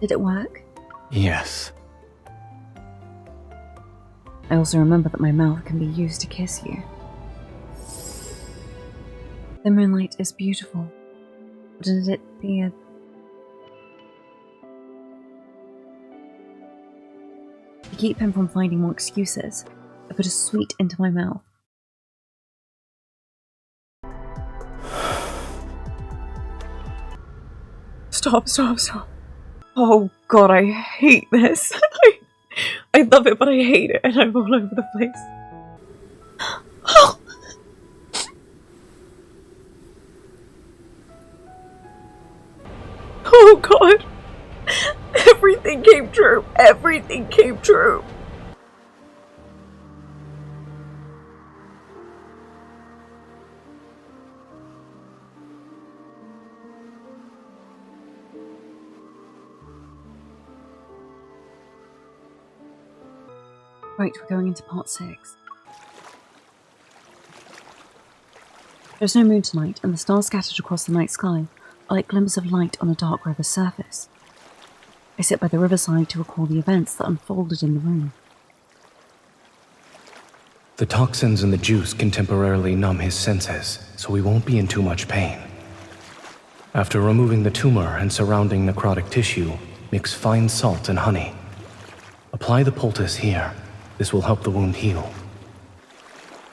Did it work? Yes. I also remember that my mouth can be used to kiss you. The moonlight is beautiful. Wouldn't it be a... To keep him from finding more excuses, I put a sweet into my mouth. Stop. Oh god, I hate this. I love it, but I hate it, and I'm all over the place. Oh god. Everything came true. Everything came true. Right, we're going into part 6. There's no moon tonight, and the stars scattered across the night sky are like glimmers of light on a dark river's surface. I sit by the riverside to recall the events that unfolded in the room. The toxins in the juice can temporarily numb his senses, so he won't be in too much pain. After removing the tumor and surrounding necrotic tissue, mix fine salt and honey. Apply the poultice here. This will help the wound heal.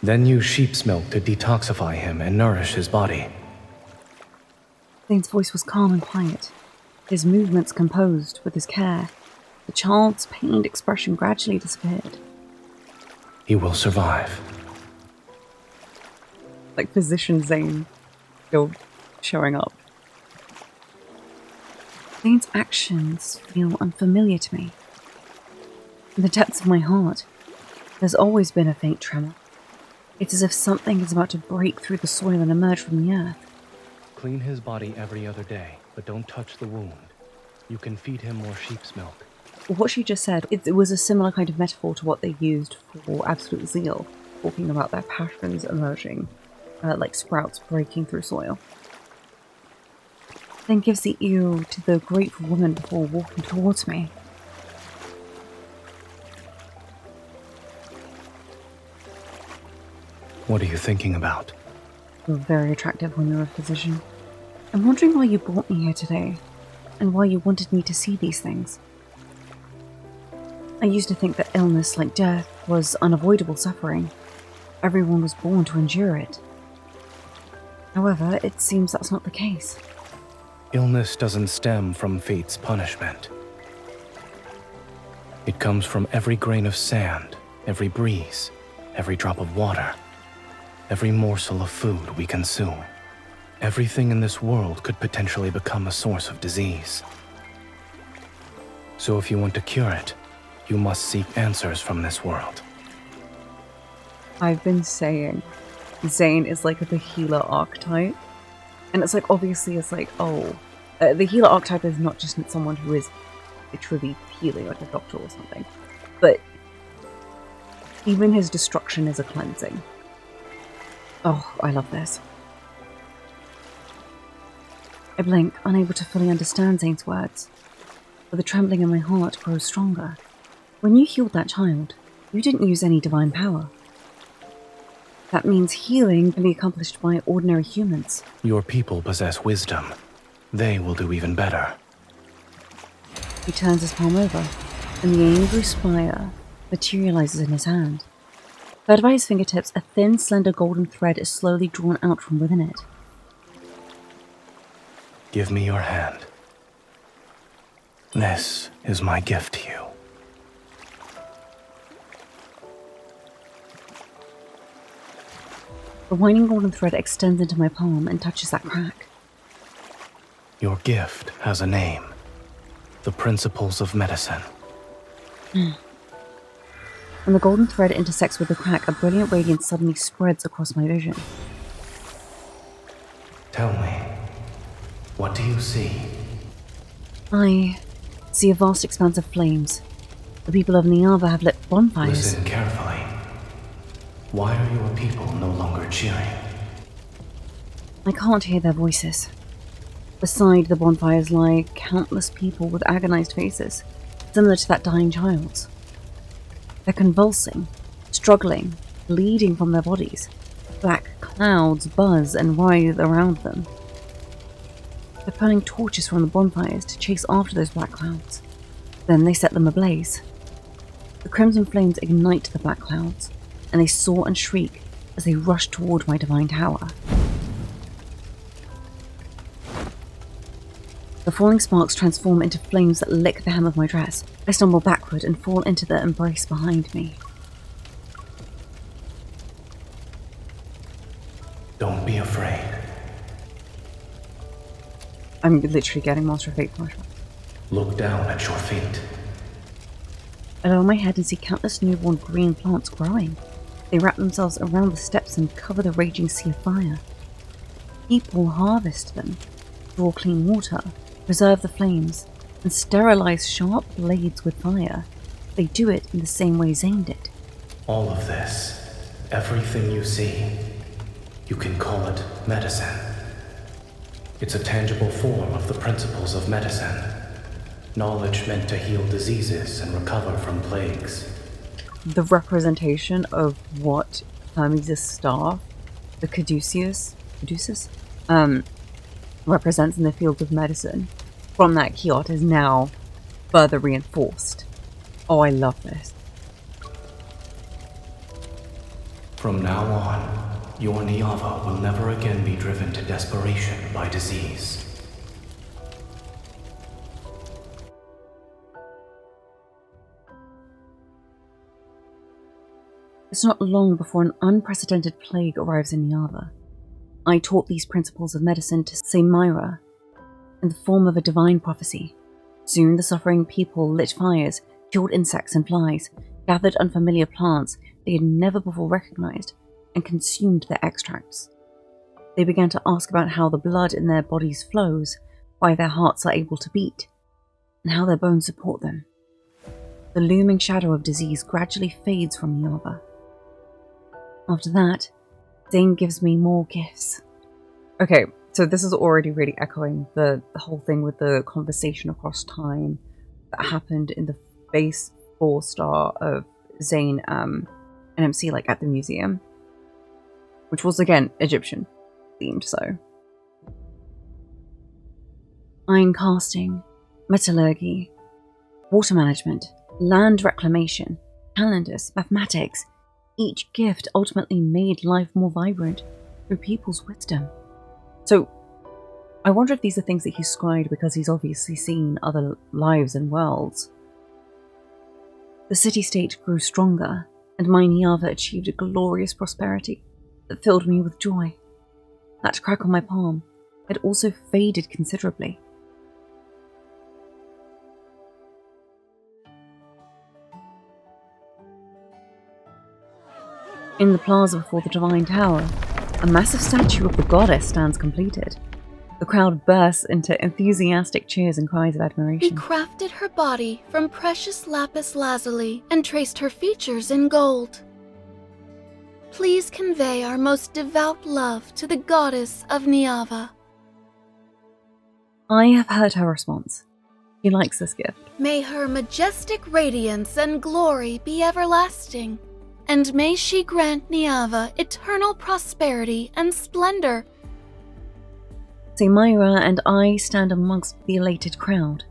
Then use sheep's milk to detoxify him and nourish his body. Zayne's voice was calm and quiet, his movements composed with his care. The child's pained expression gradually disappeared. He will survive. Like physician Zayne, still showing up. Zayne's actions feel unfamiliar to me. In the depths of my heart, there's always been a faint tremor. It's as if something is about to break through the soil and emerge from the earth. Clean his body every other day, but don't touch the wound. You can feed him more sheep's milk. What she just said, it was a similar kind of metaphor to what they used for absolute zeal, talking about their passions emerging, like sprouts breaking through soil. Then gives the ear to the grateful woman before walking towards me. What are you thinking about? You're very attractive when you're a physician. I'm wondering why you brought me here today, and why you wanted me to see these things. I used to think that illness, like death, was unavoidable suffering. Everyone was born to endure it. However, it seems that's not the case. Illness doesn't stem from fate's punishment. It comes from every grain of sand, every breeze, every drop of water, every morsel of food we consume. Everything in this world could potentially become a source of disease. So if you want to cure it, you must seek answers from this world. I've been saying Zayne is like the healer archetype. And it's like, obviously it's like, the healer archetype is not just someone who is literally healing, like a doctor or something. But even his destruction is a cleansing. Oh, I love this. I blink, unable to fully understand Zayne's words, but the trembling in my heart grows stronger. When you healed that child, you didn't use any divine power. That means healing can be accomplished by ordinary humans. Your people possess wisdom. They will do even better. He turns his palm over, and the angry spire materializes in his hand. Fed by his fingertips, a thin, slender golden thread is slowly drawn out from within it. Give me your hand. This is my gift to you. The winding golden thread extends into my palm and touches that crack. Your gift has a name. The Principles of Medicine. When the golden thread intersects with the crack, a brilliant radiance suddenly spreads across my vision. Tell me, what do you see? I see a vast expanse of flames. The people of Niava have lit bonfires. Listen carefully. Why are your people no longer cheering? I can't hear their voices. Beside the bonfires lie countless people with agonized faces, similar to that dying child's. They're convulsing, struggling, bleeding from their bodies. Black clouds buzz and writhe around them. They're pulling torches from the bonfires to chase after those black clouds. Then they set them ablaze. The crimson flames ignite the black clouds, and they soar and shriek as they rush toward my divine tower. The falling sparks transform into flames that lick the hem of my dress. I stumble backward and fall into the embrace behind me. Don't be afraid. I'm literally getting Master of Fate flashbacks. Look down at your feet. I lower my head and see countless newborn green plants growing. They wrap themselves around the steps and cover the raging sea of fire. People harvest them, draw clean water, preserve the flames, and sterilize sharp blades with fire. They do it in the same way Zayne did. All of this, everything you see, you can call it medicine. It's a tangible form of the principles of medicine. Knowledge meant to heal diseases and recover from plagues. The representation of what Hermes' staff, the caduceus, represents in the field of medicine from that Kiot is now further reinforced. Oh, I love this. From now on, your Niava will never again be driven to desperation by disease. It's not long before an unprecedented plague arrives in Niava. I taught these principles of medicine to Zayne in the form of a divine prophecy. Soon the suffering people lit fires, killed insects and flies, gathered unfamiliar plants they had never before recognized, and consumed their extracts. They began to ask about how the blood in their bodies flows, why their hearts are able to beat, and how their bones support them. The looming shadow of disease gradually fades from Niava. After that, Zayne gives me more gifts. Okay, so this is already really echoing the whole thing with the conversation across time that happened in the base 4-star of Zayne NMC, like at the museum, which was again Egyptian themed. So iron casting, metallurgy, water management, land reclamation, calendars, mathematics. Each gift ultimately made life more vibrant through people's wisdom. So I wonder if these are things that he scribed because he's obviously seen other lives and worlds. The city-state grew stronger, and my Niava achieved a glorious prosperity that filled me with joy. That crack on my palm had also faded considerably. In the plaza before the Divine Tower, a massive statue of the goddess stands completed. The crowd bursts into enthusiastic cheers and cries of He admiration. crafted her body from precious lapis lazuli and traced her features in gold. Please convey our most devout love to the goddess of Niava. I have heard her response. She likes this gift. May her majestic radiance and glory be everlasting, and may she grant Niava eternal prosperity and splendor. Zayne and I stand amongst the elated crowd.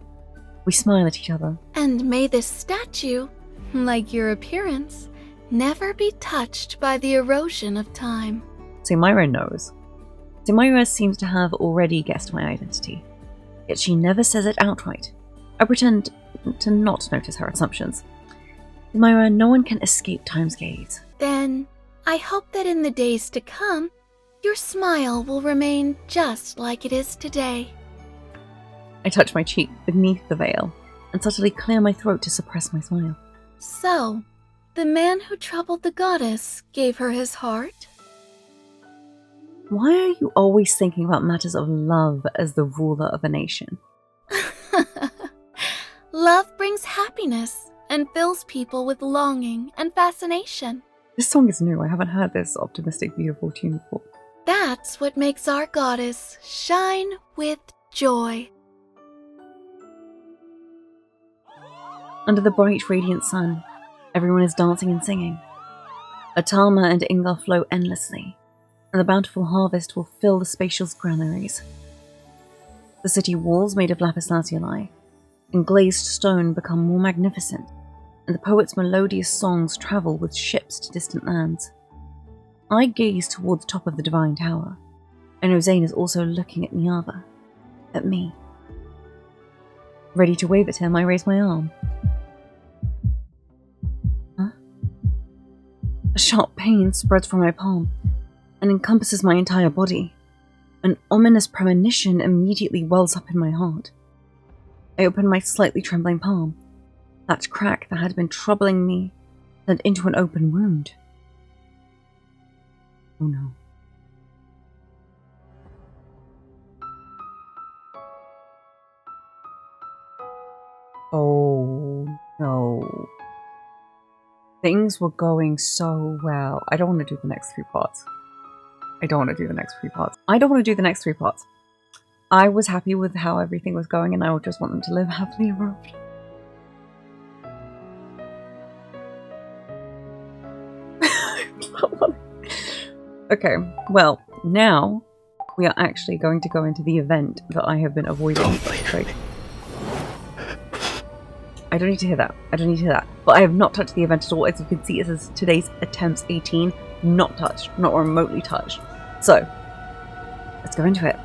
We smile at each other. And may this statue, like your appearance, never be touched by the erosion of time. Zayne knows. Zayne seems to have already guessed my identity, yet she never says it outright. I pretend to not notice her assumptions. Zayne, no one can escape time's gaze. Then, I hope that in the days to come, your smile will remain just like it is today. I touch my cheek beneath the veil and subtly clear my throat to suppress my smile. So, the man who troubled the goddess gave her his heart? Why are you always thinking about matters of love as the ruler of a nation? Love brings happiness and fills people with longing and fascination. This song is new. I haven't heard this optimistic, beautiful tune before. That's what makes our goddess shine with joy. Under the bright, radiant sun, everyone is dancing and singing. Atama and Ingar flow endlessly, and the bountiful harvest will fill the spacious granaries. The city walls made of lapis lazuli and glazed stone become more magnificent, and the poet's melodious songs travel with ships to distant lands. I gaze toward the top of the divine tower. I know Zayne is also looking at Niava, at me. Ready to wave at him, I raise my arm. Huh? A sharp pain spreads from my palm and encompasses my entire body. An ominous premonition immediately wells up in my heart. I open my slightly trembling palm. That crack that had been troubling me turned into an open wound. Oh no. Oh no. Things were going so well. I don't want to do the next 3 parts. I don't want to do the next 3 parts. I was happy with how everything was going, and I would just want them to live happily ever after. Okay, well, now we are actually going to go into the event that I have been avoiding. Like, I don't need to hear that. But I have not touched the event at all. As you can see, it says today's attempts 18. Not touched. Not remotely touched. So, let's go into it.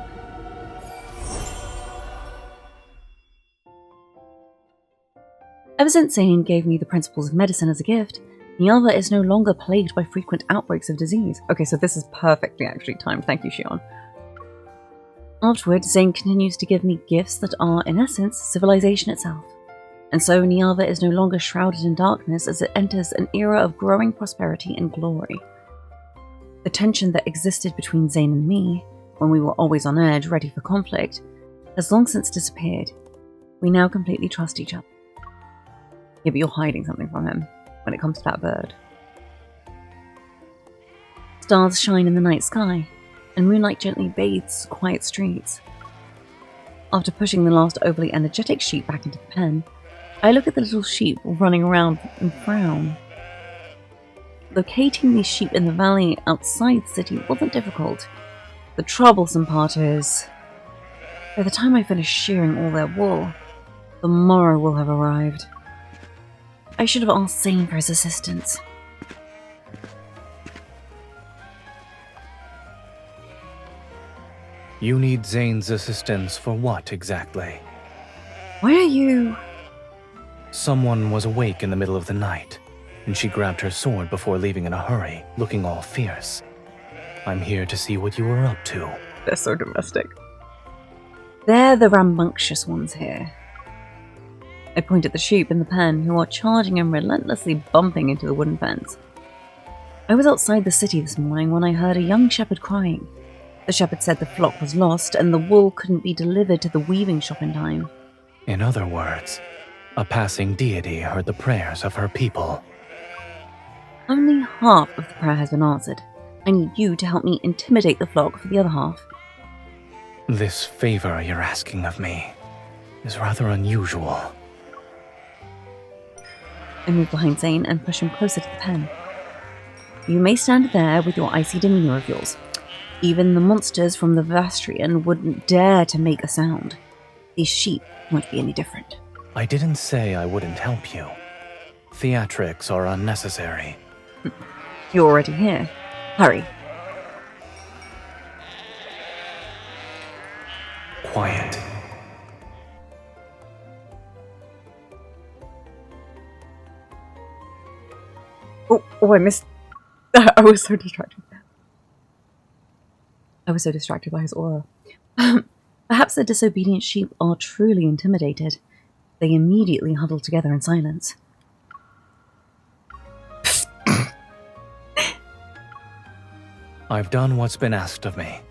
Ever since Zayne gave me the principles of medicine as a gift, Niava is no longer plagued by frequent outbreaks of disease. Okay, so this is perfectly actually timed. Thank you, Shion. Afterward, Zayne continues to give me gifts that are, in essence, civilization itself. And so Niava is no longer shrouded in darkness as it enters an era of growing prosperity and glory. The tension that existed between Zayne and me, when we were always on edge, ready for conflict, has long since disappeared. We now completely trust each other. Yeah, but you're hiding something from him when it comes to that bird. Stars shine in the night sky, and moonlight gently bathes quiet streets. After pushing the last overly energetic sheep back into the pen, I look at the little sheep running around and frown. Locating these sheep in the valley outside the city wasn't difficult. The troublesome part is, by the time I finish shearing all their wool, the morrow will have arrived. I should have asked Zayne for his assistance. You need Zayne's assistance for what exactly? Why are you... Someone was awake in the middle of the night, and she grabbed her sword before leaving in a hurry, looking all fierce. I'm here to see what you were up to. They're so domestic. They're the rambunctious ones here. I point at the sheep in the pen who are charging and relentlessly bumping into the wooden fence. I was outside the city this morning when I heard a young shepherd crying. The shepherd said the flock was lost and the wool couldn't be delivered to the weaving shop in time. In other words, a passing deity heard the prayers of her people. Only half of the prayer has been answered. I need you to help me intimidate the flock for the other half. This favor you're asking of me is rather unusual. I move behind Zayne and push him closer to the pen. You may stand there with your icy demeanor of yours. Even the monsters from the Vastrian wouldn't dare to make a sound. These sheep won't be any different. I didn't say I wouldn't help you. Theatrics are unnecessary. You're already here. Hurry. Quiet. Oh, I missed... I was so distracted. I was so distracted by his aura. Perhaps the disobedient sheep are truly intimidated. They immediately huddle together in silence. I've done what's been asked of me.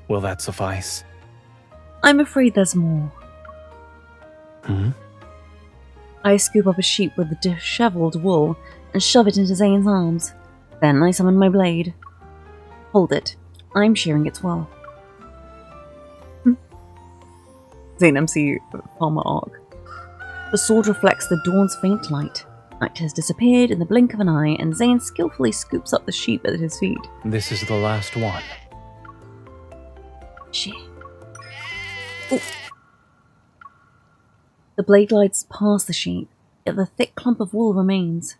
Will that suffice? I'm afraid there's more. Hmm? I scoop up a sheep with the disheveled wool and shove it into Zayne's arms. Then I summon my blade. Hold it. I'm shearing its wool. Zayne MC Farmer Arc. The sword reflects the dawn's faint light. Night has disappeared in the blink of an eye, and Zayne skillfully scoops up the sheep at his feet. This is the last one. Shit. Ooh. The blade glides past the sheep, yet the thick clump of wool remains.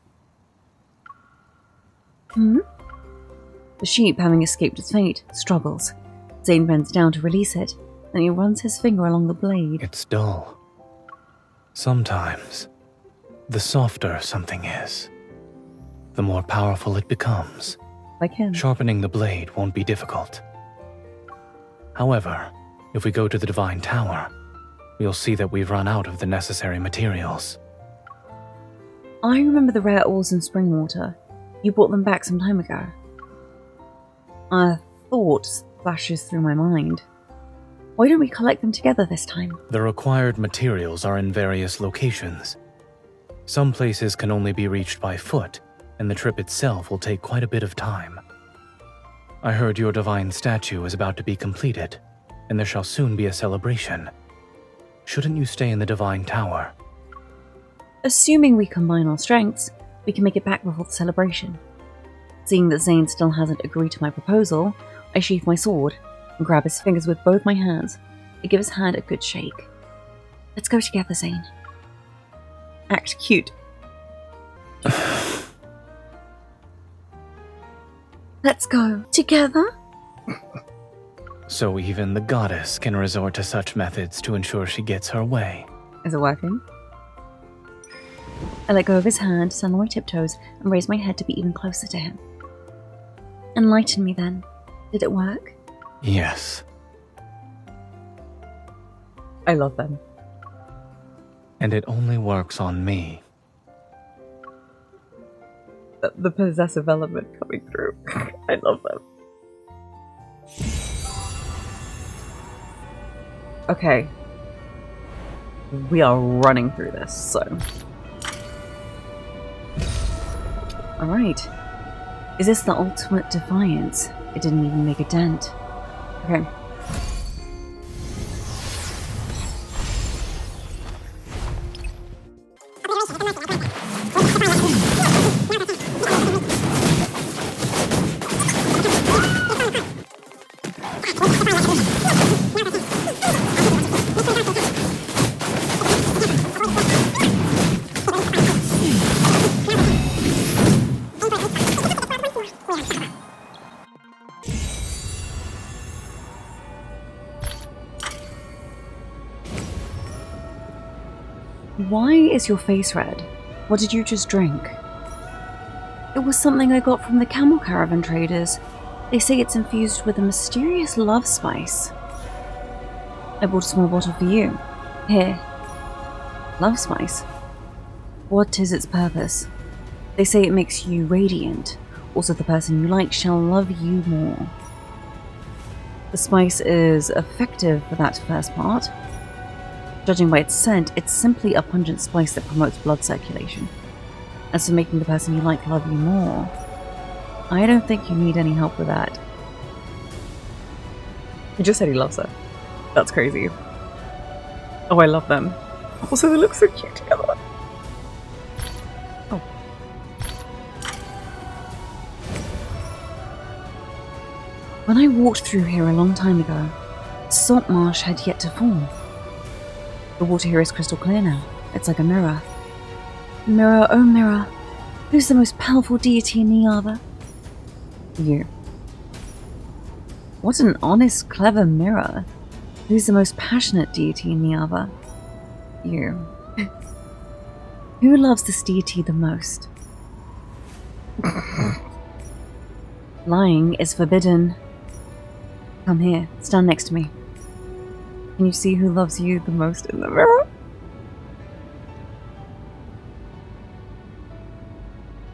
The sheep, having escaped its fate, struggles. Zayne bends down to release it, then he runs his finger along the blade. It's dull. Sometimes, the softer something is, the more powerful it becomes. Like him. Sharpening the blade won't be difficult. However, if we go to the Divine Tower, we'll see that we've run out of the necessary materials. I remember the rare ores in Springwater. You brought them back some time ago. A thought flashes through my mind. Why don't we collect them together this time? The required materials are in various locations. Some places can only be reached by foot, and the trip itself will take quite a bit of time. I heard your divine statue is about to be completed, and there shall soon be a celebration. Shouldn't you stay in the Divine Tower? Assuming we combine our strengths, we can make it back before the celebration. Seeing that Zayne still hasn't agreed to my proposal, I sheath my sword and grab his fingers with both my hands. I give his hand a good shake. Let's go together, Zayne. Act cute. Let's go together? So even the goddess can resort to such methods to ensure she gets her way. Is it working? I let go of his hand, stand on my tiptoes, and raise my head to be even closer to him. Enlighten me then. Did it work? Yes. I love them. And it only works on me. The possessive element coming through. I love them. Okay. We are running through this, so. Alright. Is this the ultimate defiance? It didn't even make a dent. Okay. Why is your face red? What did you just drink? It was something I got from the camel caravan traders. They say it's infused with a mysterious love spice. I bought a small bottle for you. Here. Love spice? What is its purpose? They say it makes you radiant. Also, the person you like shall love you more. The spice is effective for that first part. Judging by its scent, it's simply a pungent spice that promotes blood circulation. As for making the person you like love you more, I don't think you need any help with that. He just said he loves her. That's crazy. Oh, I love them. Also, they look so cute together. Oh. When I walked through here a long time ago, the salt marsh had yet to form. The water here is crystal clear now. It's like a mirror. Mirror, oh mirror, who's the most powerful deity in Niava? You. What an honest, clever mirror. Who's the most passionate deity in Niava? You. Who loves this deity the most? Lying is forbidden. Come here, stand next to me. Can you see who loves you the most in the mirror?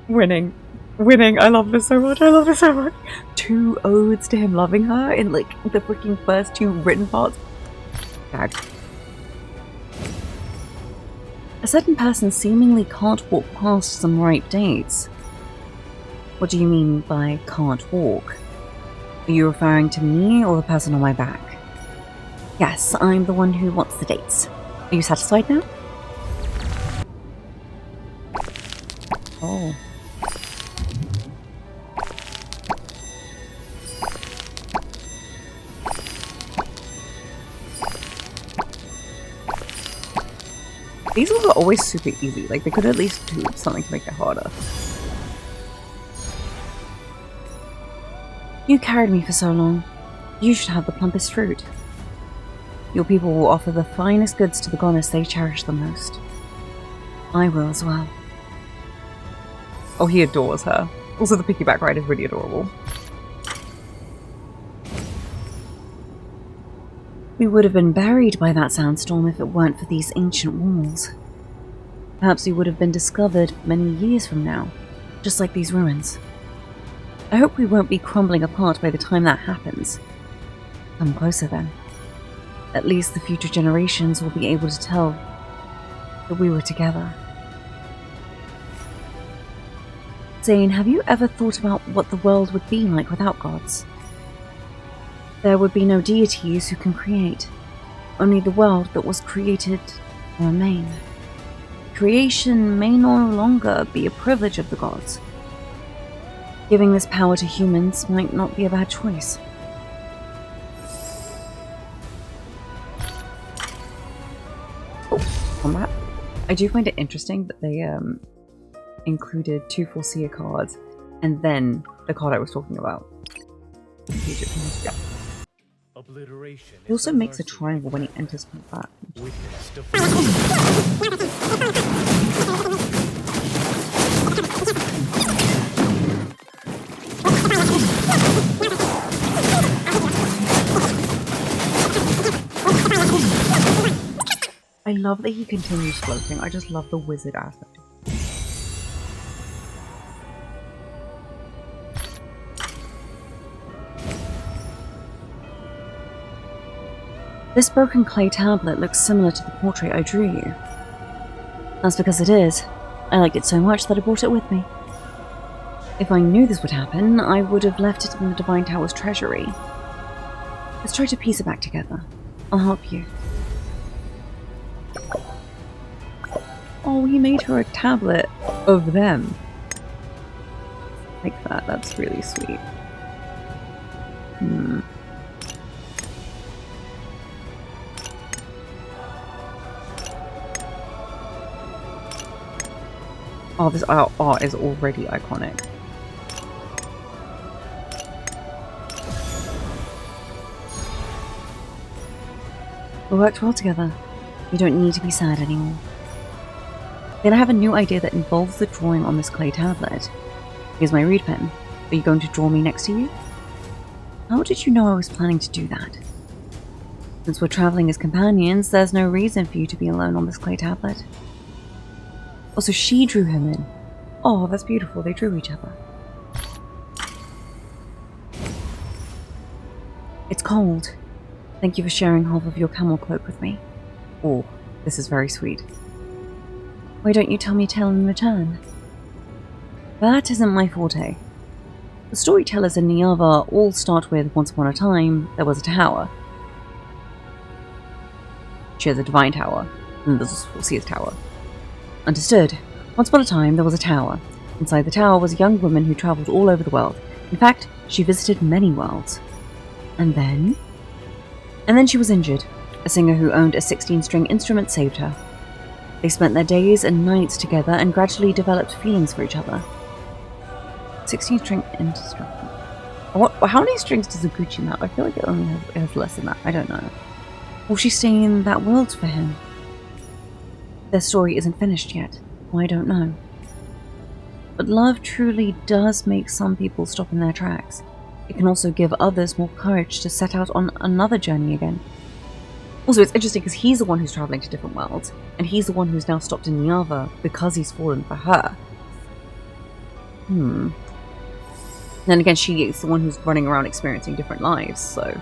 Winning. Winning. I love this so much. I love this so much. 2 odes to him loving her in like the freaking first 2 written parts. Gag. A certain person seemingly can't walk past some ripe dates. What do you mean by can't walk? Are you referring to me or the person on my back? Yes, I'm the one who wants the dates. Are you satisfied now? Oh. These ones are always super easy. Like, they could at least do something to make it harder. You carried me for so long. You should have the plumpest fruit. Your people will offer the finest goods to the goddess they cherish the most. I will as well. Oh, he adores her. Also, the piggyback ride is really adorable. We would have been buried by that sandstorm if it weren't for these ancient walls. Perhaps we would have been discovered many years from now, just like these ruins. I hope we won't be crumbling apart by the time that happens. Come closer then. At least the future generations will be able to tell that we were together. Zayne, have you ever thought about what the world would be like without gods? There would be no deities who can create. Only the world that was created will remain. Creation may no longer be a privilege of the gods. Giving this power to humans might not be a bad choice. Oh, combat. I do find it interesting that they included 2 Forcia cards and then the card I was talking about. Yeah. Obliteration. He also makes a triangle when he enters combat. I love that he continues floating. I just love the wizard aspect. This broken clay tablet looks similar to the portrait I drew you. That's because it is. I liked it so much that I brought it with me. If I knew this would happen, I would have left it in the Divine Tower's treasury. Let's try to piece it back together. I'll help you. Oh, he made her a tablet of them. Like that, that's really sweet. Oh, this art is already iconic. We worked well together. You don't need to be sad anymore. Then I have a new idea that involves the drawing on this clay tablet. Here's my reed pen. Are you going to draw me next to you? How did you know I was planning to do that? Since we're traveling as companions, there's no reason for you to be alone on this clay tablet. Also, she drew him in. Oh, that's beautiful. They drew each other. It's cold. Thank you for sharing half of your camel cloak with me. Oh, this is very sweet. Why don't you tell me a tale in return? That isn't my forte. The storytellers in Niava all start with once upon a time, there was a tower. She has a divine tower, and there's Forcia's tower. Understood. Once upon a time, there was a tower. Inside the tower was a young woman who travelled all over the world. In fact, she visited many worlds. And then? And then she was injured. A singer who owned a 16-string instrument saved her. They spent their days and nights together and gradually developed feelings for each other. 16-string instrument. How many strings does a Gucci have? I feel like it only has less than that. I don't know. Will she stay in that world for him? Their story isn't finished yet. I don't know. But love truly does make some people stop in their tracks. It can also give others more courage to set out on another journey again. Also, it's interesting because he's the one who's travelling to different worlds, and he's the one who's now stopped in Niava because he's fallen for her. Then again, she is the one who's running around experiencing different lives, so...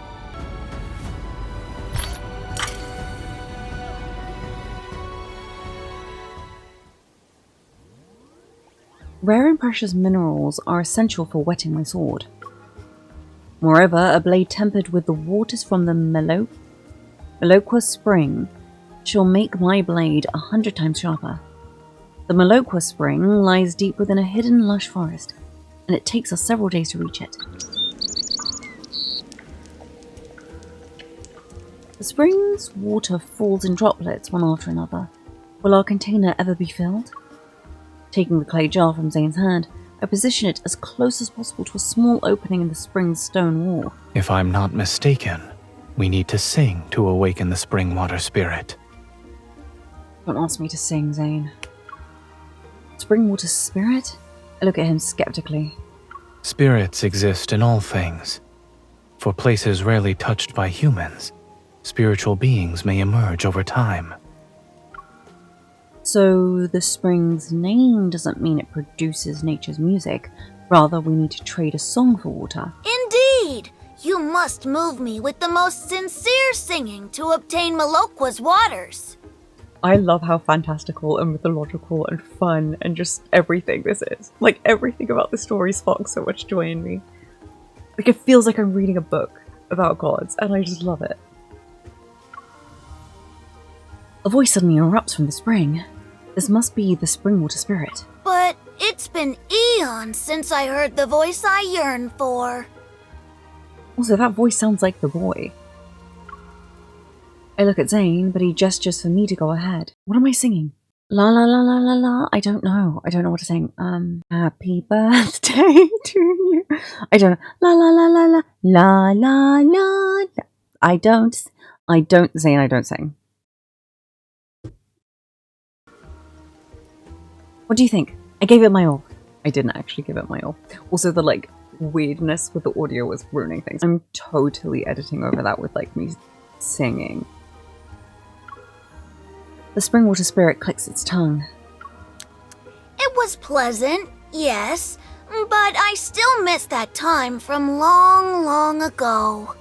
Rare and precious minerals are essential for whetting my sword. Moreover, a blade tempered with the waters from the Meloqua Spring shall make my blade 100 times sharper. The Meloqua Spring lies deep within a hidden lush forest, and it takes us several days to reach it. The spring's water falls in droplets one after another. Will our container ever be filled? Taking the clay jar from Zayne's hand, I position it as close as possible to a small opening in the spring's stone wall. If I'm not mistaken, we need to sing to awaken the spring water spirit. Don't ask me to sing, Zayne. Spring water spirit? I look at him skeptically. Spirits exist in all things. For places rarely touched by humans, spiritual beings may emerge over time. So the spring's name doesn't mean it produces nature's music. Rather, we need to trade a song for water. Indeed! You must move me with the most sincere singing to obtain Meloqua's waters. I love how fantastical and mythological and fun and just everything this is. Like, everything about the story sparks so much joy in me. Like, it feels like I'm reading a book about gods, and I just love it. A voice suddenly erupts from the spring. This must be the spring water spirit. But it's been eons since I heard the voice I yearn for. Also, that voice sounds like the boy. I look at Zayne, but he gestures for me to go ahead. What am I singing? La la la la la la. I don't know. I don't know what to sing. Happy birthday to you. I don't know. La la la la la la la la. I don't. Zayne, I don't sing. What do you think? I gave it my all. I didn't actually give it my all. Also, the like weirdness with the audio was ruining things. I'm totally editing over that with like me singing. The spring water spirit clicks its tongue. It was pleasant, yes, but I still miss that time from long, long ago.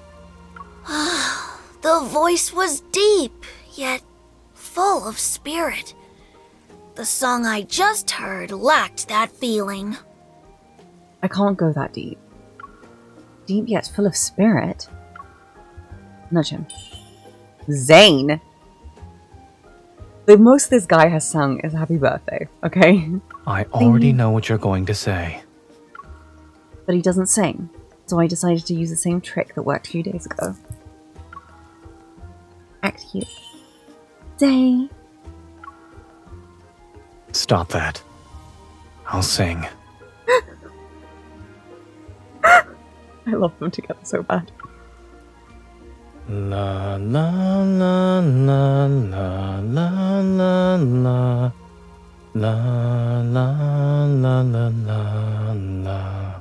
The voice was deep, yet full of spirit. The song I just heard lacked that feeling. I can't go that deep. Deep yet full of spirit? Nudge him. Zayne! The most this guy has sung is Happy Birthday, okay? I already know what you're going to say. But he doesn't sing, so I decided to use the same trick that worked a few days ago. Act cute. Zayne! Stop that. I'll sing. I love them together so bad. La la la la la la la la la la la la la.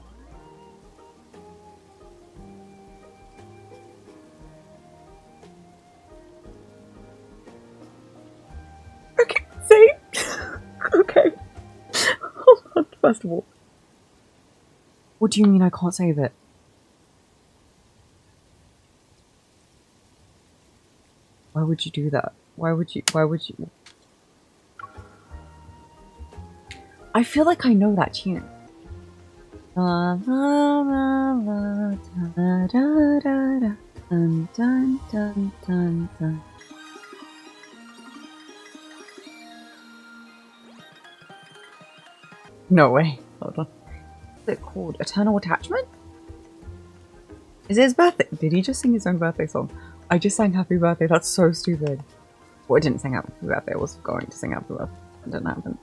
Okay, Zayne. Okay. Hold on, first of all. What do you mean I can't save it? Why would you do that? Why would you? I feel like I know that tune. Dun, dun, dun, dun, dun. No way. Hold on. What's it called? Eternal Attachment? Is it his birthday? Did he just sing his own birthday song? I just sang Happy Birthday. That's so stupid. Well, I didn't sing Happy Birthday. I was going to sing Happy Birthday. It didn't happen.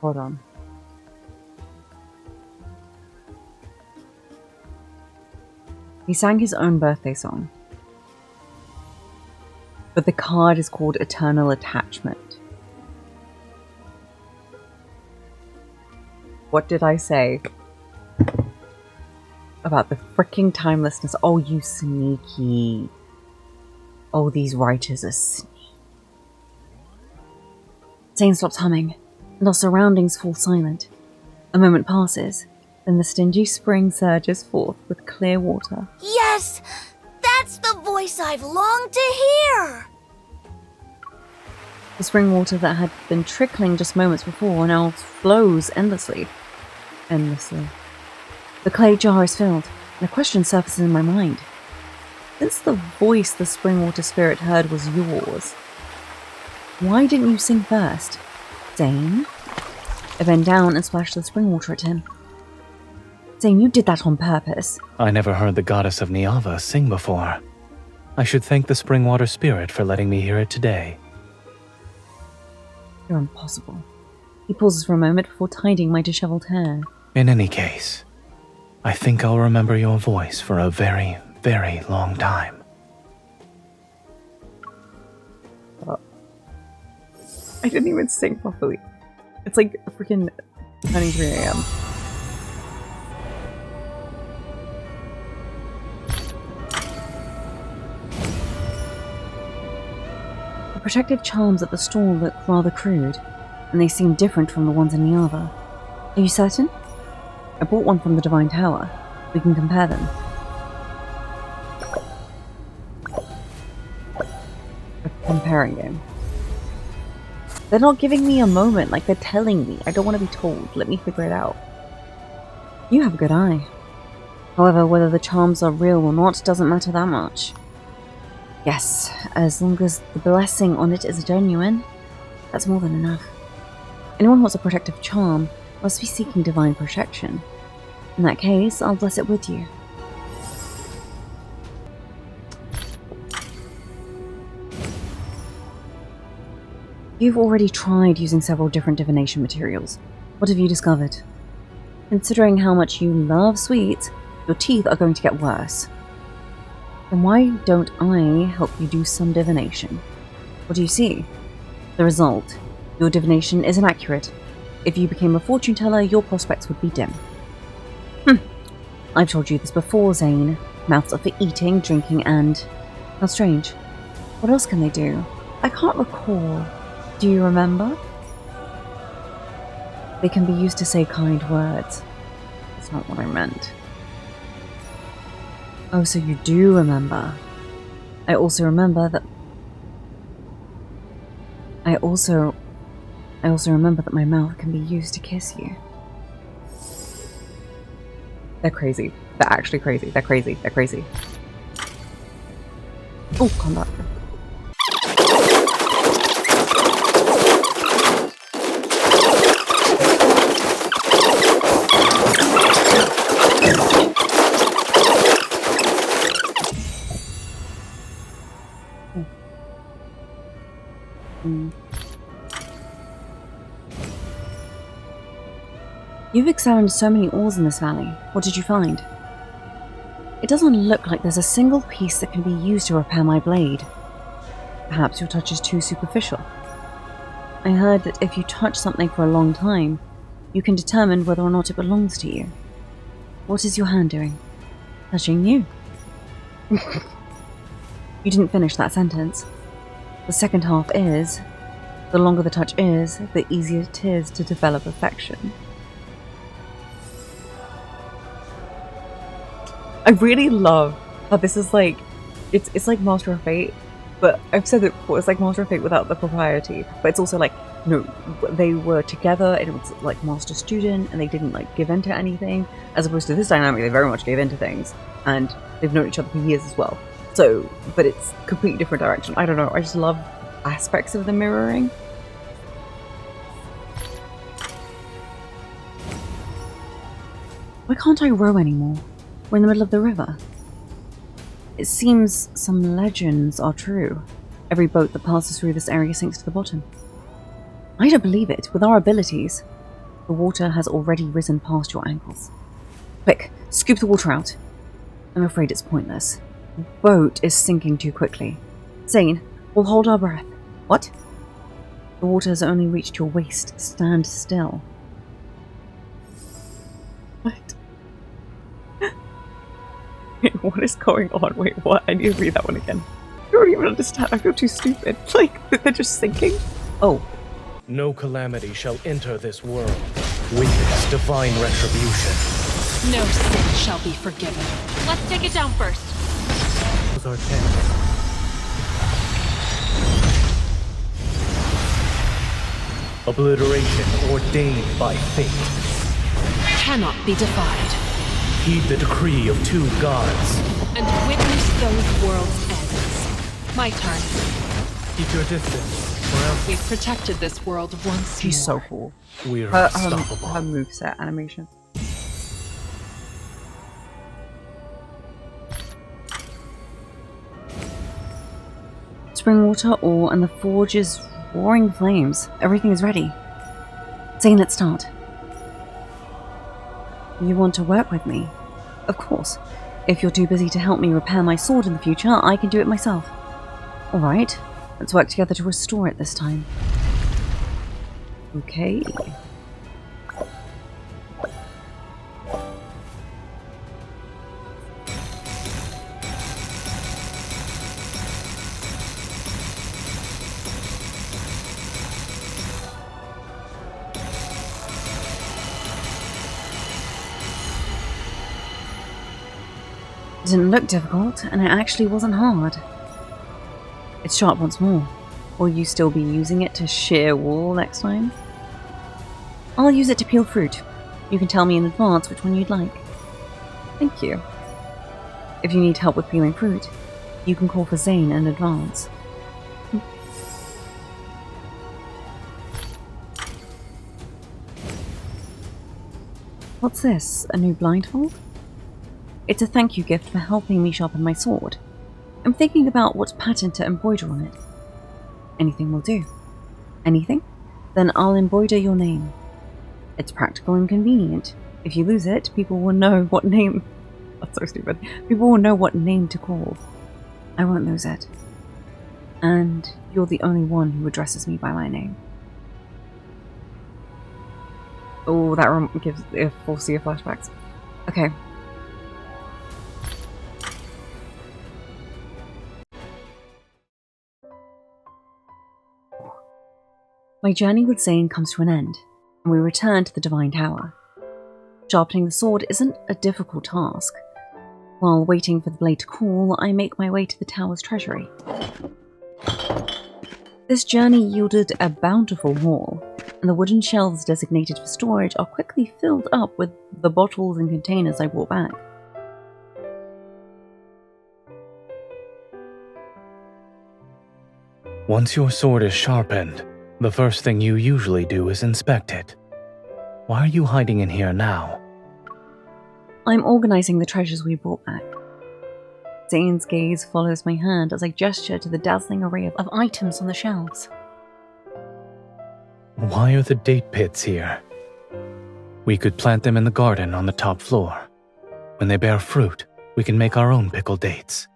Hold on. He sang his own birthday song. But the card is called Eternal Attachment. What did I say about the freaking timelessness? Oh, you sneaky. Oh, these writers are sneaky. Zayne stops humming, and our surroundings fall silent. A moment passes, then the stingy spring surges forth with clear water. Yes! That's the voice voice I've longed to hear. The spring water that had been trickling just moments before now flows endlessly. Endlessly. The clay jar is filled, and a question surfaces in my mind. Since the voice the spring water spirit heard was yours, why didn't you sing first? Zayne? I bent down and splashed the spring water at him. Zayne, you did that on purpose. I never heard the goddess of Niava sing before. I should thank the spring water spirit for letting me hear it today. You're impossible. He pauses for a moment before tidying my disheveled hair. In any case, I think I'll remember your voice for a very, very long time. I didn't even sing properly. It's like freaking turning 3 a.m. The protective charms at the store look rather crude, and they seem different from the ones in Niava. Are you certain? I bought one from the Divine Tower. We can compare them. A comparing game. They're not giving me a moment, like they're telling me. I don't want to be told. Let me figure it out. You have a good eye. However, whether the charms are real or not doesn't matter that much. Yes, as long as the blessing on it is genuine, that's more than enough. Anyone who wants a protective charm must be seeking divine protection. In that case, I'll bless it with you. You've already tried using several different divination materials. What have you discovered? Considering how much you love sweets, your teeth are going to get worse. Then why don't I help you do some divination? What do you see? The result. Your divination is inaccurate. If you became a fortune teller, your prospects would be dim. I've told you this before, Zayne. Mouths are for eating, drinking, and... How strange. What else can they do? I can't recall. Do you remember? They can be used to say kind words. That's not what I meant. Oh, so you do remember. I also remember that... I also remember that my mouth can be used to kiss you. They're crazy. They're actually crazy. They're crazy. They're crazy. Oh, combat. You've examined so many ores in this valley. What did you find? It doesn't look like there's a single piece that can be used to repair my blade. Perhaps your touch is too superficial. I heard that if you touch something for a long time, you can determine whether or not it belongs to you. What is your hand doing? Touching you. You didn't finish that sentence. The second half is, the longer the touch is, the easier it is to develop affection. I really love how this is like, it's like Master of Fate, but I've said it before, it's like Master of Fate without the propriety, but it's also like, no, they were together, and it was like master-student, and they didn't like give in to anything, as opposed to this dynamic, they very much gave in to things, and they've known each other for years as well. So, but it's completely different direction. I don't know, I just love aspects of the mirroring. Why can't I row anymore? We're in the middle of the river. It seems some legends are true. Every boat that passes through this area sinks to the bottom. I don't believe it. With our abilities, the water has already risen past your ankles. Quick, scoop the water out. I'm afraid it's pointless. The boat is sinking too quickly. Zayne, we'll hold our breath. What? The water has only reached your waist. Stand still. What? Wait, what is going on? Wait, what? I need to read that one again. I don't even understand. I feel too stupid. Like, they're just sinking? Oh. No calamity shall enter this world. Witness divine retribution. No sin shall be forgiven. Let's take it down first. Those are chance. Obliteration ordained by fate. Cannot be defied. Heed the decree of two gods. And witness those worlds' ends. My turn. Keep your distance, or else We've protected this world once She's more. so cool. we're Her unstoppable. moveset animation. Spring water, ore, and the forge is roaring flames. Everything is ready. Zayne, let's start. You want to work with me? Of course. If you're too busy to help me repair my sword in the future, I can do it myself. Alright, let's work together to restore it this time. Okay. It didn't look difficult, and it actually wasn't hard. It's sharp once more. Will you still be using it to shear wool next time? I'll use it to peel fruit. You can tell me in advance which one you'd like. Thank you. If you need help with peeling fruit, you can call for Zayne in advance. What's this? A new blindfold? It's a thank you gift for helping me sharpen my sword. I'm thinking about what pattern to embroider on it. Anything will do. Anything? Then I'll embroider your name. It's practical and convenient. If you lose it, people will know what name... That's so stupid. People will know what name to call. I won't lose it. And you're the only one who addresses me by my name. Oh, that gives Forcia flashbacks. Okay. My journey with Zayne comes to an end, and we return to the Divine Tower. Sharpening the sword isn't a difficult task. While waiting for the blade to cool, I make my way to the tower's treasury. This journey yielded a bountiful haul, and the wooden shelves designated for storage are quickly filled up with the bottles and containers I brought back. Once your sword is sharpened, the first thing you usually do is inspect it. Why are you hiding in here now? I'm organizing the treasures we brought back. Zayne's gaze follows my hand as I gesture to the dazzling array of items on the shelves. Why are the date pits here? We could plant them in the garden on the top floor. When they bear fruit, we can make our own pickled dates.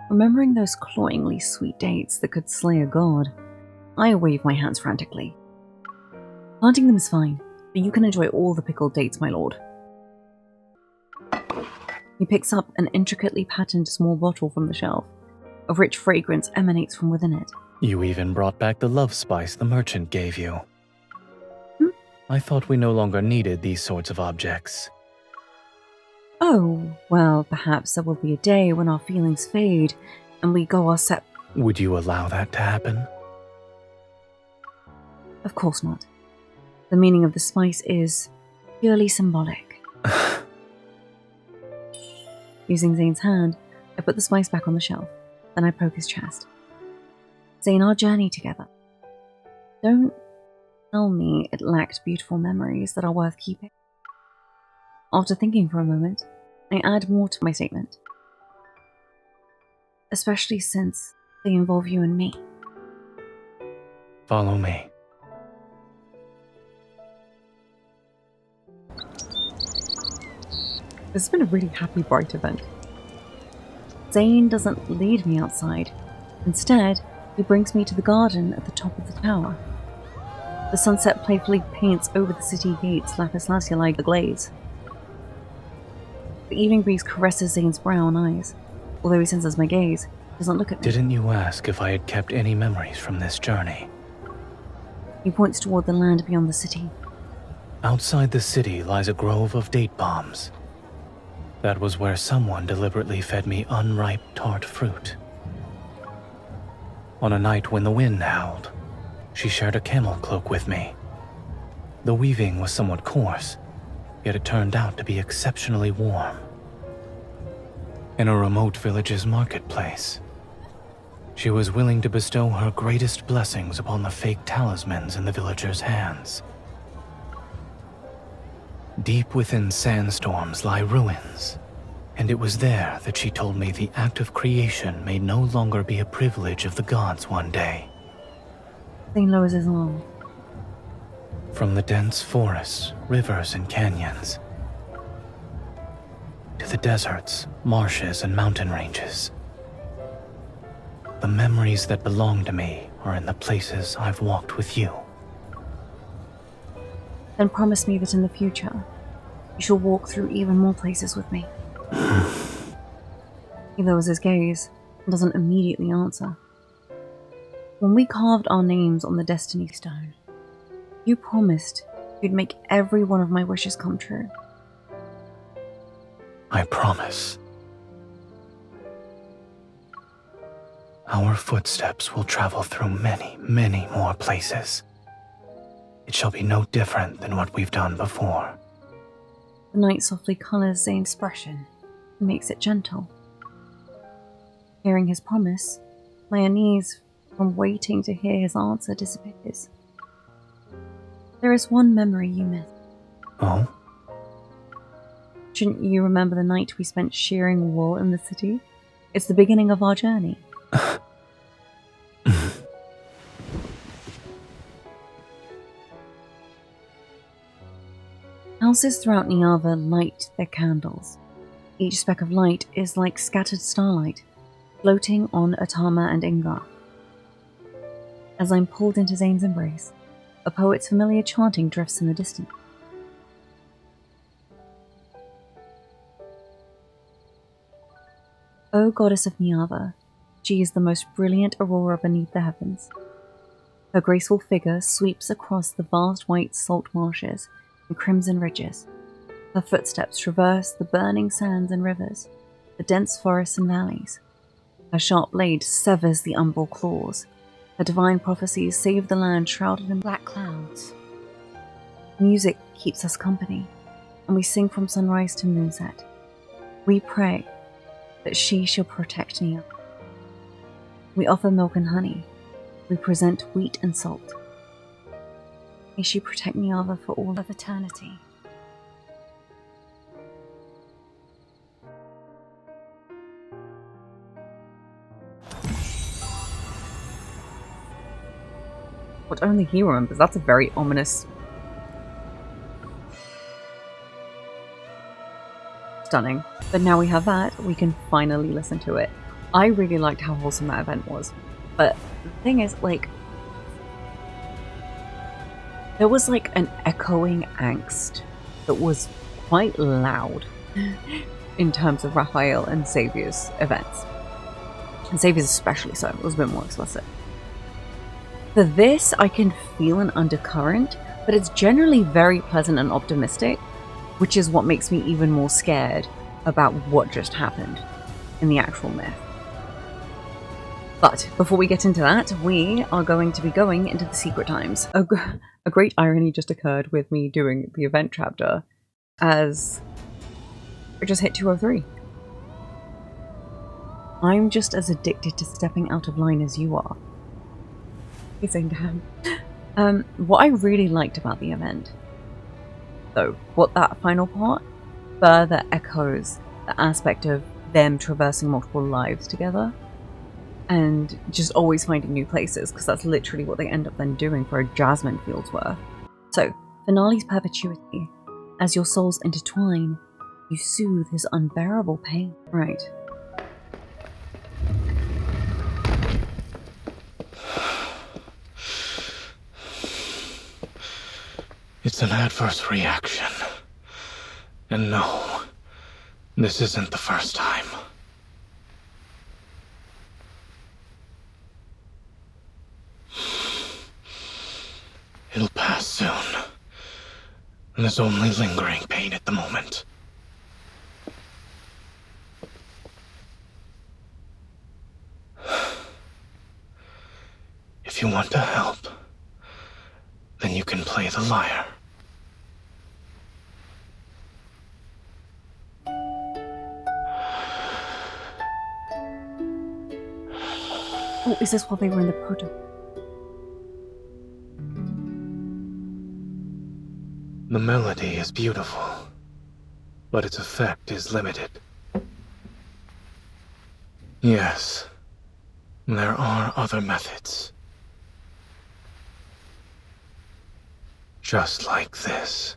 Remembering those cloyingly sweet dates that could slay a god, I wave my hands frantically. Planting them is fine, but you can enjoy all the pickled dates, my lord. He picks up an intricately patterned small bottle from the shelf. A rich fragrance emanates from within it. You even brought back the love spice the merchant gave you. I thought we no longer needed these sorts of objects. Oh, well, perhaps there will be a day when our feelings fade and we go our Would you allow that to happen? Of course not. The meaning of the spice is purely symbolic. Using Zayne's hand, I put the spice back on the shelf. Then I poke his chest. Zayne, our journey together. Don't tell me it lacked beautiful memories that are worth keeping. After thinking for a moment, I add more to my statement. Especially since they involve you and me. Follow me. This has been a really happy, bright event. Zayne doesn't lead me outside. Instead, he brings me to the garden at the top of the tower. The sunset playfully paints over the city gates lapis lazuli like a glaze. The evening breeze caresses Zayne's brown eyes. Although he senses my gaze, he doesn't look at me. Didn't you ask if I had kept any memories from this journey? He points toward the land beyond the city. Outside the city lies a grove of date palms. That was where someone deliberately fed me unripe tart fruit. On a night when the wind howled, She shared a camel cloak with me. The weaving was somewhat coarse, yet it turned out to be exceptionally warm. In a remote village's marketplace, she was willing to bestow her greatest blessings upon the fake talismans in the villagers' hands. Deep within sandstorms lie ruins, and it was there that she told me the act of creation may no longer be a privilege of the gods one day. Zayne lowers his arm. From the dense forests, rivers, and canyons, to the deserts, marshes, and mountain ranges, the memories that belong to me are in the places I've walked with you. Then promise me that in the future, you shall walk through even more places with me. He lowers his gaze and doesn't immediately answer. When we carved our names on the Destiny Stone, you promised you'd make every one of my wishes come true. I promise. Our footsteps will travel through many, many more places. It shall be no different than what we've done before. The night softly colours Zayne's expression and makes it gentle. Hearing his promise, my unease from waiting to hear his answer disappears. There is one memory you miss. Oh? Shouldn't you remember the night we spent shearing wool in the city? It's the beginning of our journey. Houses throughout Niava light their candles. Each speck of light is like scattered starlight, floating on Atama and Ingar. As I'm pulled into Zayne's embrace, a poet's familiar chanting drifts in the distance. O goddess of Niava, she is the most brilliant aurora beneath the heavens. Her graceful figure sweeps across the vast white salt marshes and crimson ridges. Her footsteps traverse the burning sands and rivers, the dense forests and valleys. Her sharp blade severs the umbral claws. Her divine prophecies save the land shrouded in black clouds. Music keeps us company, and we sing from sunrise to moonset. We pray that she shall protect Nia. We offer milk and honey. We present wheat and salt. May she protect Niava for all of eternity. What only he remembers. That's a very ominous... Stunning. But now we have that, we can finally listen to it. I really liked how wholesome that event was. But the thing is, like... there was like an echoing angst that was quite loud in terms of Raphael and Xavier's events. And Xavier's especially so, it was a bit more explicit. For this, I can feel an undercurrent, but it's generally very pleasant and optimistic, which is what makes me even more scared about what just happened in the actual myth. But before we get into that, we are going to be going into the secret times. A great irony just occurred with me doing the event chapter, as I just hit 203. I'm just as addicted to stepping out of line as you are. What I really liked about the event, though, what that final part further echoes the aspect of them traversing multiple lives together and just always finding new places, because that's literally what they end up then doing for a Jasmine field's worth. So, finale's perpetuity. As your souls intertwine, you soothe his unbearable pain. Right. It's an adverse reaction. And no, this isn't the first time. It'll pass soon. There's only lingering pain at the moment. If you want to help, then you can play the lyre. Oh, is this while they were in the proto? The melody is beautiful, but its effect is limited. Yes, there are other methods. Just like this.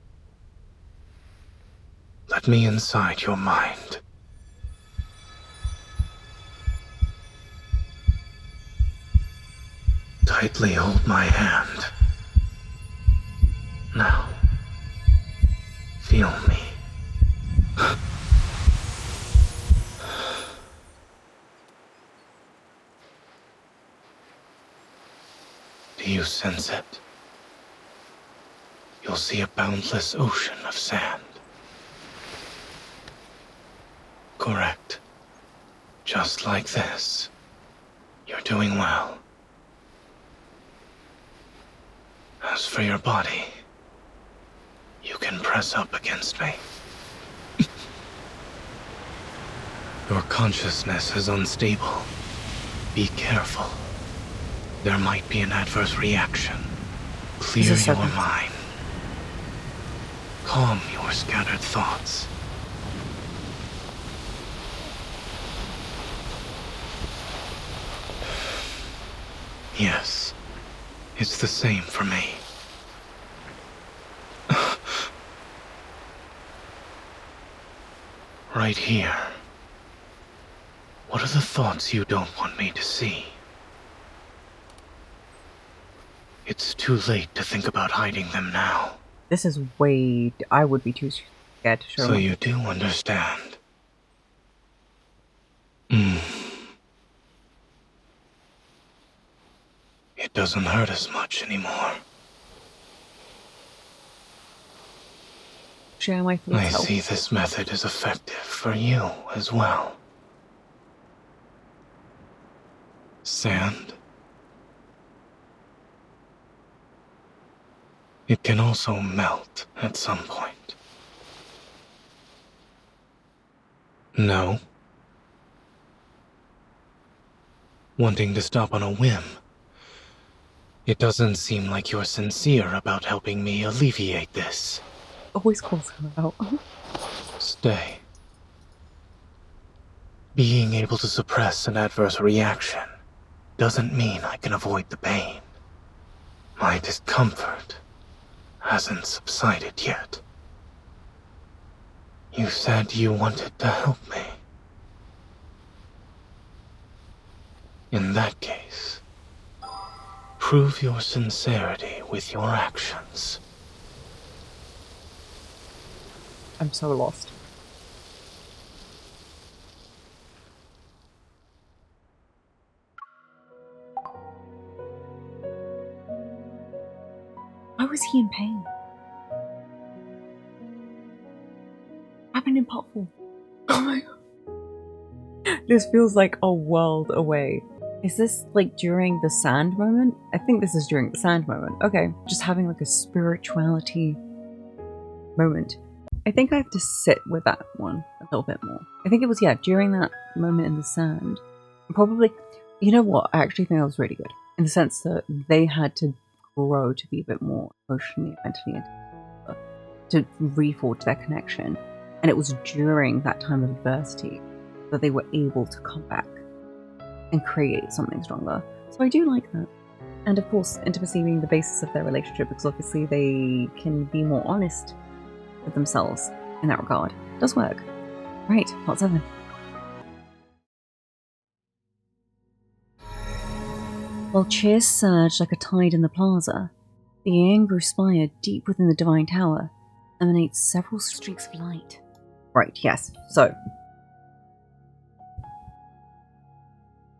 Let me inside your mind. Tightly hold my hand. Now, feel me. Do you sense it? You'll see a boundless ocean of sand. Correct. Just like this. You're doing well. As for your body, you can press up against me. Your consciousness is unstable. Be careful. There might be an adverse reaction. Clear your mind. Calm your scattered thoughts. Yes, it's the same for me. Right here. What are the thoughts you don't want me to see? It's too late to think about hiding them now. This is way... I would be too scared to show So them. you do understand. It doesn't hurt as much anymore. Share my thoughts. I see this method is effective for you as well. Sand. It can also melt at some point. No? Wanting to stop on a whim. It doesn't seem like you're sincere about helping me alleviate this. Always calls her out. Stay. Being able to suppress an adverse reaction doesn't mean I can avoid the pain. My discomfort hasn't subsided yet. You said you wanted to help me. In that case, prove your sincerity with your actions. I'm so lost. Why was he in pain? What happened in part 4? Oh my god. This feels like a world away. Is this like during the sand moment? I think this is during the sand moment. Okay, just having like a spirituality moment. I think I have to sit with that one a little bit more. I think it was, yeah, during that moment in the sand. Probably, you know what? I actually think that was really good. In the sense that they had to grow to be a bit more emotionally, mentally, to reforge their connection. And it was during that time of adversity that they were able to come back and create something stronger. So I do like that. And of course, intimacy being the basis of their relationship, because obviously they can be more honest with themselves in that regard. It does work. Right, part 7. While cheers surged like a tide in the plaza, the angry spire deep within the Divine Tower emanates several streaks of light. Right, yes. So,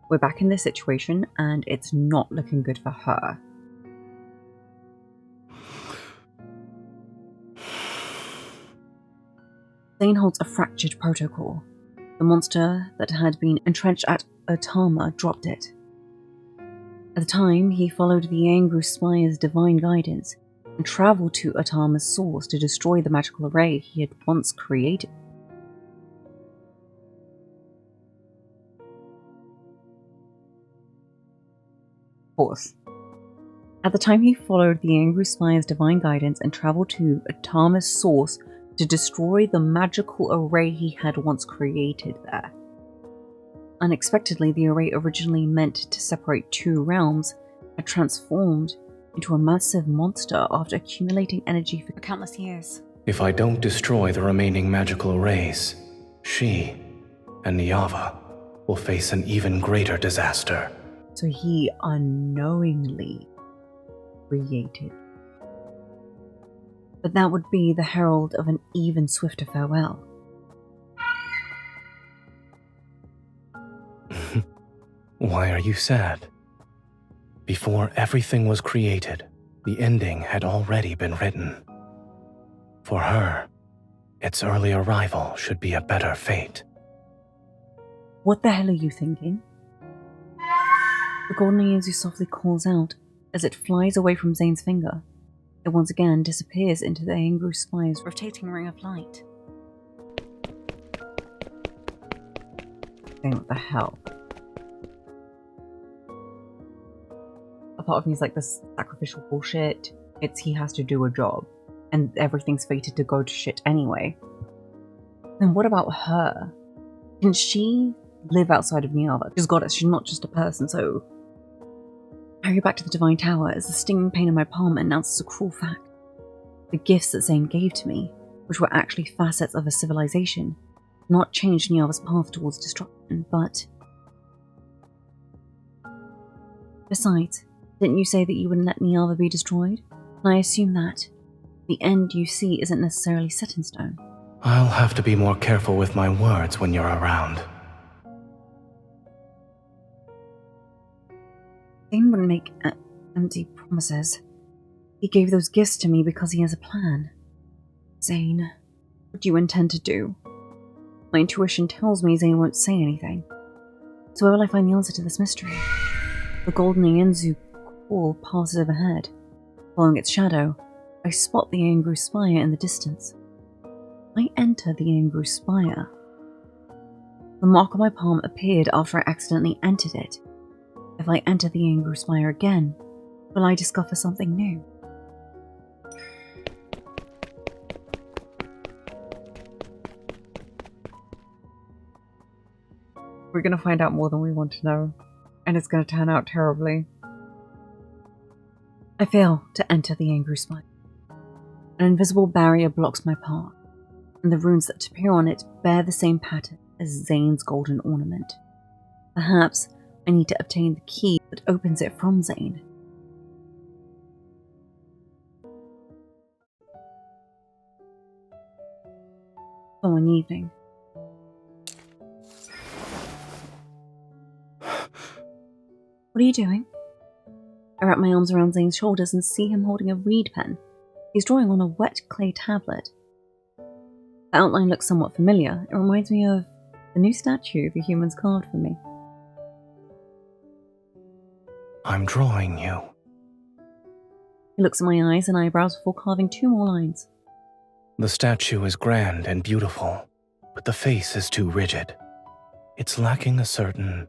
we're back in this situation, and it's not looking good for her. Zayne holds a fractured protocol. The monster that had been entrenched at Otama dropped it. At the time, he followed the angry spire's divine guidance, and travel to Atama's source to destroy the magical array he had once created. Of course. At the time, he followed the Angry Spire's divine guidance and traveled to Atama's source to destroy the magical array he had once created there. Unexpectedly, the array originally meant to separate two realms had transformed into a massive monster after accumulating energy for countless years. If I don't destroy the remaining magical arrays, she and Niava will face an even greater disaster. So he unknowingly created. But that would be the herald of an even swifter farewell. Why are you sad? Before everything was created, the ending had already been written. For her, its early arrival should be a better fate. What the hell are you thinking? The golden Yuzu softly calls out as it flies away from Zayne's finger. It once again disappears into the Angry Spire's Rotating ring of light. Zayne, what the hell? A part of me is like, this sacrificial bullshit. It's he has to do a job, and everything's fated to go to shit anyway. Then what about her? Can she live outside of Niava? She's got it, she's not just a person, so... I hurry back to the Divine Tower as the stinging pain in my palm announces a cruel fact. The gifts that Zayne gave to me, which were actually facets of a civilization, not changed Niava's path towards destruction, but... Besides, didn't you say that you wouldn't let Niava be destroyed? And I assume that the end you see isn't necessarily set in stone. I'll have to be more careful with my words when you're around. Zayne wouldn't make empty promises. He gave those gifts to me because he has a plan. Zayne, what do you intend to do? My intuition tells me Zayne won't say anything. So where will I find the answer to this mystery? The golden Yenzu call passes overhead. Following its shadow, I spot the Angry Spire in the distance. I enter the Angry Spire. The mark on my palm appeared after I accidentally entered it. If I enter the Angry Spire again, will I discover something new? We're going to find out more than we want to know, and it's going to turn out terribly. I fail to enter the Angry Spire. An invisible barrier blocks my path, and the runes that appear on it bear the same pattern as Zayne's golden ornament. Perhaps I need to obtain the key that opens it from Zayne. Following evening. What are you doing? I wrap my arms around Zayne's shoulders and see him holding a reed pen. He's drawing on a wet clay tablet. The outline looks somewhat familiar. It reminds me of the new statue the humans carved for me. I'm drawing you. He looks at my eyes and eyebrows before carving 2 more lines. The statue is grand and beautiful, but the face is too rigid. It's lacking a certain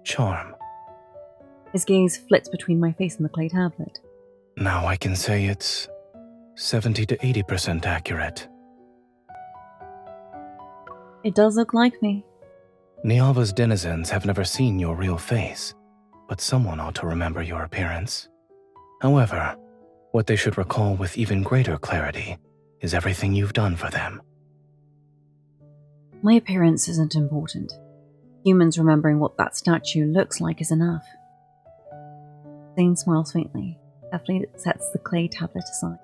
charm. His gaze flits between my face and the clay tablet. Now I can say it's 70 to 80% accurate. It does look like me. Niava's denizens have never seen your real face, but someone ought to remember your appearance. However, what they should recall with even greater clarity is everything you've done for them. My appearance isn't important. Humans remembering what that statue looks like is enough. Zayne smiles faintly, carefully sets the clay tablet aside.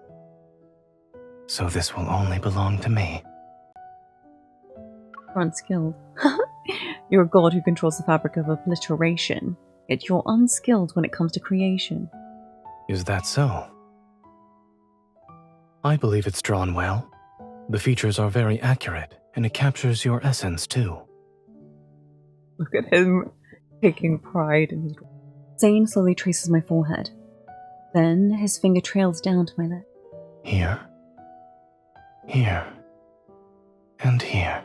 So this will only belong to me. You're unskilled. You're a god who controls the fabric of obliteration, yet you're unskilled when it comes to creation. Is that so? I believe it's drawn well. The features are very accurate, and it captures your essence too. Look at him taking pride in his... Zayne slowly traces my forehead. Then his finger trails down to my lip. Here, here, and here.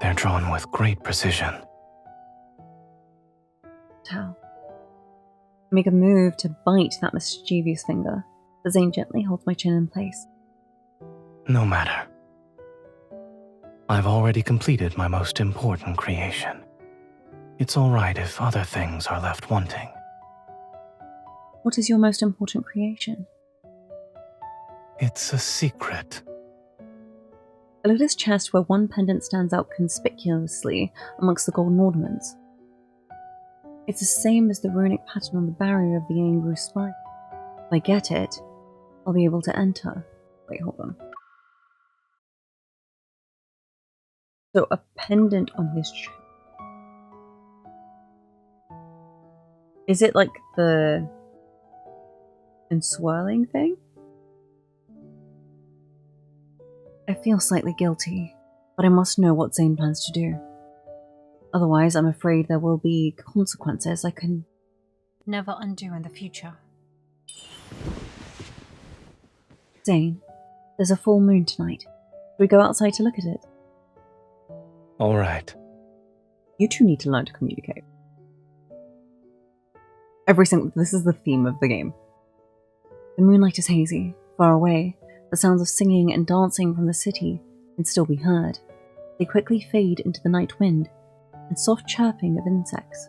They're drawn with great precision. How? I make a move to bite that mischievous finger, but Zayne gently holds my chin in place. No matter. I've already completed my most important creation. It's all right if other things are left wanting. What is your most important creation? It's a secret. I look at his chest where one pendant stands out conspicuously amongst the golden ornaments. It's the same as the runic pattern on the barrier of the Angry Spire. If I get it, I'll be able to enter. Wait, hold on. So a pendant on his chest. Is it like the enswirling thing? I feel slightly guilty, but I must know what Zayne plans to do. Otherwise, I'm afraid there will be consequences I can Never undo in the future. Zayne, there's a full moon tonight. Should we go outside to look at it? All right. You two need to learn to communicate. This is the theme of the game. The moonlight is hazy, far away. The sounds of singing and dancing from the city can still be heard. They quickly fade into the night wind and soft chirping of insects.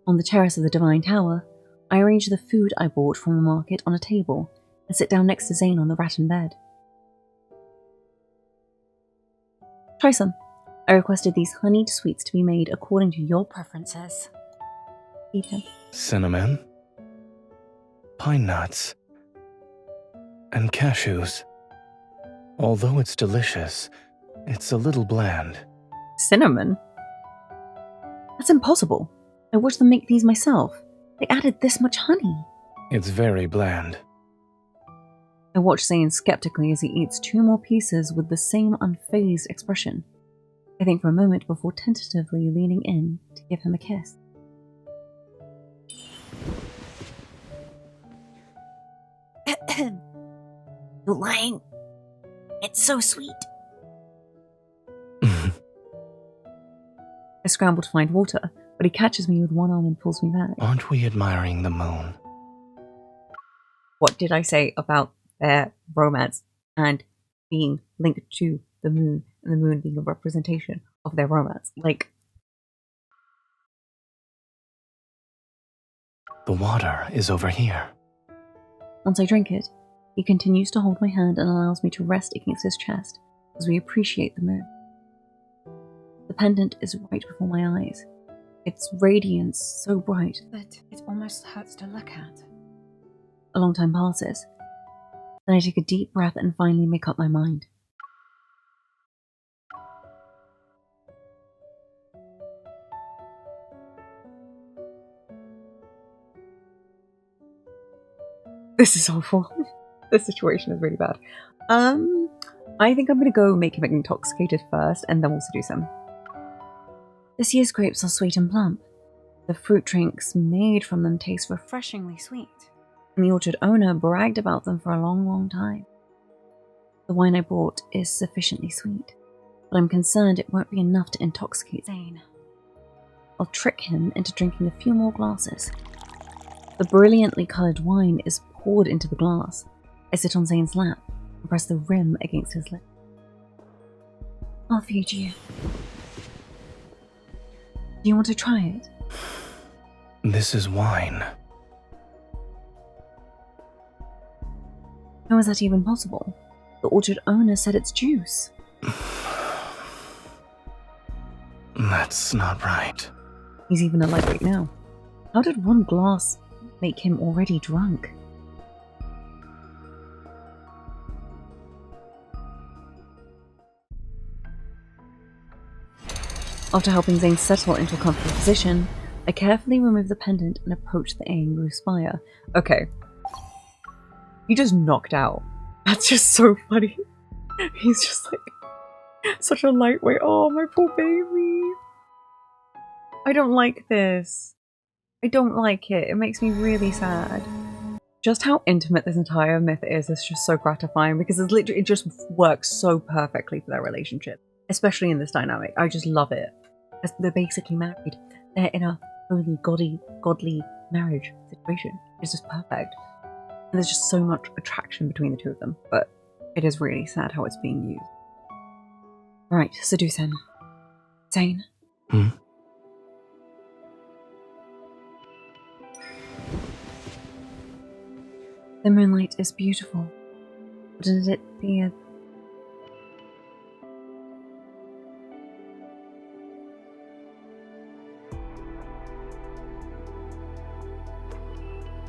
On the terrace of the Divine Tower, I arrange the food I bought from the market on a table and sit down next to Zayne on the rattan bed. Try some. I requested these honeyed sweets to be made according to your Preferences. feed him. Cinnamon, pine nuts, and cashews. Although it's delicious, it's a little bland. Cinnamon? That's impossible. I watched them make these myself. They added this much honey. It's very bland. I watch Zayne skeptically as he eats two more pieces with the same unfazed expression. I think for a moment before tentatively leaning in to give him a kiss. You're lying. It's so sweet. I scramble to find water, but he catches me with one arm and pulls me back. Aren't we admiring the moon? What did I say about their romance and being linked to the moon, and the moon being a representation of their romance? Like, The water is over here. once I drink it, he continues to hold my hand and allows me to rest against his chest as we appreciate the moon. The pendant is right before my eyes, its radiance so bright. But it almost hurts to look at. A long time passes. Then I take a deep breath and finally make up my mind. This is awful. This situation is really bad. I think I'm gonna go make him intoxicated first and then we'll seduce him. This year's grapes are sweet and plump. The fruit drinks made from them taste refreshingly sweet, and the orchard owner bragged about them for a long, long time. The wine I bought is sufficiently sweet, but I'm concerned it won't be enough to intoxicate Zayne. I'll trick him into drinking a few more glasses. The brilliantly coloured wine is poured into the glass. I sit on Zayne's lap and press the rim against his lip. I'll feed you. Do you want to try it? This is wine. How is that even possible? The orchard owner said it's juice. That's not right. He's even a lightweight now. How did one glass make him already drunk? After helping Zayne settle into a comfortable position, I carefully remove the pendant and approach the Angry Spire. Okay. He just knocked out. That's just so funny. He's just like such a lightweight. Oh, my poor baby. I don't like this. I don't like it. It makes me really sad. Just how intimate this entire myth is just so gratifying because it's literally, it just works so perfectly for their relationship, especially in this dynamic. I just love it. They're basically married. They're in a holy, godly marriage situation. It's just perfect. And there's just so much attraction between the two of them, but it is really sad how it's being used. Right, seduce him. Zayne. Hmm? The moonlight is beautiful. Wouldn't it be a...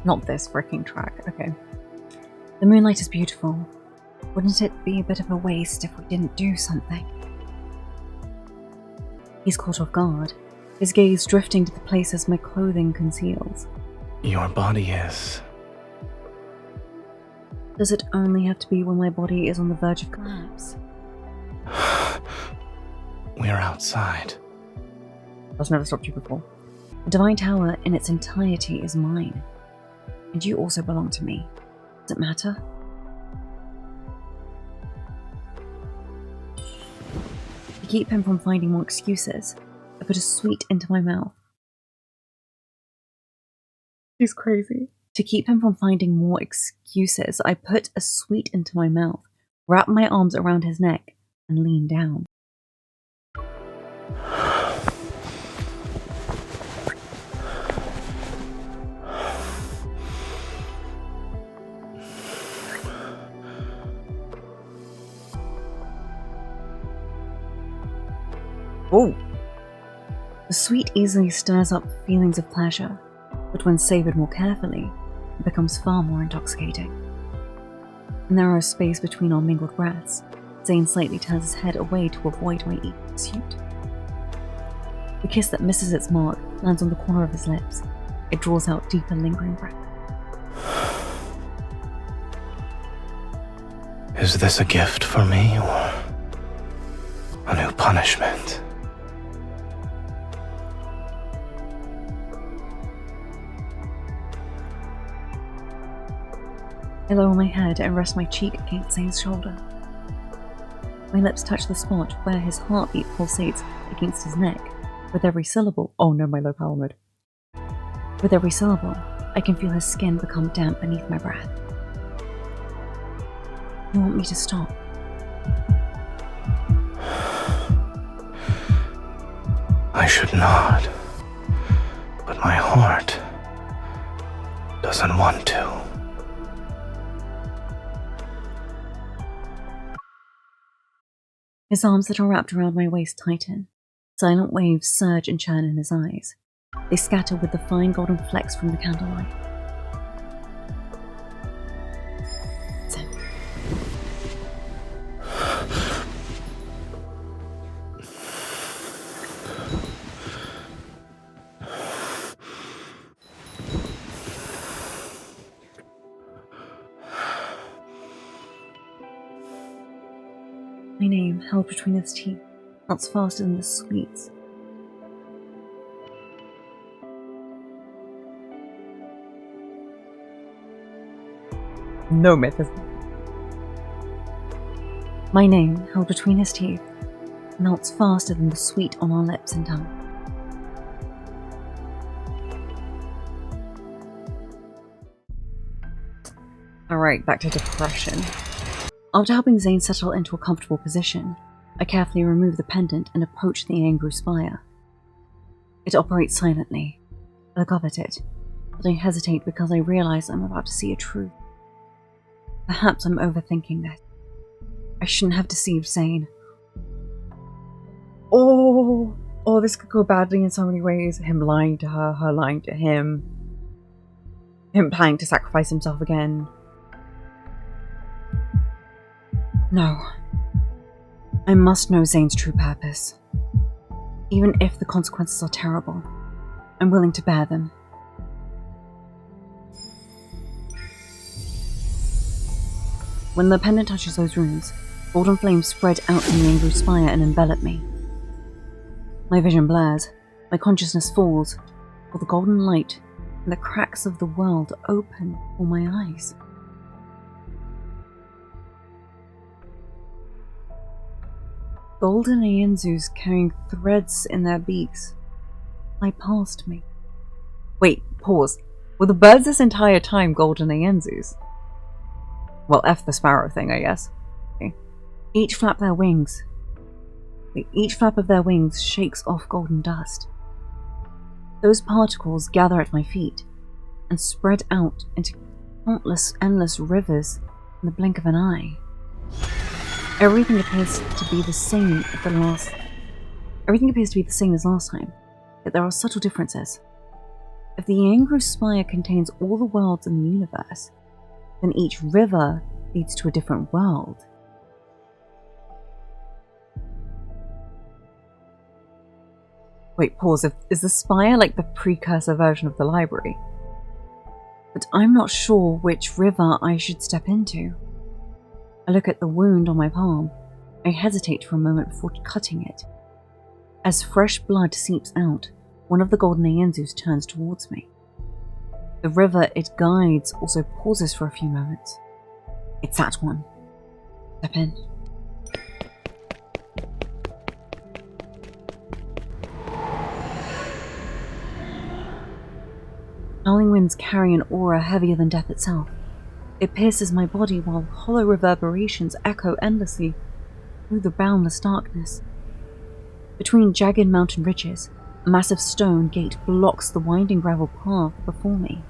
Not this freaking track, okay. The moonlight is beautiful. Wouldn't it be a bit of a waste if we didn't do something? He's caught off guard, his gaze drifting to the places my clothing conceals. Your body is... Does it only have to be when my body is on the verge of collapse? We're outside. That's never stopped you before. The Divine Tower in its entirety is mine. And you also belong to me. Does it matter? To keep him from finding more excuses, I put a sweet into my mouth. He's crazy. To keep him from finding more excuses, I put a sweet into my mouth, wrapped my arms around his neck, and leaned down. Oh! The sweet easily stirs up feelings of pleasure, but when savoured more carefully, it becomes far more intoxicating. In the narrow space between our mingled breaths, Zayne slightly turns his head away to avoid my eager pursuit. The kiss that misses its mark lands on the corner of his lips. It draws out deeper, lingering breath. Is this a gift for me, or a new punishment? I lower my head and rest my cheek against Zayne's shoulder. My lips touch the spot where his heartbeat pulsates against his neck. With every syllable, oh no, my low power mode. With every syllable, I can feel his skin become damp beneath my breath. You want me to stop? I should not, but my heart doesn't want to. His arms that are wrapped around my waist tighten. Silent waves surge and churn in his eyes. They scatter with the fine golden flecks from the candlelight. Zayne. My name held between his teeth, melts faster than the sweets. No myth is... My name held between his teeth, melts faster than the sweet on our lips and tongue. Alright, back to depression. After helping Zayne settle into a comfortable position, I carefully remove the pendant and approach the angry spire. It operates silently. I look up at it, but I hesitate because I realize I'm about to see a truth. Perhaps I'm overthinking this. I shouldn't have deceived Zayne. Oh, this could go badly in so many ways. Him lying to her, her lying to him. Him planning to sacrifice himself again. No. I must know Zayne's true purpose. Even if the consequences are terrible, I'm willing to bear them. When the pendant touches those runes, golden flames spread out from the angry spire and envelop me. My vision blurs, my consciousness falls, for the golden light and the cracks of the world open before my eyes. Golden Aenzus carrying threads in their beaks fly past me. Wait, pause. Were the birds this entire time golden Aenzus? Well, F the sparrow thing, I guess. Okay. Each flap of their wings shakes off golden dust. Those particles gather at my feet and spread out into countless endless rivers in the blink of an eye. Everything appears to be the same as last time, yet there are subtle differences. If the Angru Spire contains all the worlds in the universe, then each river leads to a different world. Wait, pause. Is the spire like the precursor version of the library? But I'm not sure which river I should step into. I look at the wound on my palm. I hesitate for a moment before cutting it. As fresh blood seeps out, one of the golden Aenzus turns towards me. The river it guides also pauses for a few moments. It's that one. Step in. Howling winds carry an aura heavier than death itself. It pierces my body while hollow reverberations echo endlessly through the boundless darkness. Between jagged mountain ridges, a massive stone gate blocks the winding gravel path before me.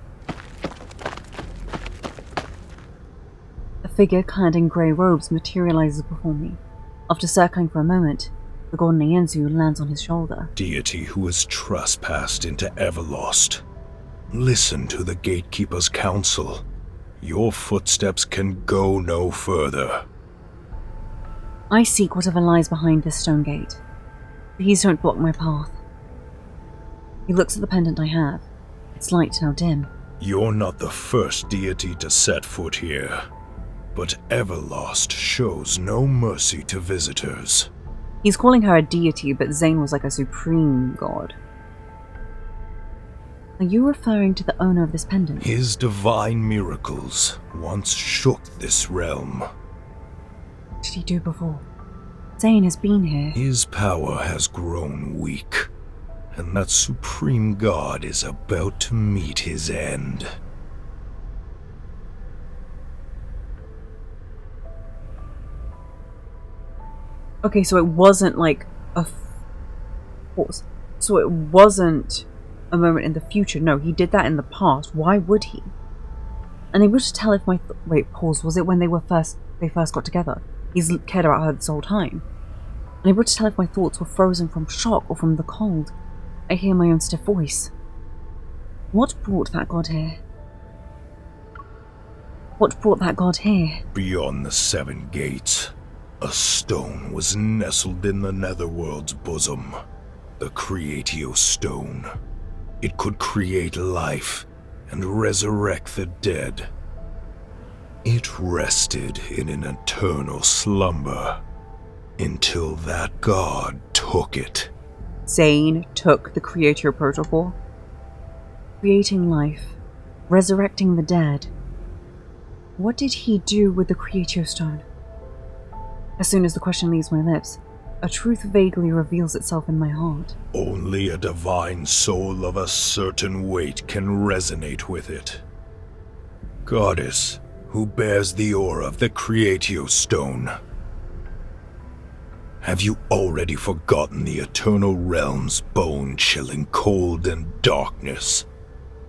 A figure clad in grey robes materializes before me. After circling for a moment, the golden Aenzu lands on his shoulder. Deity who has trespassed into Everlost. Listen to the Gatekeeper's counsel. Your footsteps can go no further. I seek whatever lies behind this stone gate. Please don't block my path. He looks at the pendant I have. Its light now dim. You're not the first deity to set foot here, but Everlost shows no mercy to visitors. He's calling her a deity, but Zayne was like a supreme god. Are you referring to the owner of this pendant? His divine miracles once shook this realm. What did he do before? Zayne has been here. His power has grown weak, and that supreme god is about to meet his end. Okay, so it wasn't like a... Pause. So it wasn't a moment in the future. No, he did that in the past. Why would he? And able to tell if my... Wait, pause. Was it when they first got together? He's cared about her this whole time. Unable to tell if my thoughts were frozen from shock or from the cold. I hear my own stiff voice. What brought that god here? What brought that god here? Beyond the seven gates, a stone was nestled in the Netherworld's bosom. The Creatio Stone. It could create life and resurrect the dead. It rested in an eternal slumber until that god took it. Zayne took the Creator Protocol. Creating life, resurrecting the dead. What did he do with the Creatio Stone? As soon as the question leaves my lips, a truth vaguely reveals itself in my heart. Only a divine soul of a certain weight can resonate with it. Goddess, who bears the aura of the Creatio Stone. Have you already forgotten the eternal realm's bone-chilling cold and darkness?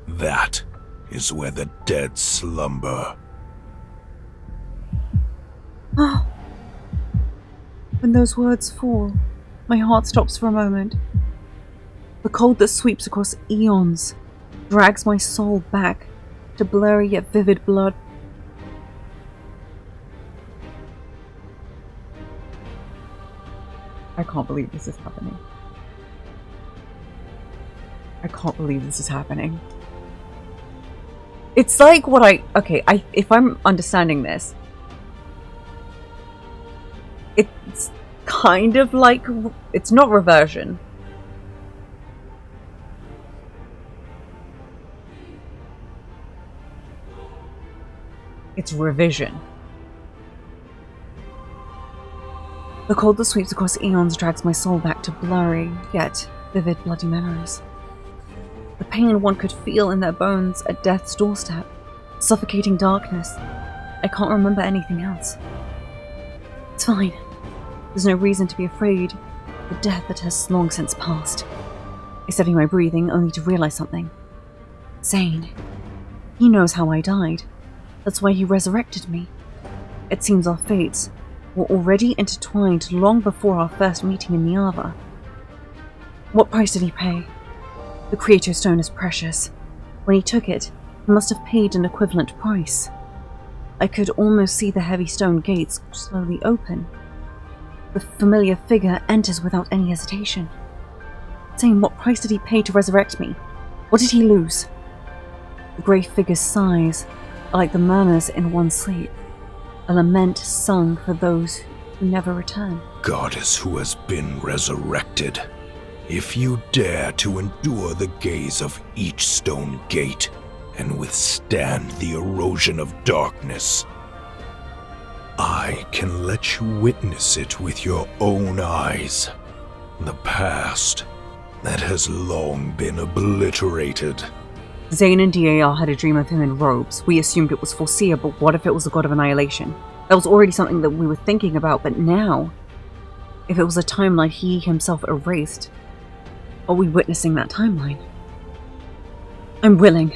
That is where the dead slumber. When those words fall, my heart stops for a moment. The cold that sweeps across eons drags my soul back to blurry yet vivid blood. I can't believe this is happening. I can't believe this is happening. It's like what if I'm understanding this, it's kind of like, it's not reversion. It's revision. The cold that sweeps across eons drags my soul back to blurry, yet vivid bloody memories. The pain one could feel in their bones at death's doorstep, suffocating darkness. I can't remember anything else. It's fine. There's no reason to be afraid of the death that has long since passed. I steady my breathing only to realize something. Zayne. He knows how I died. That's why he resurrected me. It seems our fates were already intertwined long before our first meeting in the Ava. What price did he pay? The Creator Stone is precious. When he took it, he must have paid an equivalent price. I could almost see the heavy stone gates slowly open. The familiar figure enters without any hesitation. Saying, what price did he pay to resurrect me? What did he lose? The grey figure's sighs are like the murmurs in one's sleep, a lament sung for those who never return. Goddess who has been resurrected, if you dare to endure the gaze of each stone gate and withstand the erosion of darkness, I can let you witness it with your own eyes. The past that has long been obliterated. Zayne and DAR had a dream of him in robes. We assumed it was foreseeable. What if it was the god of Annihilation? That was already something that we were thinking about, but now, if it was a timeline he himself erased, are we witnessing that timeline? I'm willing.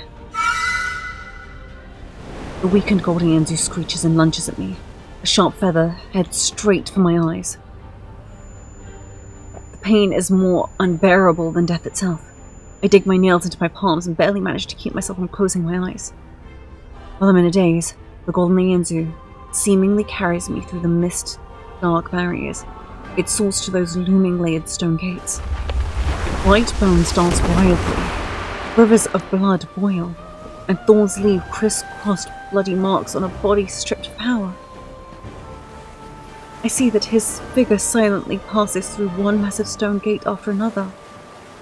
The weakened golden Yanzu screeches and lunges at me. A sharp feather heads straight for my eyes. The pain is more unbearable than death itself. I dig my nails into my palms and barely manage to keep myself from closing my eyes. While I'm in a daze, the golden Yanzu seemingly carries me through the mist-dark barriers. It soars to those looming layered stone gates. White bones dance wildly, rivers of blood boil, and thorns leave criss-crossed bloody marks on a body stripped of power. I see that his figure silently passes through one massive stone gate after another.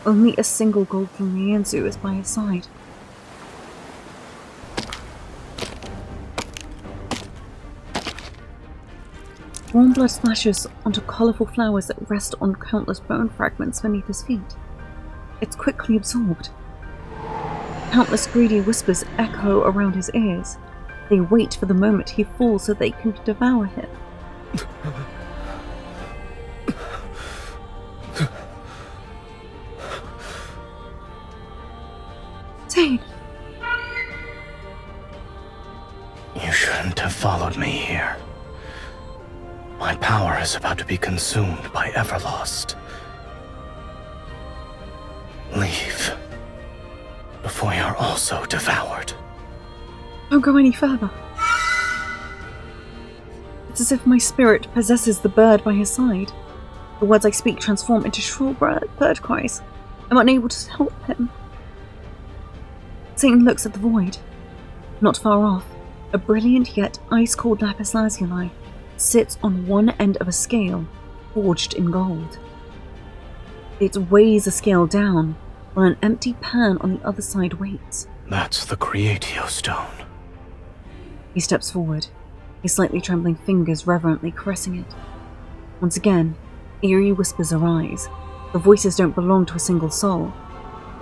Only a single golden Yanzu is by his side. Warm blood splashes onto colourful flowers that rest on countless bone fragments beneath his feet. It's quickly absorbed. Countless greedy whispers echo around his ears. They wait for the moment he falls so they can devour him. Zayne! You shouldn't have followed me here. My power is about to be consumed by Everlost. Leave, before you're also devoured. Don't go any further. It's as if my spirit possesses the bird by his side. The words I speak transform into shrill bird cries. I'm unable to help him. Zayne looks at the void. Not far off, a brilliant yet ice-cold lapis lazuli sits on one end of a scale forged in gold. It weighs the scale down, while an empty pan on the other side waits. That's the Creatio Stone. He steps forward, his slightly trembling fingers reverently caressing it. Once again, eerie whispers arise. The voices don't belong to a single soul,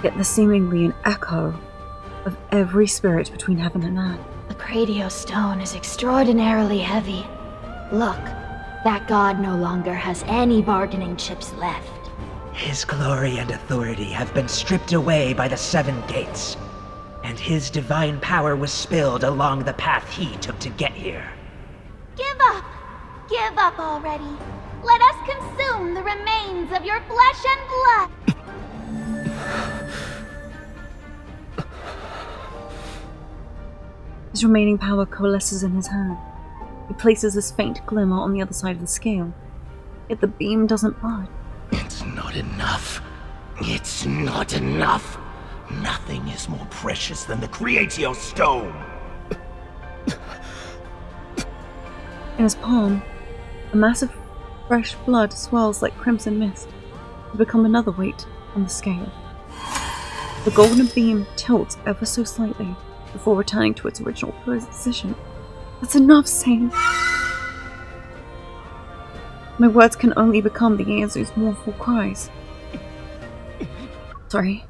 yet they're seemingly an echo of every spirit between heaven and earth. The Creatio Stone is extraordinarily heavy. Look, that god no longer has any bargaining chips left. His glory and authority have been stripped away by the Seven Gates, and his divine power was spilled along the path he took to get here. Give up! Give up already! Let us consume the remains of your flesh and blood! His remaining power coalesces in his hand. He places this faint glimmer on the other side of the scale, yet the beam doesn't budge. It's not enough. It's not enough. Nothing is more precious than the Creatio Stone. In his palm, a mass of fresh blood swirls like crimson mist to become another weight on the scale. The golden beam tilts ever so slightly before returning to its original position. That's enough, Zayne. My words can only become the Yazu's mournful cries. Sorry.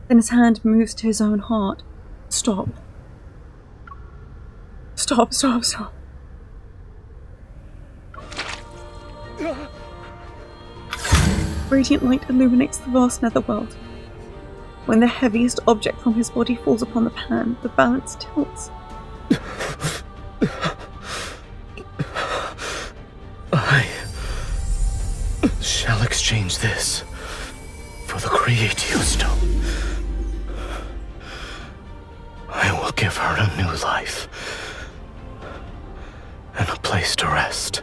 Then his hand moves to his own heart. Stop. Stop, stop, stop. Radiant light illuminates the vast netherworld. When the heaviest object from his body falls upon the pan, the balance tilts. I shall exchange this for the Creatio Stone. I will give her a new life and a place to rest.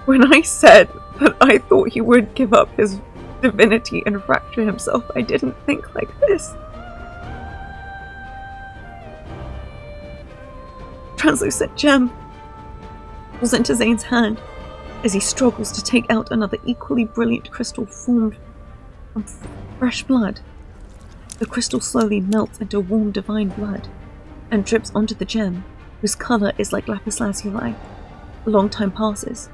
When I said that I thought he would give up his divinity and fracture himself, I didn't think like this. Translucent gem falls into Zayne's hand as he struggles to take out another equally brilliant crystal formed from fresh blood. The crystal slowly melts into warm divine blood and drips onto the gem, whose colour is like lapis lazuli. A long time passes,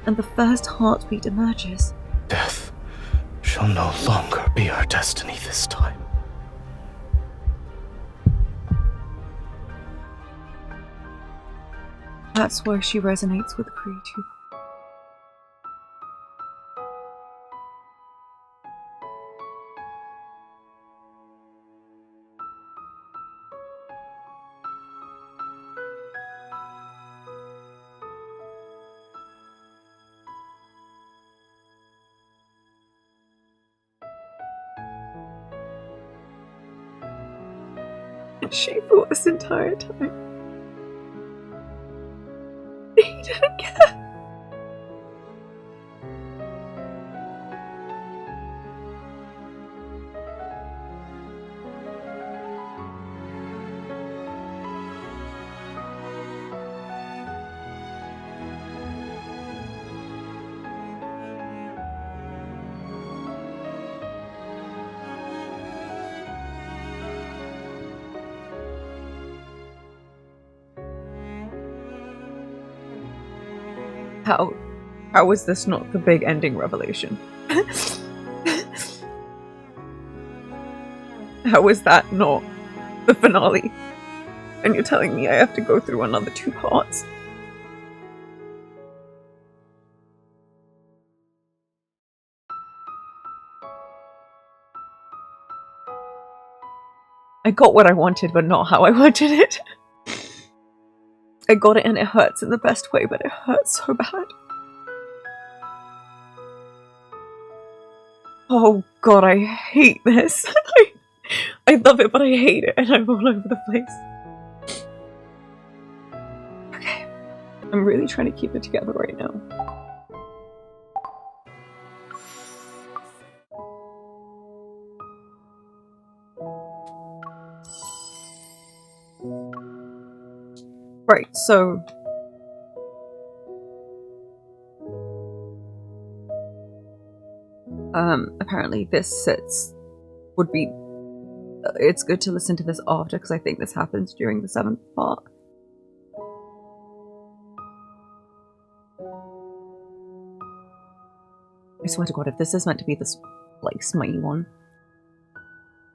and the first heartbeat emerges. Death shall no longer be our destiny this time. That's why she resonates with Creatio. And she thought this entire time he didn't care. How was this not the big ending revelation? How is that not the finale? And you're telling me I have to go through another 2 parts? I got what I wanted, but not how I wanted it. I got it and it hurts in the best way, but it hurts so bad. Oh god, I hate this. I love it, but I hate it, and I'm all over the place. Okay. I'm really trying to keep it together right now. Right, so apparently this would be it's good to listen to this after, because I think this happens during the 7th part. I swear to god, if this is meant to be this like smutty one,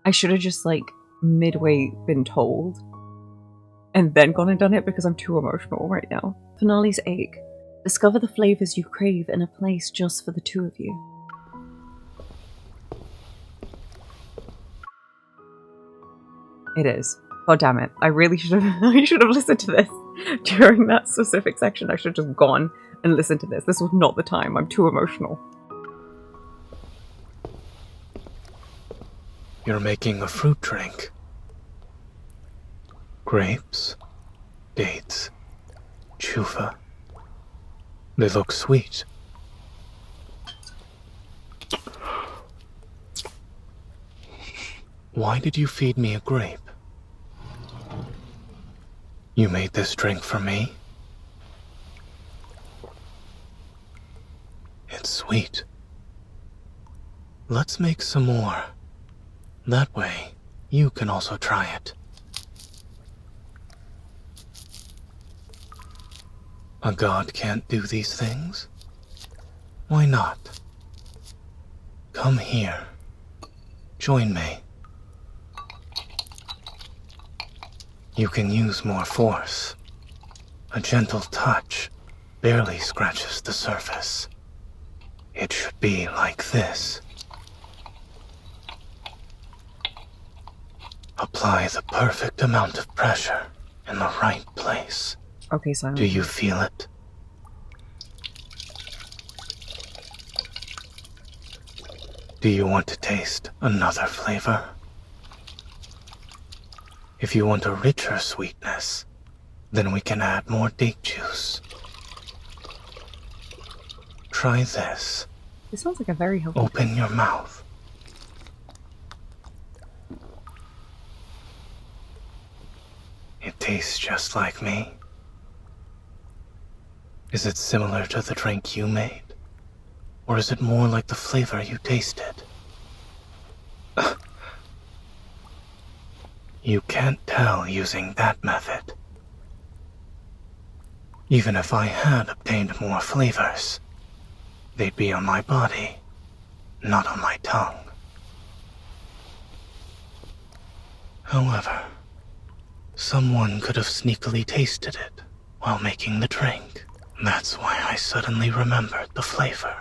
I should have just like midway been told and then gone and done it, because I'm too emotional right now. Finale's ache. Discover the flavors you crave in a place just for the 2 of you. It is. God damn it. I really should have I should have listened to this during that specific section. I should have just gone and listened to this. This was not the time. I'm too emotional. You're making a fruit drink. Grapes, dates, chufa. They look sweet. Why did you feed me a grape? You made this drink for me? It's sweet. Let's make some more. That way, you can also try it. A god can't do these things? Why not? Come here. Join me. You can use more force. A gentle touch barely scratches the surface. It should be like this. Apply the perfect amount of pressure in the right place. Okay, so Do you feel it? Do you want to taste another flavor? If you want a richer sweetness, then we can add more date juice. Try this. This sounds like a very healthy. Open your mouth. It tastes just like me. Is it similar to the drink you made? Or is it more like the flavor you tasted? You can't tell using that method. Even if I had obtained more flavors, they'd be on my body, not on my tongue. However, someone could have sneakily tasted it while making the drink. That's why I suddenly remembered the flavor.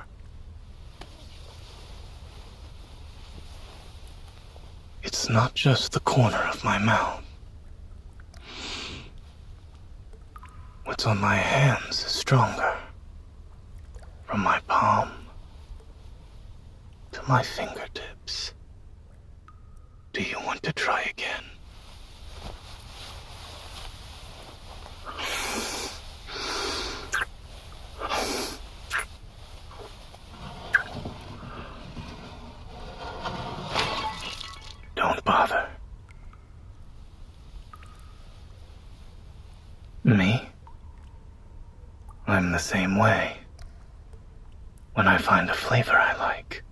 It's not just the corner of my mouth. What's on my hands is stronger. From my palm to my fingertips. Do you want to try again? Don't bother. Me? I'm the same way. When I find a flavor I like,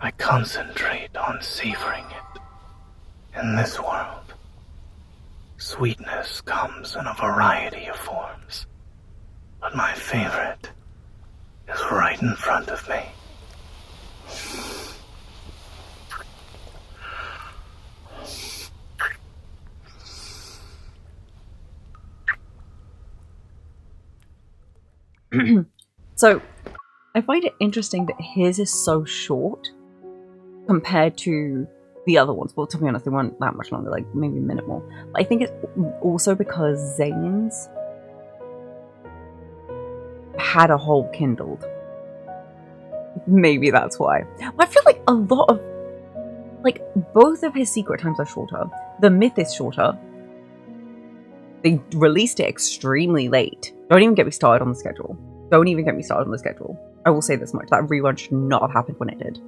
I concentrate on savoring it. In this world, sweetness comes in a variety of forms, but my favorite is right in front of me. So, I find it interesting that his is so short compared to the other ones. Well, to be honest, they weren't that much longer, like maybe a minute more. But I think it's also because Zayne's had a hole kindled. Maybe that's why. But I feel like a lot of, like, both of his secret times are shorter. The myth is shorter. They released it extremely late. Don't even get me started on the schedule. Don't even get me started on the schedule. I will say this much. That rerun should not have happened when it did.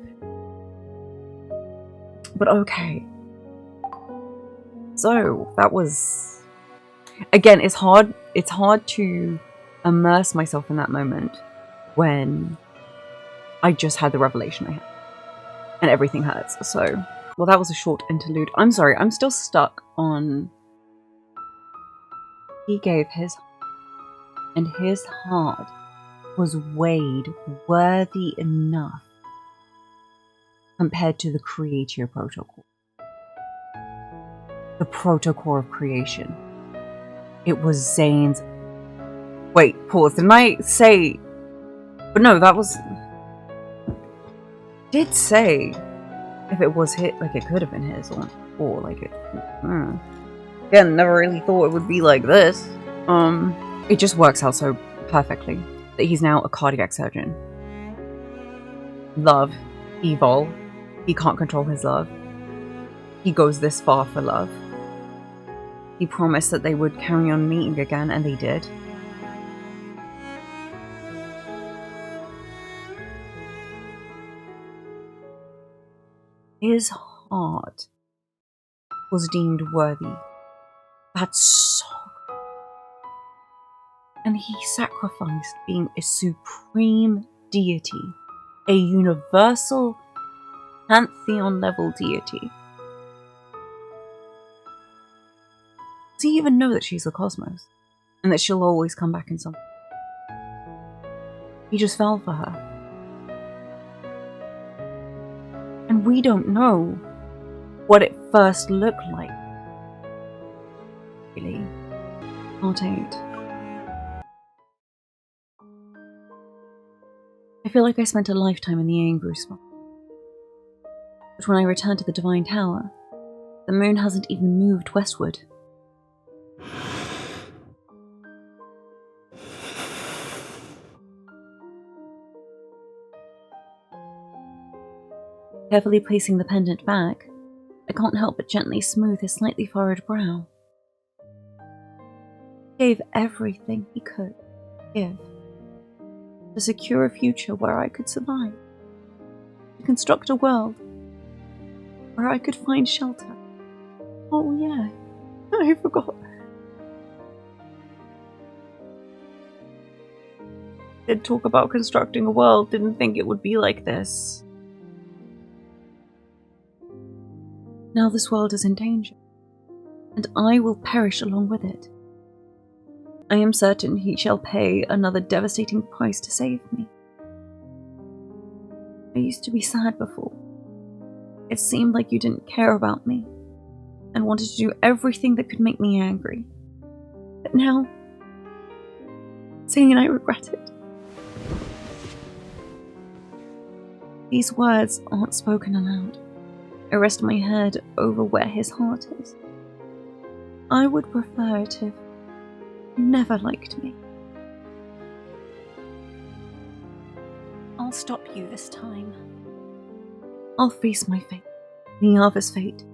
But okay. So, that was... Again, it's hard to immerse myself in that moment when I just had the revelation I had. And everything hurts. So, well, that was a short interlude. I'm sorry, I'm still stuck on... He gave his... And his heart was weighed worthy enough compared to the Creatio Protocol. The protocol of creation. It was Zayne's... Wait, pause. Didn't I say... But no, that was... Did say if it was hit, like it could have been his, or like it... Again, never really thought it would be like this. It just works out so perfectly that he's now a cardiac surgeon. Love. Evil. He can't control his love. He goes this far for love. He promised that they would carry on meeting again, and they did. His heart was deemed worthy. That's so And he sacrificed being a supreme deity, a universal pantheon-level deity. Does he even know that she's the cosmos? And that she'll always come back in something? He just fell for her. And we don't know what it first looked like. Really. Part 8. I feel like I spent a lifetime in the Angry spot. But when I returned to the Divine Tower, the moon hasn't even moved westward. Carefully placing the pendant back, I can't help but gently smooth his slightly furrowed brow. He gave everything he could give to secure a future where I could survive, to construct a world where I could find shelter. Oh yeah, I forgot. Did talk about constructing a world, didn't think it would be like this. Now this world is in danger, and I will perish along with it. I am certain he shall pay another devastating price to save me. I used to be sad before. It seemed like you didn't care about me, and wanted to do everything that could make me angry. But now, Zayne, I regret it. These words aren't spoken aloud. I rest my head over where his heart is. I would prefer it if you never liked me. I'll stop you this time. I'll face my fate, Niava's fate,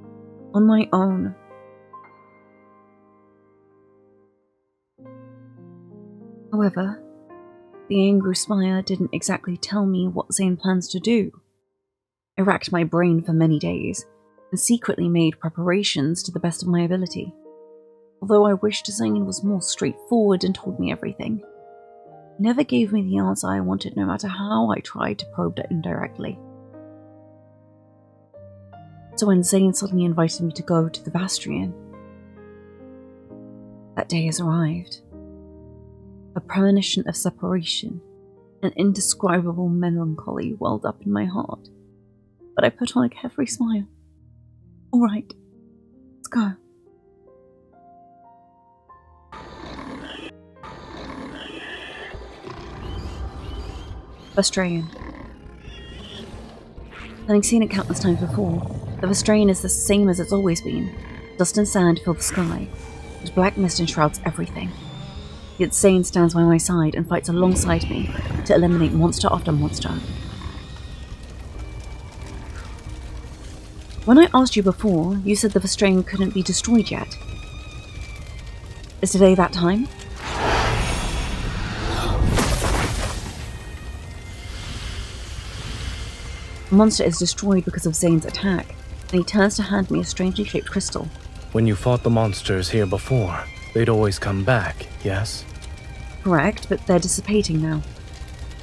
on my own. However, the Angry Spire didn't exactly tell me what Zayne plans to do. I racked my brain for many days, and secretly made preparations to the best of my ability. Although I wished Zayne was more straightforward and told me everything, he never gave me the answer I wanted, no matter how I tried to probe it indirectly. So when Zayne suddenly invited me to go to the Vastrian, that day has arrived. A premonition of separation, an indescribable melancholy welled up in my heart. But I put on a carefree smile. All right, let's go. Vastrian. Having seen it countless times before, the Vastrian is the same as it's always been. Dust and sand fill the sky, and black mist enshrouds everything. Yet Zayne stands by my side and fights alongside me to eliminate monster after monster. When I asked you before, you said the Vastrian couldn't be destroyed yet. Is today that time? The monster is destroyed because of Zayne's attack, and he turns to hand me a strangely shaped crystal. When you fought the monsters here before, they'd always come back, yes? Correct, but they're dissipating now.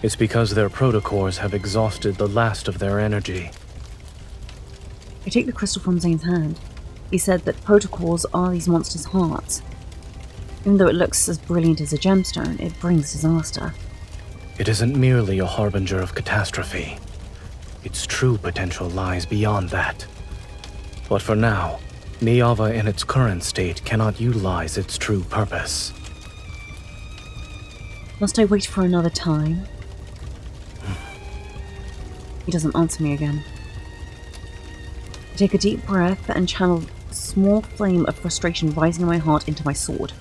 It's because their protocores have exhausted the last of their energy. I take the crystal from Zayne's hand. He said that protocores are these monsters' hearts. Even though it looks as brilliant as a gemstone, it brings disaster. It isn't merely a harbinger of catastrophe. Its true potential lies beyond that. But for now, Niava in its current state cannot utilize its true purpose. Must I wait for another time? He doesn't answer me again. I take a deep breath and channel a small flame of frustration rising in my heart into my sword.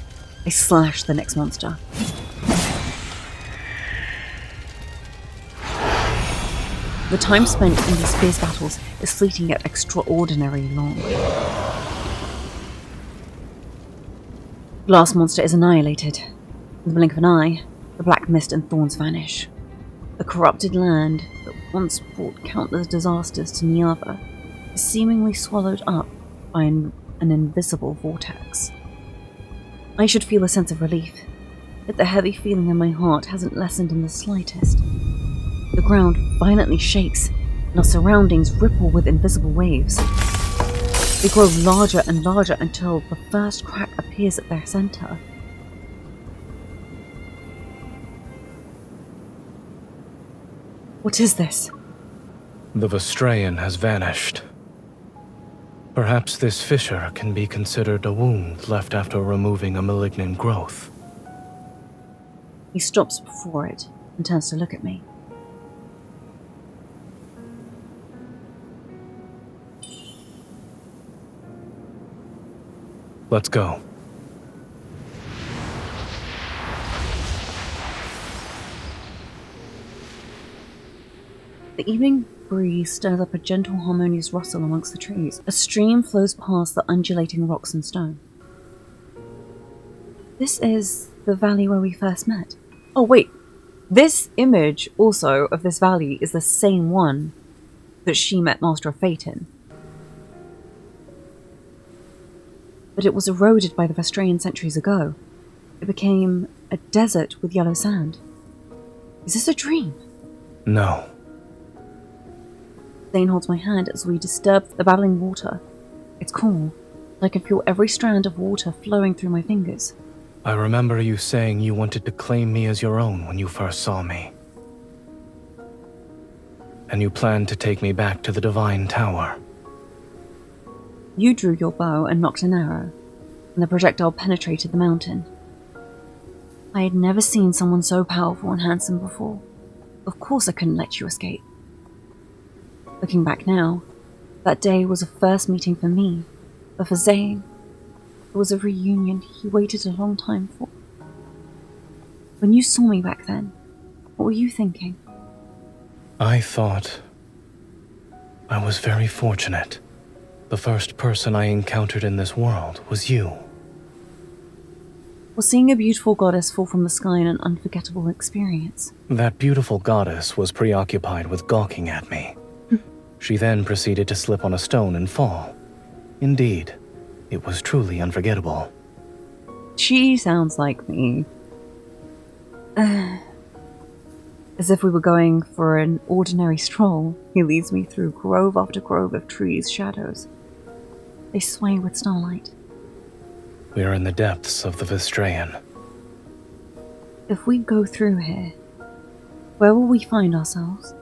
I slash the next monster. The time spent in these fierce battles is fleeting yet extraordinarily long. The last monster is annihilated. In the blink of an eye, the black mist and thorns vanish. The corrupted land that once brought countless disasters to Niava is seemingly swallowed up by an invisible vortex. I should feel a sense of relief, Yet the heavy feeling in my heart hasn't lessened in the slightest. The ground violently shakes, and our surroundings ripple with invisible waves. They grow larger and larger until the first crack appears at their center. What is this? The Vestrayan has vanished. Perhaps this fissure can be considered a wound left after removing a malignant growth. He stops before it and turns to look at me. Let's go. The evening breeze stirs up a gentle, harmonious rustle amongst the trees. A stream flows past the undulating rocks and stone. This is the valley where we first met. Oh wait, this image also of this valley is the same one that she met Master of Fate in. But it was eroded by the Vestrayan centuries ago. It became a desert with yellow sand. Is this a dream? No. Zayne holds my hand as we disturb the babbling water. It's cool. I can feel every strand of water flowing through my fingers. I remember you saying you wanted to claim me as your own when you first saw me. And you planned to take me back to the Divine Tower. You drew your bow and nocked an arrow, and the projectile penetrated the mountain. I had never seen someone so powerful and handsome before. Of course I couldn't let you escape. Looking back now, that day was a first meeting for me, but for Zayne, it was a reunion he waited a long time for. When you saw me back then, what were you thinking? I thought I was very fortunate. The first person I encountered in this world was you. Was seeing a beautiful goddess fall from the sky an unforgettable experience? That beautiful goddess was preoccupied with gawking at me. She then proceeded to slip on a stone and fall. Indeed, it was truly unforgettable. She sounds like me. As if we were going for an ordinary stroll, he leads me through grove after grove of trees' shadows. They sway with starlight. We are in the depths of the Vestrayan. If we go through here, where will we find ourselves?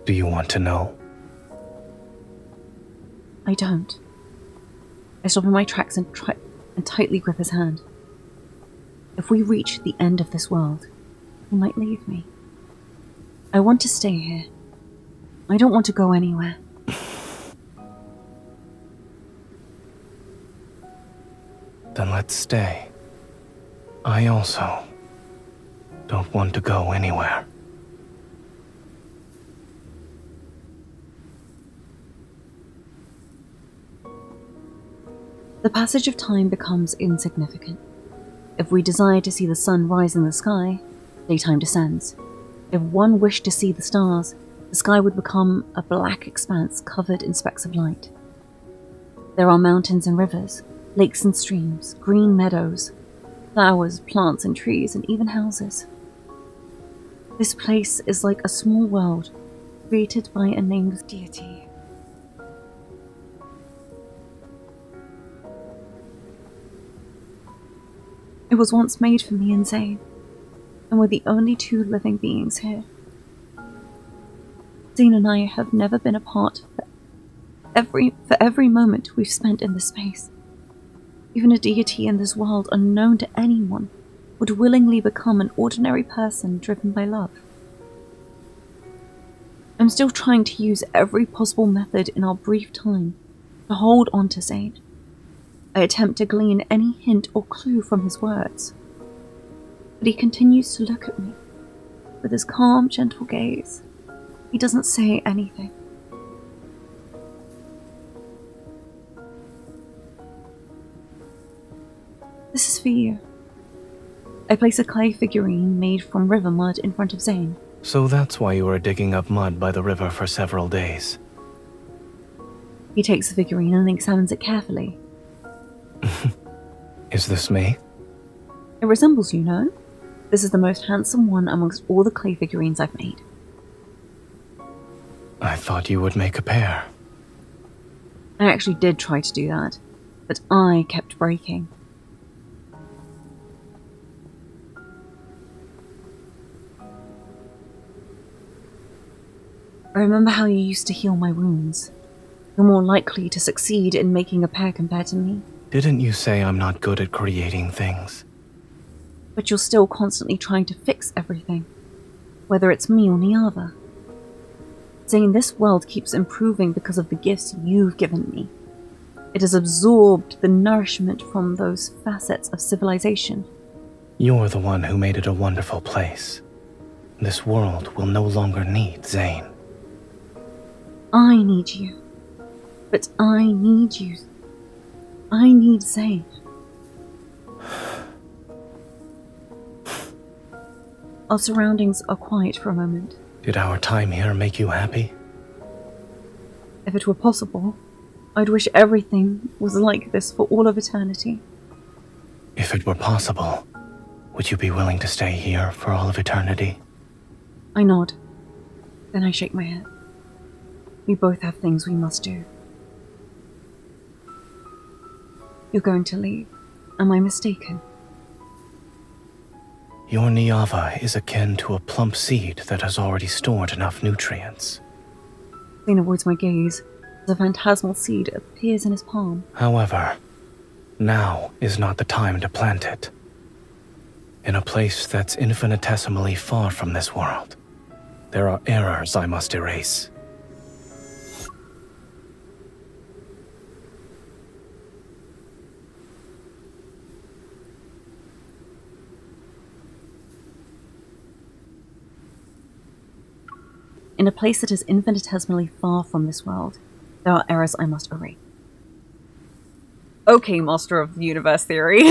Do you want to know? I don't. I stop in my tracks and tightly grip his hand. If we reach the end of this world, he might leave me. I want to stay here. I don't want to go anywhere. Then let's stay. I also don't want to go anywhere. The passage of time becomes insignificant. If we desire to see the sun rise in the sky, daytime descends. If one wished to see the stars, the sky would become a black expanse covered in specks of light. There are mountains and rivers, lakes and streams, green meadows, flowers, plants and trees, and even houses. This place is like a small world created by a nameless deity. It was once made for me and Zayne, and we're the only two living beings here. Zayne and I have never been apart for every moment we've spent in this space. Even a deity in this world unknown to anyone would willingly become an ordinary person driven by love. I'm still trying to use every possible method in our brief time to hold on to Zayne. I attempt to glean any hint or clue from his words, but he continues to look at me with his calm, gentle gaze. He doesn't say anything. This is for you. I place a clay figurine made from river mud in front of Zayne. So that's why you were digging up mud by the river for several days. He takes the figurine and examines it carefully. Is this me? It resembles you, no? This is the most handsome one amongst all the clay figurines I've made. I thought you would make a pair. I actually did try to do that, but I kept breaking. I remember how you used to heal my wounds. You're more likely to succeed in making a pair compared to me. Didn't you say I'm not good at creating things? But you're still constantly trying to fix everything, whether it's me or Niava. Zayne, this world keeps improving because of the gifts you've given me. It has absorbed the nourishment from those facets of civilization. You're the one who made it a wonderful place. This world will no longer need Zayne. I need you. But I need you. I need Zayne. Our surroundings are quiet for a moment. Did our time here make you happy? If it were possible, I'd wish everything was like this for all of eternity. If it were possible, would you be willing to stay here for all of eternity? I nod. Then I shake my head. We both have things we must do. You're going to leave. Am I mistaken? Your Niava is akin to a plump seed that has already stored enough nutrients. Zayne avoids my gaze as a phantasmal seed appears in his palm. However, now is not the time to plant it. In a place that's infinitesimally far from this world, there are errors I must erase. In a place that is infinitesimally far from this world, there are errors I must erase. Okay, Master of the Universe Theory.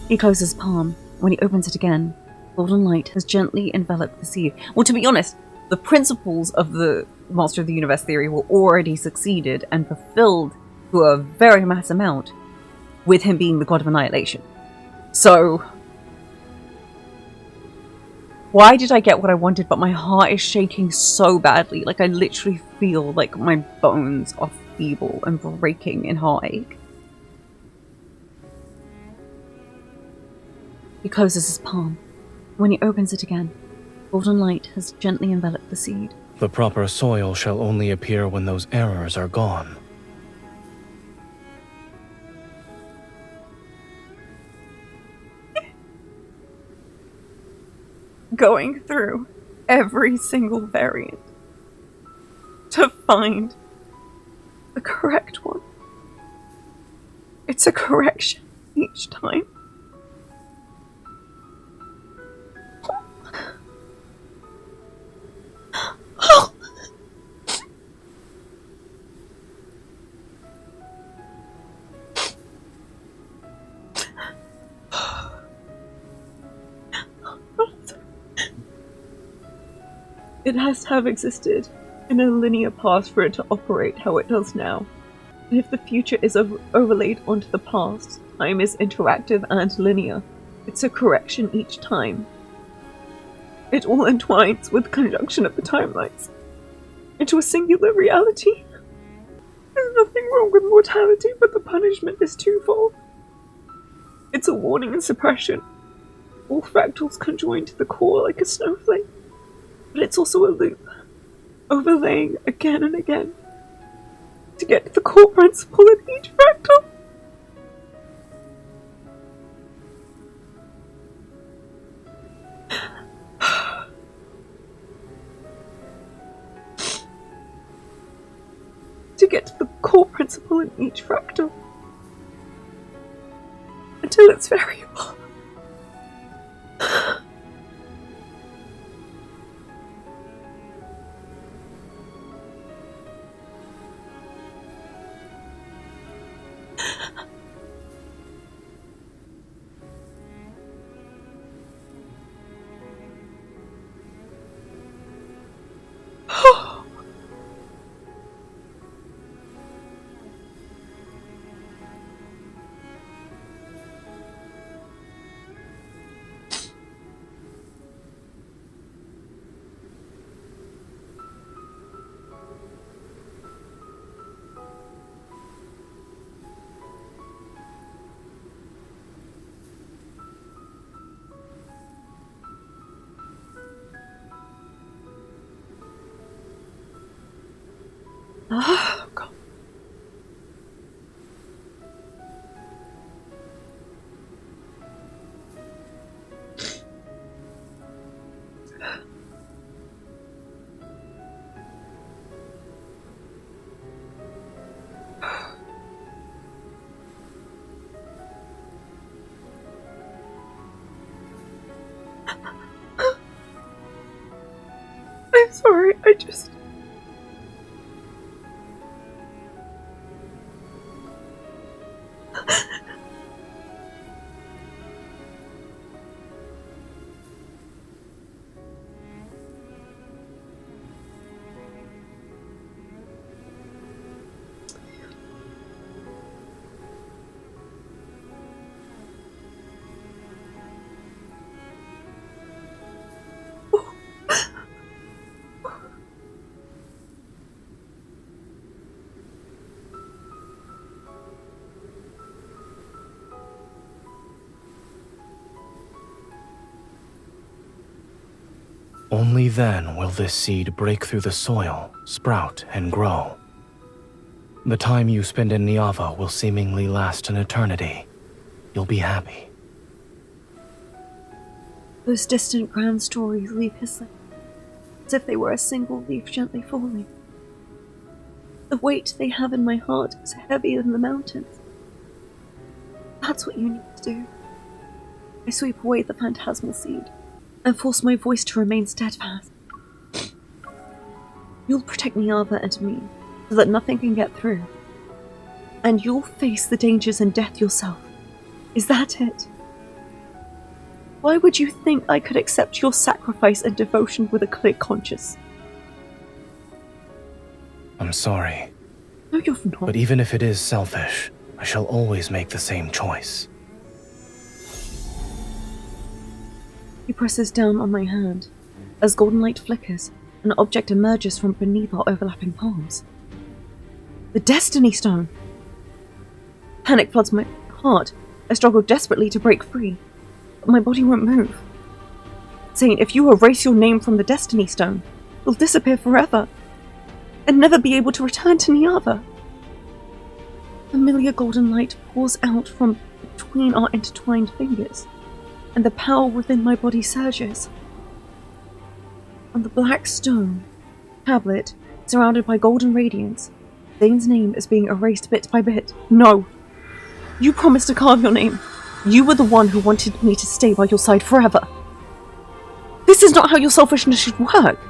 He closes his palm. When he opens it again, golden light has gently enveloped the seed. Well, to be honest, the principles of the Master of the Universe Theory were already succeeded and fulfilled to a very mass amount with him being the god of annihilation. So, why did I get what I wanted, but my heart is shaking so badly? Like, I literally feel like my bones are feeble and breaking in heartache. He closes his palm. When he opens it again, golden light has gently enveloped the seed. The proper soil shall only appear when those errors are gone. Going through every single variant to find the correct one. It's a correction each time. It has to have existed in a linear path for it to operate how it does now. And if the future is overlaid onto the past, time is interactive and linear. It's a correction each time. It all entwines with the conjunction of the timelines into a singular reality. There's nothing wrong with mortality, but the punishment is twofold. It's a warning and suppression. All fractals conjoin to the core like a snowflake. But it's also a loop, overlaying again and again, to get to the core principle in each fractal. To get to the core principle in each fractal. Until it's variable. Oh, God. I'm sorry, I just... Only then will this seed break through the soil, sprout, and grow. The time you spend in Niava will seemingly last an eternity. You'll be happy. Those distant grand stories leave hissing, as if they were a single leaf gently falling. The weight they have in my heart is heavier than the mountains. That's what you need to do. I sweep away the phantasmal seed and force my voice to remain steadfast. You'll protect Niava and me, so that nothing can get through. And you'll face the dangers and death yourself. Is that it? Why would you think I could accept your sacrifice and devotion with a clear conscience? I'm sorry. No, you're not. But even if it is selfish, I shall always make the same choice. He presses down on my hand. As golden light flickers, an object emerges from beneath our overlapping palms. The Destiny Stone! Panic floods my heart. I struggle desperately to break free, but my body won't move. Zayne, if you erase your name from the Destiny Stone, you'll disappear forever, and never be able to return to Niava. Familiar golden light pours out from between our intertwined fingers, and the power within my body surges. On the black stone tablet, surrounded by golden radiance, Zayne's name is being erased bit by bit. No! You promised to carve your name. You were the one who wanted me to stay by your side forever. This is not how your selfishness should work.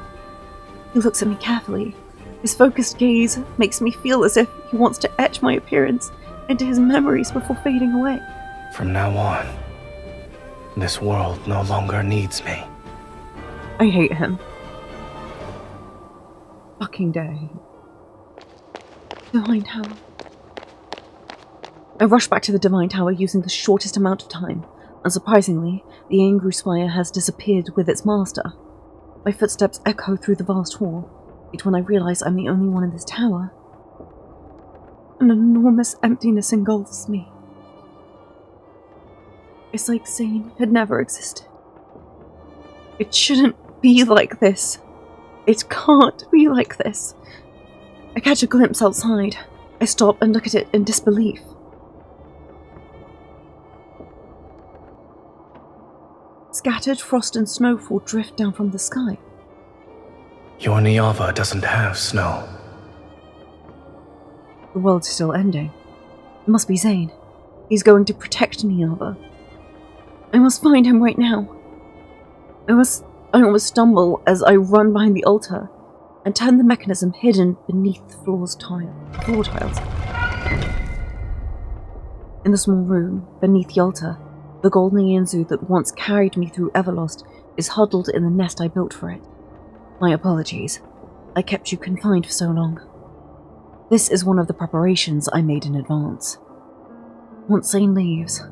He looks at me carefully. His focused gaze makes me feel as if he wants to etch my appearance into his memories before fading away. From now on, this world no longer needs me. I hate him. Fucking day. Divine Tower. I rush back to the Divine Tower using the shortest amount of time. Unsurprisingly, the angry spire has disappeared with its master. My footsteps echo through the vast hall, yet when I realize I'm the only one in this tower, an enormous emptiness engulfs me. It's like Zayne had never existed. It shouldn't be like this. It can't be like this. I catch a glimpse outside. I stop and look at it in disbelief. Scattered frost and snowfall drift down from the sky. Your Niava doesn't have snow. The world's still ending. It must be Zayne. He's going to protect Niava. I must find him right now. I almost stumble as I run behind the altar and turn the mechanism hidden beneath the floor tiles. In the small room beneath the altar, the golden Yanzu that once carried me through Everlost is huddled in the nest I built for it. My apologies. I kept you confined for so long. This is one of the preparations I made in advance. Once Zayne leaves,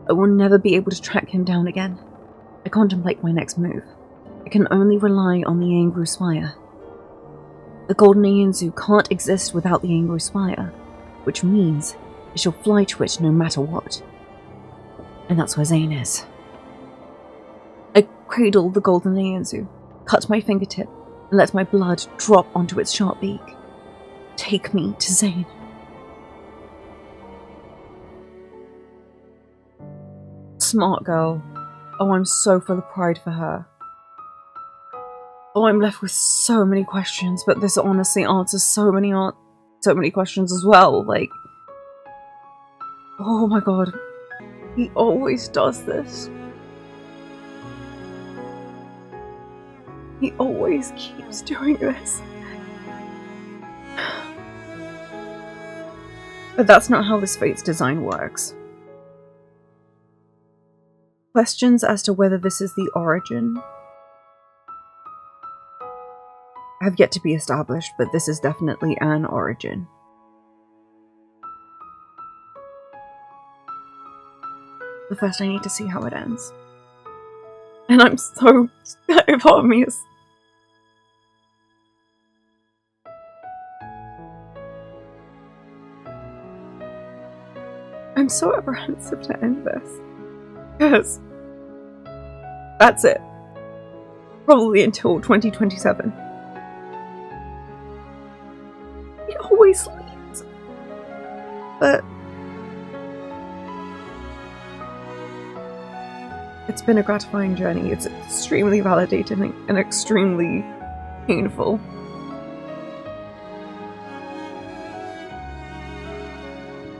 I will never be able to track him down again. I contemplate my next move. I can only rely on the Angru Spire. The Golden Yanzu can't exist without the Angru Spire, which means I shall fly to it no matter what. And that's where Zayne is. I cradle the Golden Yanzu, cut my fingertip, and let my blood drop onto its sharp beak. Take me to Zayne. Smart girl. Oh, I'm so full of pride for her. Oh, I'm left with so many questions, but this honestly answers so many questions as well. Like, oh my god, he always does this. He always keeps doing this. But that's not how this fate's design works. Questions as to whether this is the origin have yet to be established, but this is definitely an origin. But first I need to see how it ends. And I'm so... part of me is... I'm so apprehensive to end this. Because... that's it. Probably until 2027. He always leaves. But... it's been a gratifying journey. It's extremely validating and extremely painful.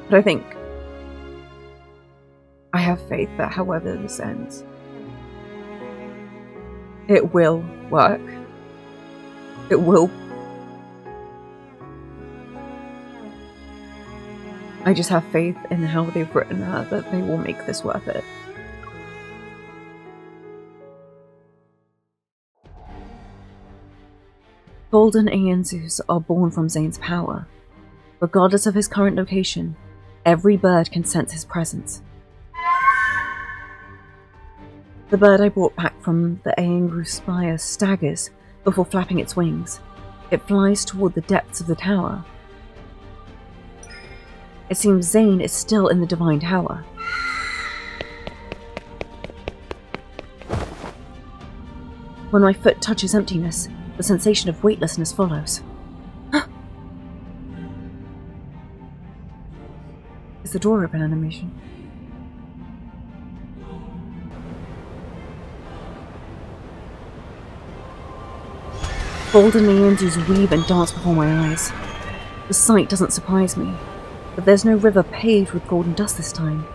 But I think I have faith that however this ends, it will work. It will. I just have faith in how they've written her that they will make this worth it. Golden Aenzus are born from Zayne's power. Regardless of his current location, every bird can sense his presence. The bird I brought back from the Aengru spire staggers before flapping its wings. It flies toward the depths of the tower. It seems Zayne is still in the Divine Tower. When my foot touches emptiness, the sensation of weightlessness follows. Is the door open animation? Golden Aenzus weave and dance before my eyes. The sight doesn't surprise me, but there's no river paved with golden dust this time.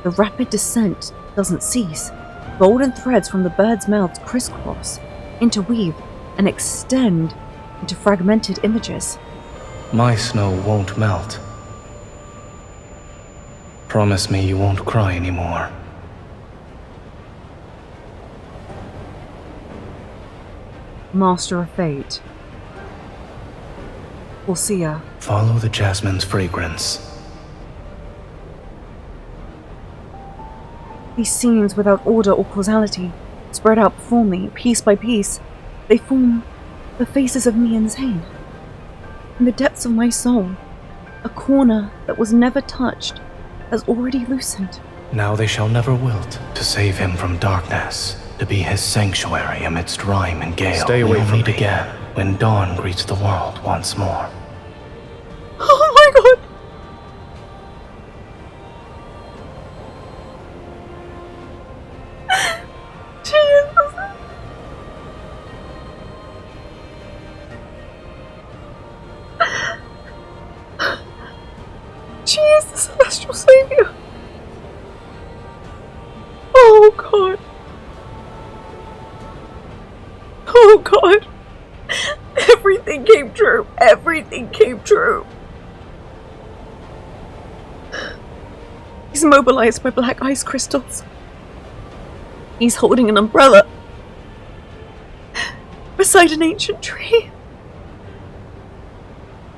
The rapid descent doesn't cease. Golden threads from the birds' mouths crisscross, interweave, and extend into fragmented images. My snow won't melt. Promise me you won't cry anymore. Master of Fate. Hiya. Follow the jasmine's fragrance. These scenes without order or causality, spread out before me, piece by piece, they form the faces of me and Zayne. In the depths of my soul, a corner that was never touched has already loosened. Now they shall never wilt. To save him from darkness, to be his sanctuary amidst rime and gale. Stay away from me again when dawn greets the world once more. Oh my god! She is the celestial savior. Oh god. Oh god. Everything came true. Everything came true. He's immobilized by black ice crystals. He's holding an umbrella beside an ancient tree.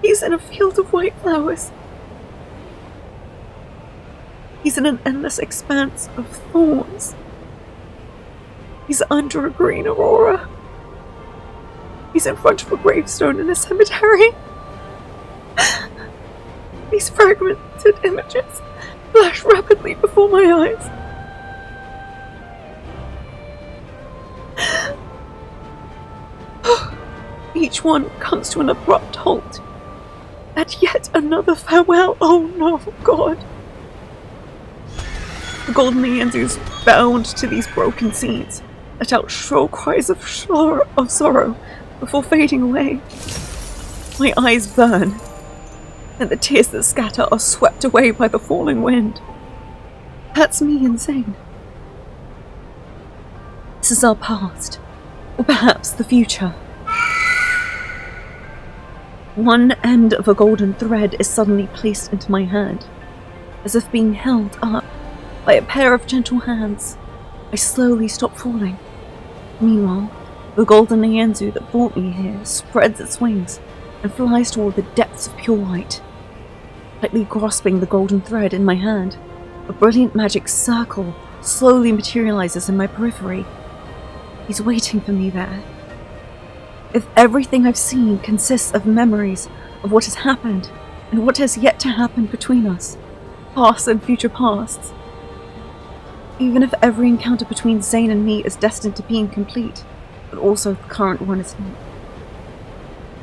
He's in a field of white flowers. He's in an endless expanse of thorns. He's under a green aurora. He's in front of a gravestone in a cemetery. These fragmented images flash rapidly before my eyes. Each one comes to an abrupt halt, And yet another farewell. Oh no, God. The golden Nianzus bound to these broken seeds, let out shrill cries of sorrow before fading away. My eyes burn, and the tears that scatter are swept away by the falling wind. That's me and Zayne. This is our past, or perhaps the future. One end of a golden thread is suddenly placed into my hand, as if being held up by a pair of gentle hands. I slowly stop falling. Meanwhile, the golden Nianzu that brought me here spreads its wings and flies toward the depths of pure light. Tightly grasping the golden thread in my hand, a brilliant magic circle slowly materializes in my periphery. He's waiting for me there. If everything I've seen consists of memories of what has happened and what has yet to happen between us, past and future pasts, even if every encounter between Zayne and me is destined to be incomplete, but also the current one is not,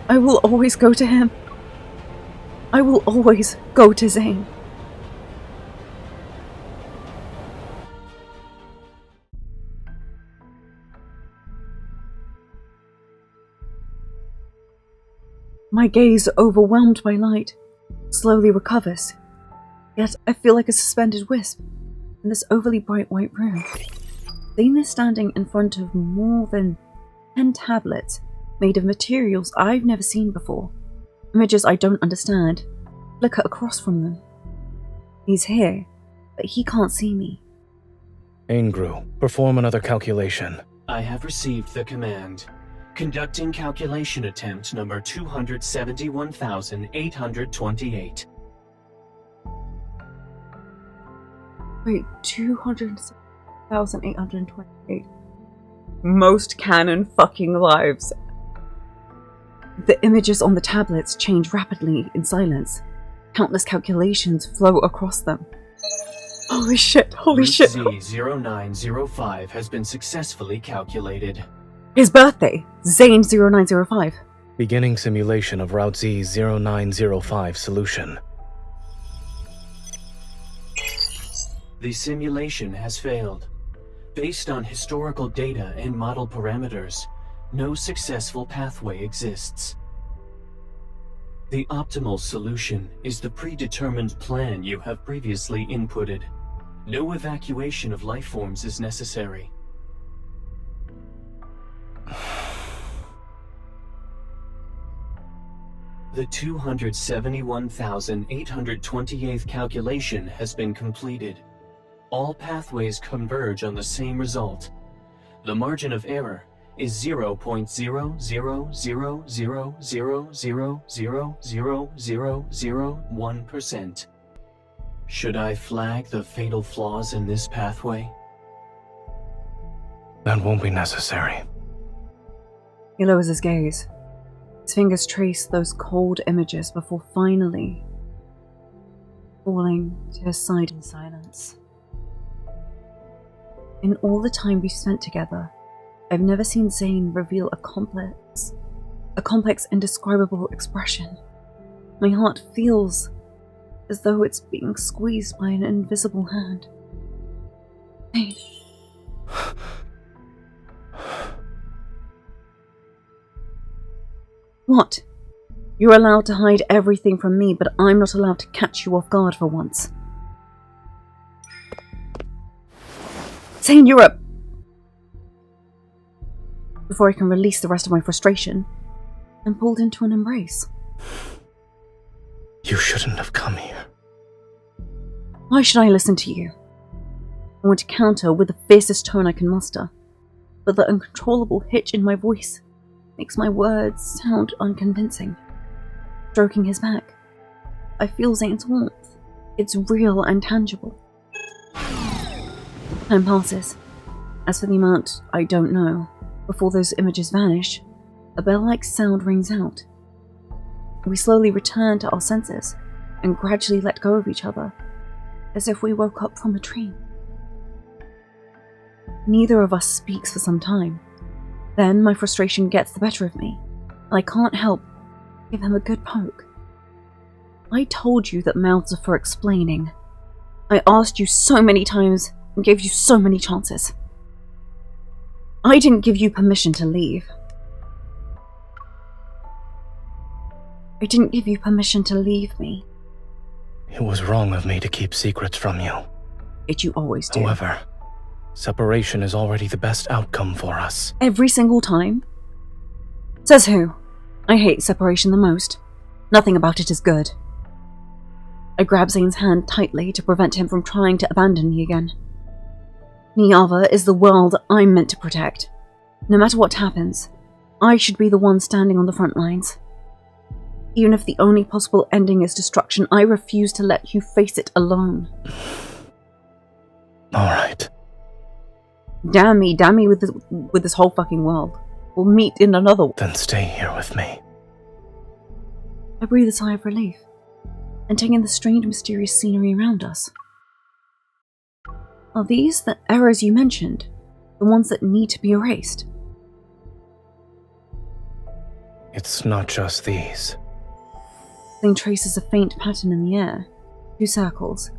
I will always go to him. I will always go to Zayne. My gaze, overwhelmed by light, slowly recovers, yet I feel like a suspended wisp in this overly bright white room. Zayne is standing in front of more than 10 tablets made of materials I've never seen before. Images I don't understand flicker across from them. He's here, but he can't see me. Aingru, perform another calculation. I have received the command. Conducting calculation attempt number 271,828. Wait, 207,828. Most canon fucking lives. The images on the tablets change rapidly in silence. Countless calculations flow across them. Holy shit, holy shit. Z0905 has been successfully calculated. His birthday, Zayne 0905. Beginning simulation of Route Z 0905 solution. The simulation has failed. Based on historical data and model parameters, no successful pathway exists. The optimal solution is the predetermined plan you have previously inputted. No evacuation of life forms is necessary. The 271,828th calculation has been completed. All pathways converge on the same result. The margin of error is 0.00000000001%. Should I flag the fatal flaws in this pathway? That won't be necessary. He lowers his gaze. His fingers trace those cold images before finally falling to his side in silence. In all the time we've spent together, I've never seen Zayne reveal a complex, indescribable expression. My heart feels as though it's being squeezed by an invisible hand. Zayne. What? You're allowed to hide everything from me, but I'm not allowed to catch you off guard for once. Zayne, you're up! Before I can release the rest of my frustration, I'm pulled into an embrace. You shouldn't have come here. Why should I listen to you? I want to counter with the fiercest tone I can muster, but the uncontrollable hitch in my voice makes my words sound unconvincing. Stroking his back, I feel Zayne's warmth. It's real and tangible. Time passes. As for the amount I don't know, before those images vanish, a bell-like sound rings out. We slowly return to our senses and gradually let go of each other, as if we woke up from a dream. Neither of us speaks for some time. Then my frustration gets the better of me, and I can't help give him a good poke. I told you that mouths are for explaining. I asked you so many times and gave you so many chances. I didn't give you permission to leave. I didn't give you permission to leave me. It was wrong of me to keep secrets from you. Yet you always do. However, separation is already the best outcome for us. Every single time? Says who? I hate separation the most. Nothing about it is good. I grab Zayne's hand tightly to prevent him from trying to abandon me again. Niava is the world I'm meant to protect. No matter what happens, I should be the one standing on the front lines. Even if the only possible ending is destruction, I refuse to let you face it alone. Alright. Damn me with this whole fucking world. We'll meet in another one. Then stay here with me. I breathe a sigh of relief, and take in the strange, mysterious scenery around us. Are these the errors you mentioned? The ones that need to be erased? It's not just these. Zayne traces a faint pattern in the air. 2 circles,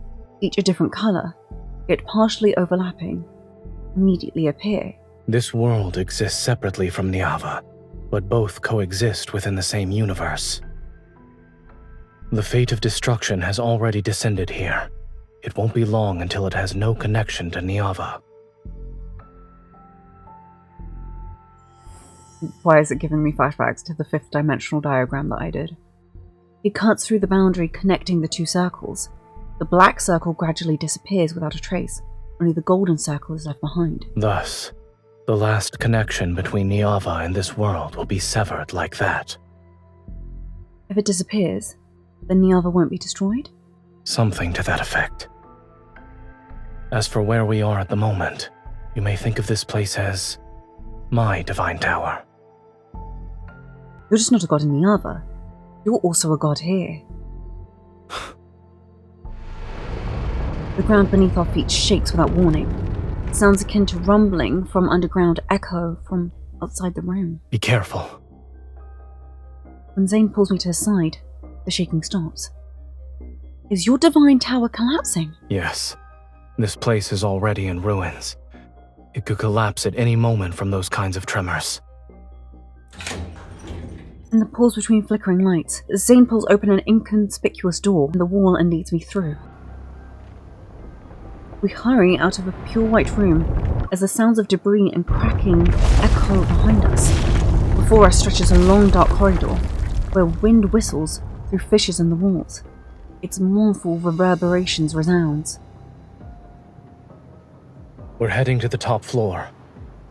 each a different colour, yet partially overlapping, immediately appear. This world exists separately from Niava, but both coexist within the same universe. The fate of destruction has already descended here. It won't be long until it has no connection to Niava. Why is it giving me flashbacks to the 5th dimensional diagram that I did? He cuts through the boundary connecting the 2 circles. The black circle gradually disappears without a trace. Only the golden circle is left behind. Thus, the last connection between Niava and this world will be severed like that. If it disappears, then Niava won't be destroyed? Something to that effect. As for where we are at the moment, you may think of this place as my divine tower. You're just not a god in Niava. You're also a god here. The ground beneath our feet shakes without warning. It sounds akin to rumbling from underground echo from outside the room. Be careful. When Zayne pulls me to his side, the shaking stops. Is your divine tower collapsing? Yes. This place is already in ruins. It could collapse at any moment from those kinds of tremors. In the pause between flickering lights, Zayne pulls open an inconspicuous door in the wall and leads me through. We hurry out of a pure white room as the sounds of debris and cracking echo behind us. Before us stretches a long dark corridor where wind whistles through fissures in the walls. Its mournful reverberations resounds. We're heading to the top floor.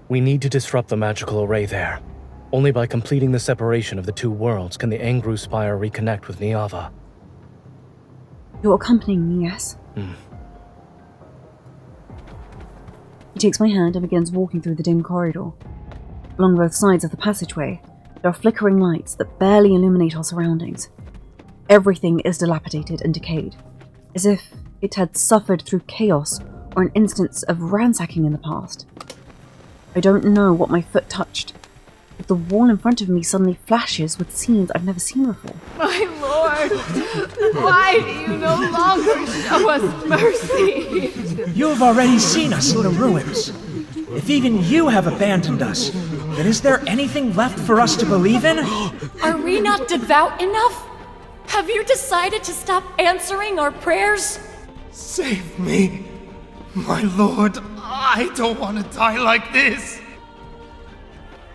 We need to disrupt the magical array there. Only by completing the separation of the 2 worlds can the Angru Spire reconnect with Niava. You're accompanying me, yes? He takes my hand and begins walking through the dim corridor. Along both sides of the passageway, there are flickering lights that barely illuminate our surroundings. Everything is dilapidated and decayed, as if it had suffered through chaos or an instance of ransacking in the past. I don't know what my foot touched, but the wall in front of me suddenly flashes with scenes I've never seen before. My lord, why do you no longer show us mercy? You have already seen us in the ruins. If even you have abandoned us, then is there anything left for us to believe in? Are we not devout enough? Have you decided to stop answering our prayers? Save me, my lord. I don't want to die like this.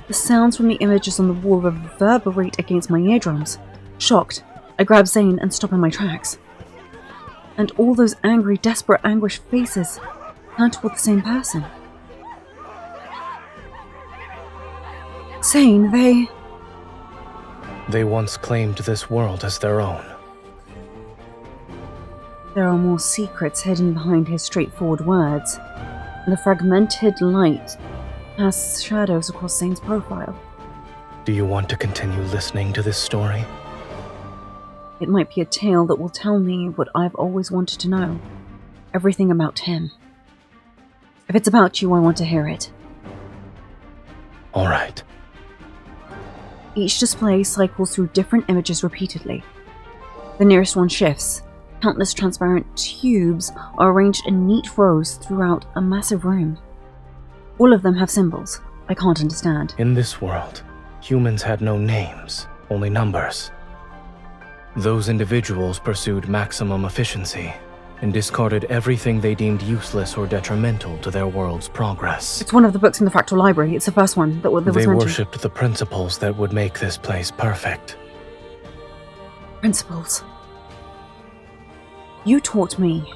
The sounds from the images on the wall reverberate against my eardrums. Shocked, I grab Zayne and stop in my tracks. And all those angry, desperate, anguished faces turn toward the same person. Zayne, They once claimed this world as their own. There are more secrets hidden behind his straightforward words, and the fragmented light casts shadows across Zayne's profile. Do you want to continue listening to this story? It might be a tale that will tell me what I've always wanted to know. Everything about him. If it's about you, I want to hear it. All right. Each display cycles through different images repeatedly. The nearest one shifts. Countless transparent tubes are arranged in neat rows throughout a massive room. All of them have symbols I can't understand. In this world, humans had no names, only numbers. Those individuals pursued maximum efficiency and discarded everything they deemed useless or detrimental to their world's progress. It's one of the books in the Fractal Library. It's the first one that was They mentioned. worshipped the principles that would make this place perfect. Principles. You taught me.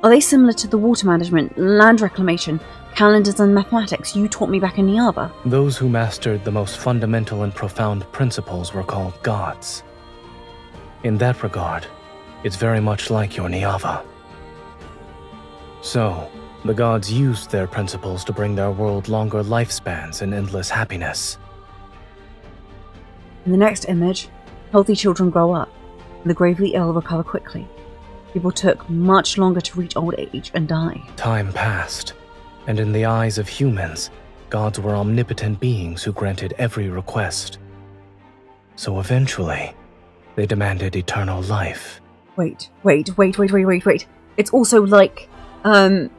Are they similar to the water management, land reclamation, calendars and mathematics you taught me back in Niava? Those who mastered the most fundamental and profound principles were called gods. In that regard, it's very much like your Niava. So, the gods used their principles to bring their world longer lifespans and endless happiness. In the next image, healthy children grow up, and the gravely ill recover quickly. People took much longer to reach old age and die. Time passed, and in the eyes of humans, gods were omnipotent beings who granted every request. So eventually, they demanded eternal life. Wait. It's also like, that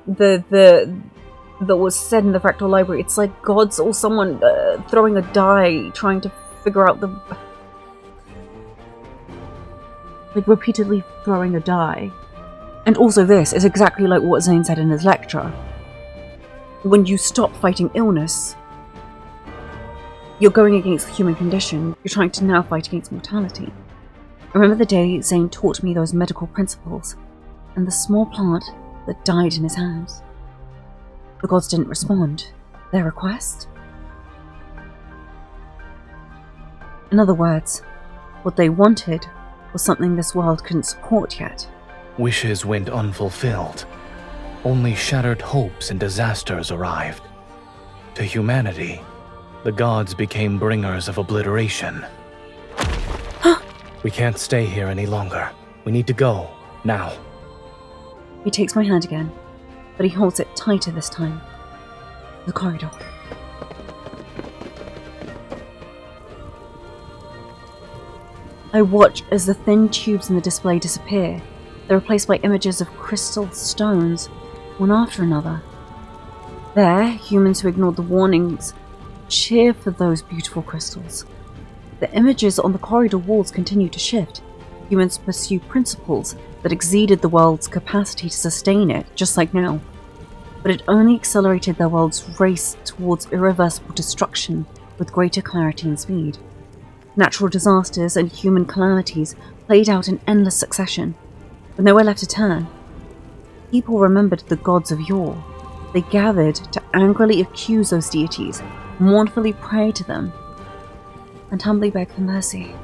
was said in the Fractal Library. It's like gods or someone throwing a die, trying to figure out the... Like, repeatedly throwing a die. And also this is exactly like what Zayne said in his lecture. When you stop fighting illness, you're going against the human condition. You're trying to now fight against mortality. I remember the day Zayne taught me those medical principles, and the small plant that died in his hands. The gods didn't respond. Their request? In other words, what they wanted was something this world couldn't support yet. Wishes went unfulfilled. Only shattered hopes and disasters arrived. To humanity, the gods became bringers of obliteration. We can't stay here any longer. We need to go, now. He takes my hand again, but he holds it tighter this time. The corridor. I watch as the thin tubes in the display disappear. They're replaced by images of crystal stones, one after another. There, humans who ignored the warnings cheer for those beautiful crystals. The images on the corridor walls continue to shift. Humans pursue principles that exceeded the world's capacity to sustain it, just like now. But it only accelerated their world's race towards irreversible destruction with greater clarity and speed. Natural disasters and human calamities played out in endless succession, with nowhere left to turn. People remembered the gods of yore. They gathered to angrily accuse those deities, mournfully pray to them, and humbly beg for mercy.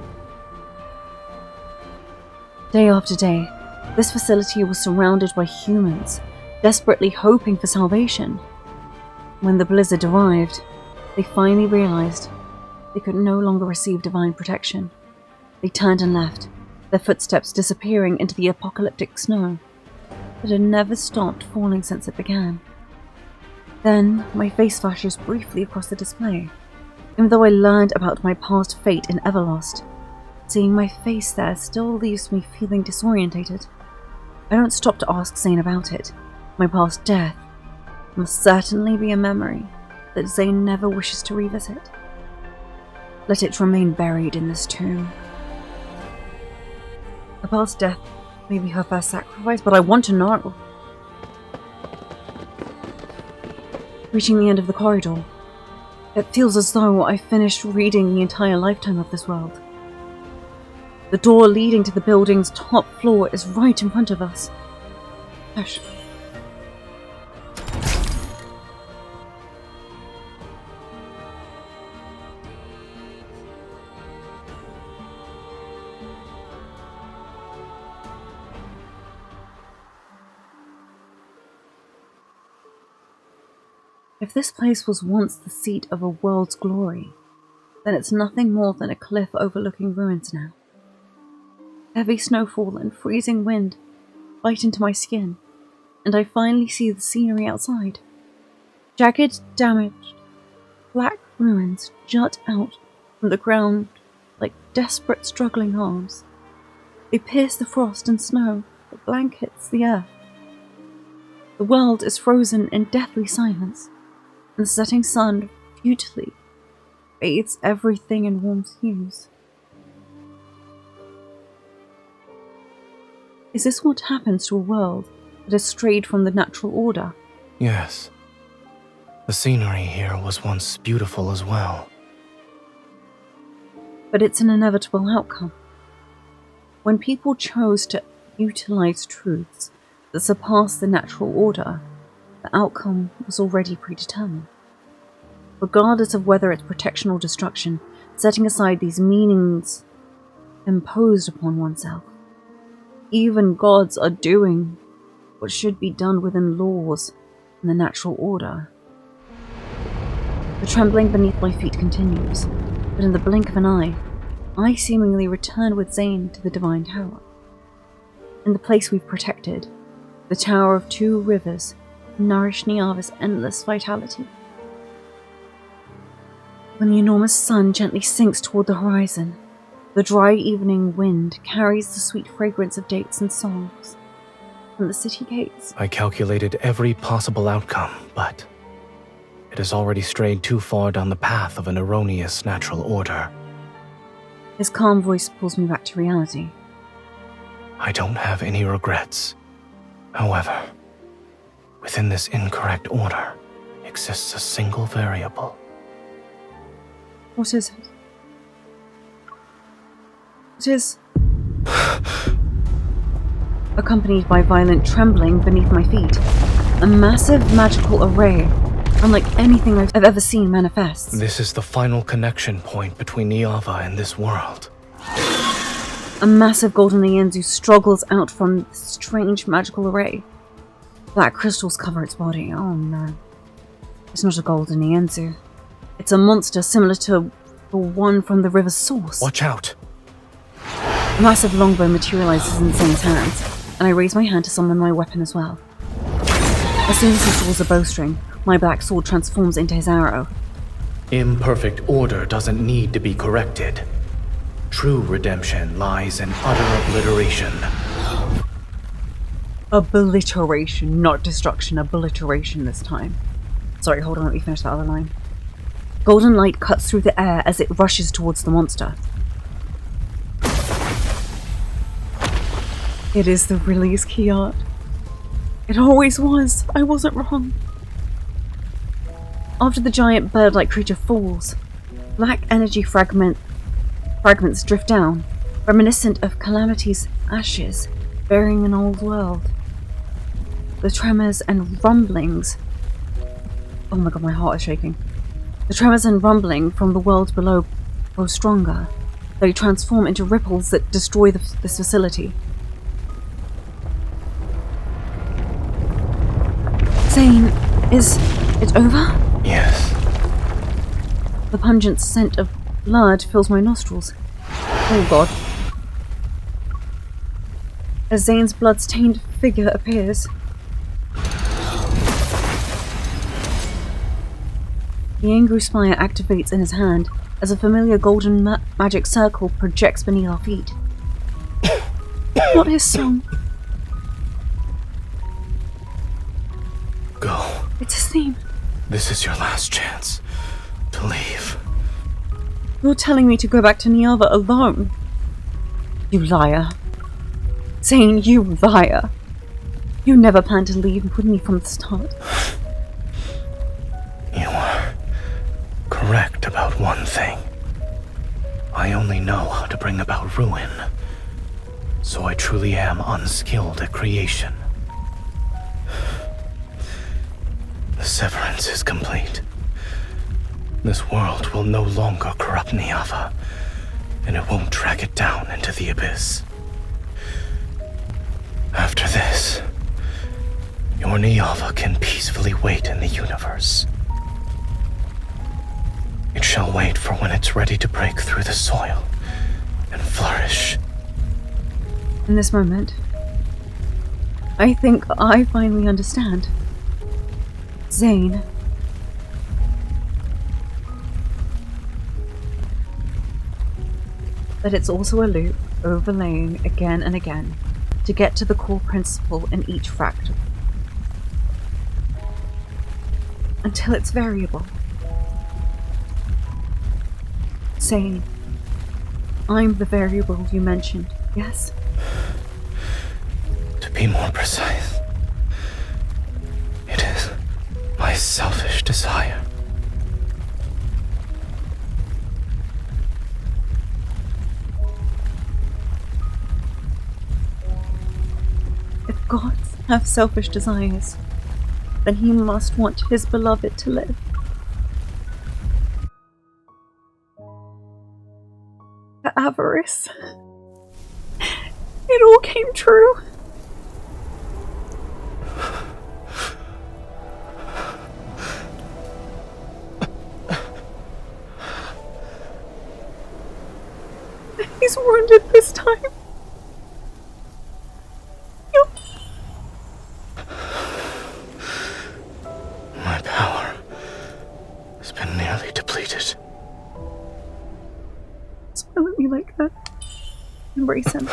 Day after day, this facility was surrounded by humans, desperately hoping for salvation. When the blizzard arrived, they finally realized they could no longer receive divine protection. They turned and left, their footsteps disappearing into the apocalyptic snow that had never stopped falling since it began. Then, my face flashes briefly across the display. Even though I learned about my past fate in Everlost, seeing my face there still leaves me feeling disorientated. I don't stop to ask Zayne about it. My past death must certainly be a memory that Zayne never wishes to revisit. Let it remain buried in this tomb. Her past death may be her first sacrifice, but I want to know. Reaching the end of the corridor, it feels as though I finished reading the entire lifetime of this world. The door leading to the building's top floor is right in front of us. Hush. If this place was once the seat of a world's glory, then it's nothing more than a cliff overlooking ruins now. Heavy snowfall and freezing wind bite into my skin, and I finally see the scenery outside. Jagged, damaged, black ruins jut out from the ground like desperate, struggling arms. They pierce the frost and snow that blankets the earth. The world is frozen in deathly silence, and the setting sun futilely bathes everything in warm hues. Is this what happens to a world that has strayed from the natural order? Yes. The scenery here was once beautiful as well. But it's an inevitable outcome. When people chose to utilize truths that surpass the natural order, the outcome was already predetermined. Regardless of whether it's protection or destruction, setting aside these meanings imposed upon oneself. Even gods are doing what should be done within laws and the natural order. The trembling beneath my feet continues, but in the blink of an eye, I seemingly return with Zayne to the Divine Tower. In the place we've protected, the Tower of Two Rivers nourish Niava's endless vitality. When the enormous sun gently sinks toward the horizon, the dry evening wind carries the sweet fragrance of dates and songs from the city gates. I calculated every possible outcome, but it has already strayed too far down the path of an erroneous natural order. His calm voice pulls me back to reality. I don't have any regrets. However, within this incorrect order exists a single variable. What is it? It is... Accompanied by violent trembling beneath my feet, a massive magical array, unlike anything I've ever seen manifest. This is the final connection point between Niava and this world. A massive golden Ienzu struggles out from this strange magical array. Black crystals cover its body. Oh no. It's not a golden Ienzu. It's a monster similar to the one from the river's source. Watch out! A massive longbow materializes in Zayne's hands, and I raise my hand to summon my weapon as well. As soon as he draws a bowstring, my black sword transforms into his arrow. Imperfect order doesn't need to be corrected. True redemption lies in utter obliteration. Obliteration, not destruction, obliteration this time. Sorry, hold on, let me finish that other line. Golden light cuts through the air as it rushes towards the monster. It is the release key art. It always was. I wasn't wrong. After the giant bird-like creature falls, black energy fragments drift down, reminiscent of Calamity's ashes, burying an old world. The tremors and rumblings... Oh my god, my heart is shaking. The tremors and rumbling from the world below grow stronger. They transform into ripples that destroy this facility. Zayne, is it over? Yes. The pungent scent of blood fills my nostrils. Oh god. As Zayne's blood-stained figure appears, the angry spire activates in his hand as a familiar golden magic circle projects beneath our feet. Not his song. Go. It's his theme. This is your last chance to leave. You're telling me to go back to Niava alone? You liar. Zayne, you liar. You never planned to leave with me from the start. You are correct about one thing. I only know how to bring about ruin, so I truly am unskilled at creation. The severance is complete. This world will no longer corrupt Niava, and it won't drag it down into the abyss. After this, your Niava can peacefully wait in the universe. It shall wait for when it's ready to break through the soil and flourish. In this moment, I think I finally understand. Zayne. But it's also a loop, overlaying again and again, to get to the core principle in each fractal. Until it's variable. Zayne, I'm the variable you mentioned, yes? To be more precise, it is my selfish desire. If gods have selfish desires, then he must want his beloved to live. The avarice. It all came true. He's wounded this time. My power has been nearly depleted. Smile at me like that. Embrace him.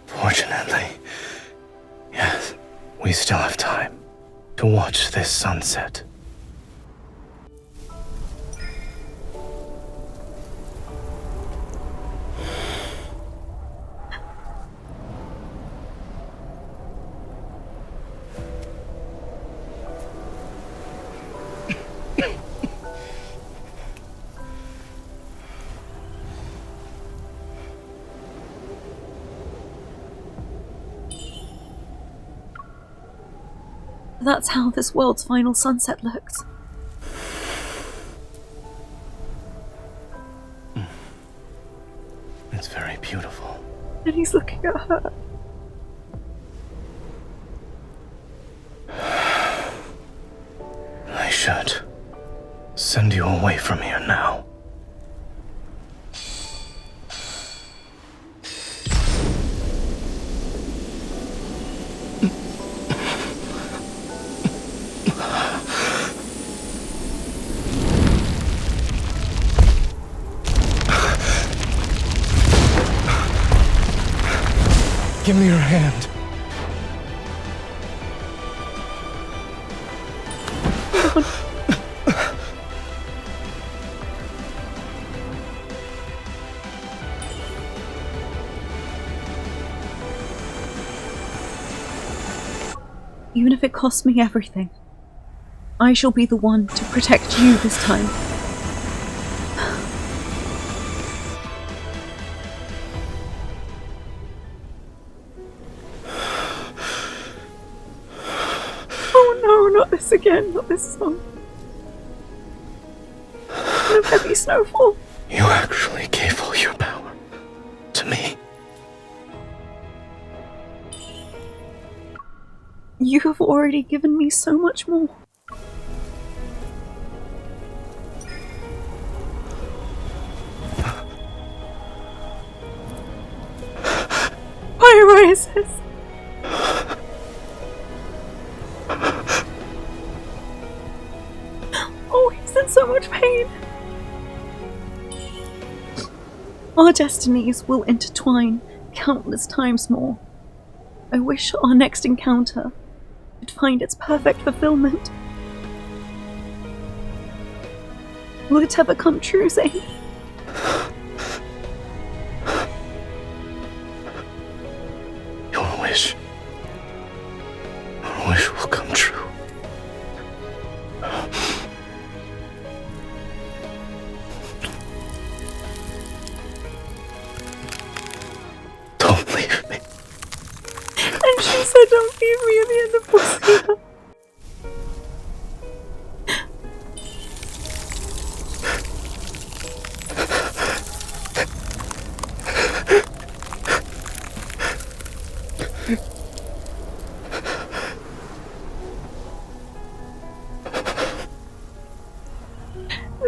Fortunately, yes, we still have time to watch this sunset. That's how this world's final sunset looks. It's very beautiful. And he's looking at her. I should send you away from here now. Give me your hand. Even if it costs me everything, I shall be the one to protect you this time. Oh no, not this again, not this song. No heavy snowfall. You actually gave all your power to me. You have already given me so much more. Pyrosis! Oh, he's in so much pain. Our destinies will intertwine countless times more. I wish our next encounter would find its perfect fulfillment. Will it ever come true, Zayne? Your wish will come true. Don't leave me. And she said, "Don't leave me," at the end of Hosea.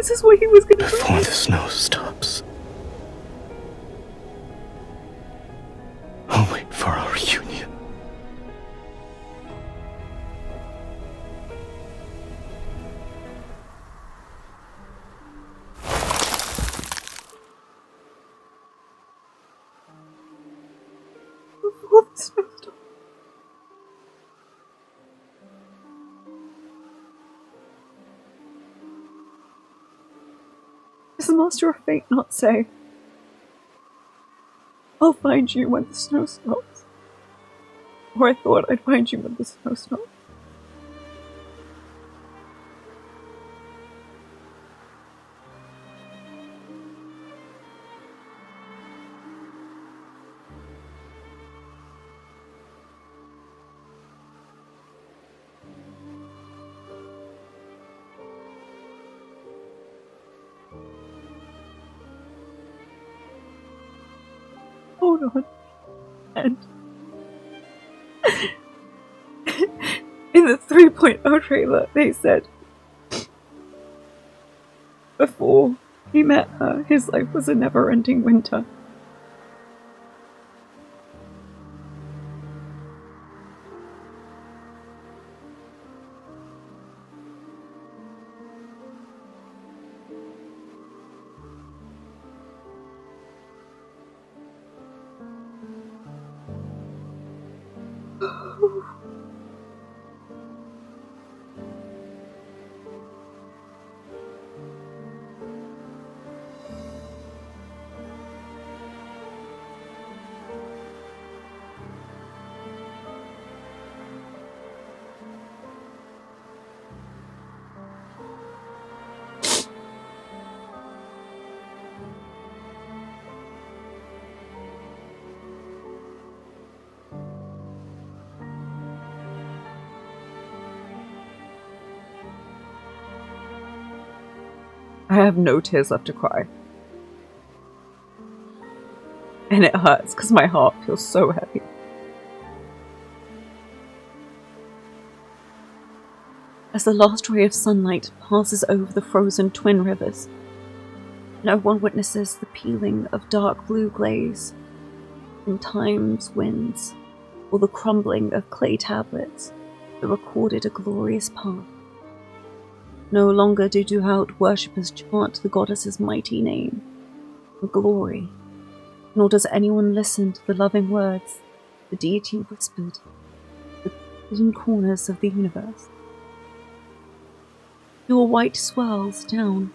This is what he was gonna do. Before the snow stops, I'll wait for our reunion. Before the snow stops. Does the Master of Fate not say, I'll find you when the snow stops? Or I thought I'd find you when the snow stops. Hold on. And in the 3.0 trailer, they said before he met her, his life was a never-ending winter. I have no tears left to cry. And it hurts because my heart feels so heavy. As the last ray of sunlight passes over the frozen twin rivers, no one witnesses the peeling of dark blue glaze in time's winds, or the crumbling of clay tablets that recorded a glorious path. No longer do devout worshippers chant the goddess's mighty name, the glory, nor does anyone listen to the loving words the deity whispered in the hidden corners of the universe. Your white swirls down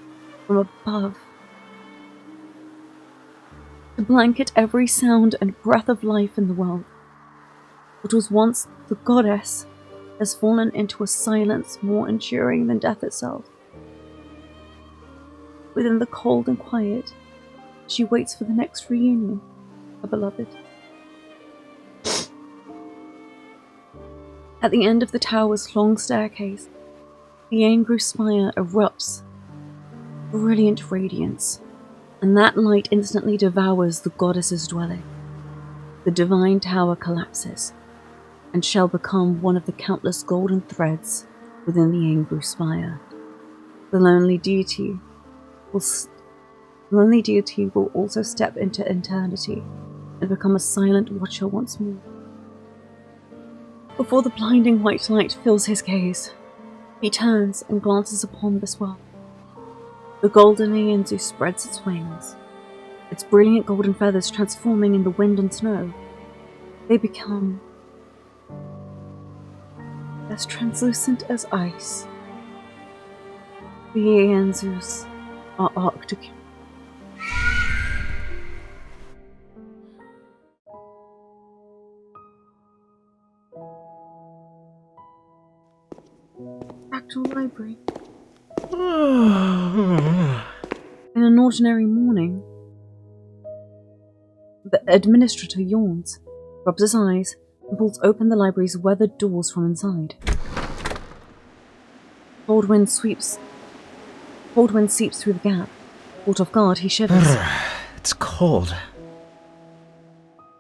from above to blanket every sound and breath of life in the world. What was once the goddess has fallen into a silence more enduring than death itself. Within the cold and quiet, she waits for the next reunion, her beloved. At the end of the tower's long staircase, the angry spire erupts, brilliant radiance, and that light instantly devours the goddess's dwelling. The divine tower collapses, and shall become one of the countless golden threads within the angry spire. The lonely deity will also step into eternity and become a silent watcher once more. Before the blinding white light fills his gaze, he turns and glances upon this world. The golden Ianzu spreads its wings, its brilliant golden feathers transforming in the wind and snow. They become as translucent as ice. The Ianzus are arctic. Fractal library. In an ordinary morning, the administrator yawns, rubs his eyes, and pulls open the library's weathered doors from inside. Cold wind seeps through the gap. Caught off guard, he shivers. It's cold.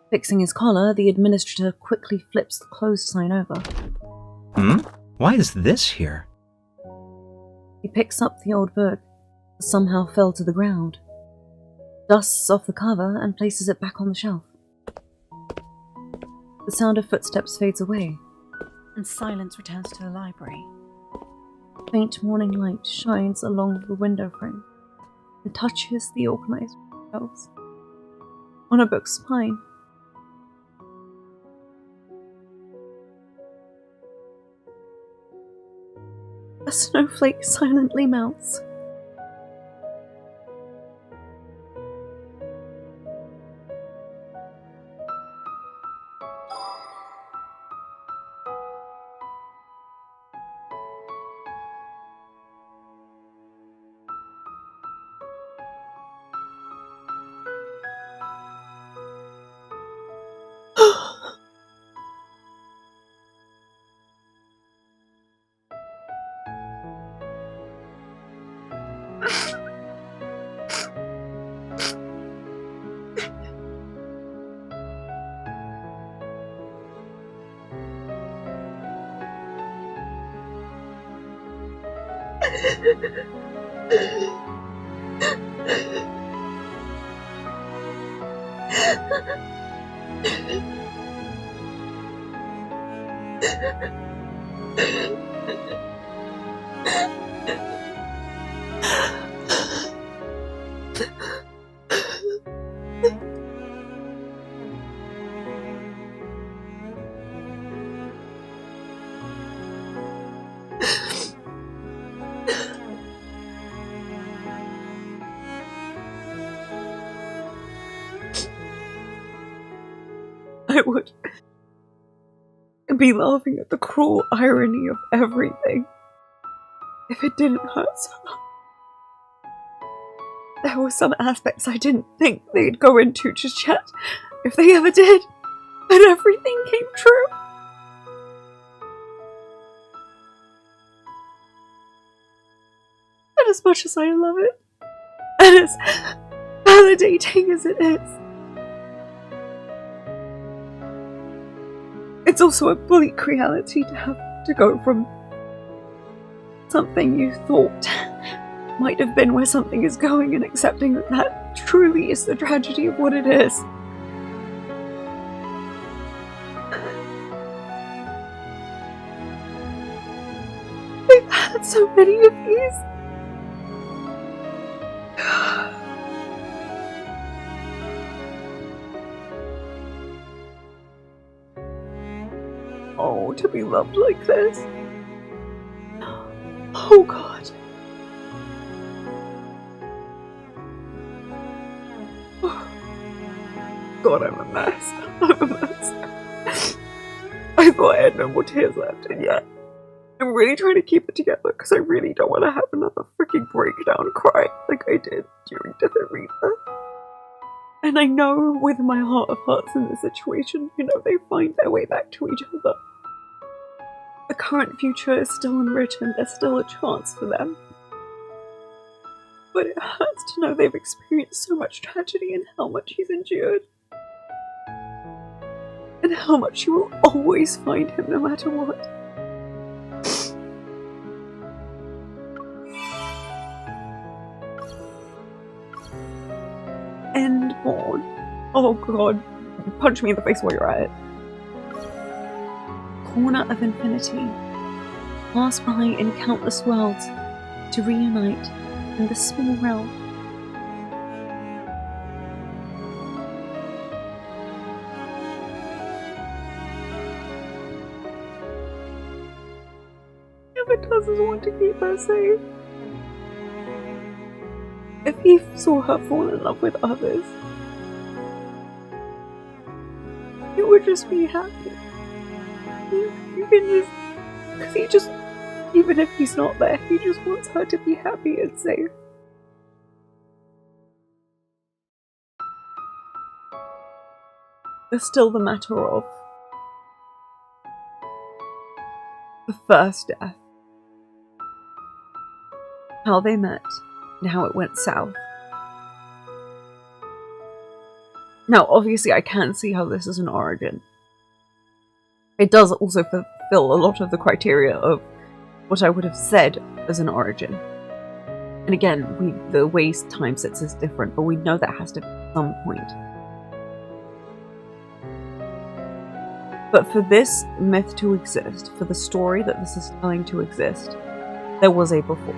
Fixing his collar, the administrator quickly flips the closed sign over. Why is this here? He picks up the old book, somehow fell to the ground, dusts off the cover and places it back on the shelf. The sound of footsteps fades away, and silence returns to the library. Faint morning light shines along the window frame and touches the organized shelves. On a book's spine, a snowflake silently melts. I would be laughing at the cruel irony of everything if it didn't hurt so much. There were some aspects I didn't think they'd go into just yet, if they ever did, but everything came true. And as much as I love it, and as validating as it is, it's also a bleak reality to have to go from something you thought might have been where something is going and accepting that that truly is the tragedy of what it is. We've had so many of these. Oh, to be loved like this. Oh God. God, I'm a mess. I'm a mess. I thought I had no more tears left, and yet I'm really trying to keep it together because I really don't want to have another freaking breakdown cry like I did during Death and Rebirth. And I know with my heart of hearts in this situation, they find their way back to each other. The current future is still unwritten, there's still a chance for them. But it hurts to know they've experienced so much tragedy and how much he's endured. And how much you will always find him no matter what. Endborn. Oh God, punch me in the face while you're at it. Corner of infinity. Pass by in countless worlds to reunite in this small realm. Doesn't want to keep her safe. If he saw her fall in love with others, he would just be happy. You can just, because he just, even if he's not there, he just wants her to be happy and safe. There's still the matter of the first death. How they met, and how it went south. Now, obviously, I can see how this is an origin. It does also fulfill a lot of the criteria of what I would have said as an origin. And again, the way time sets is different, but we know that has to be at some point. But for this myth to exist, for the story that this is telling to exist, there was a before.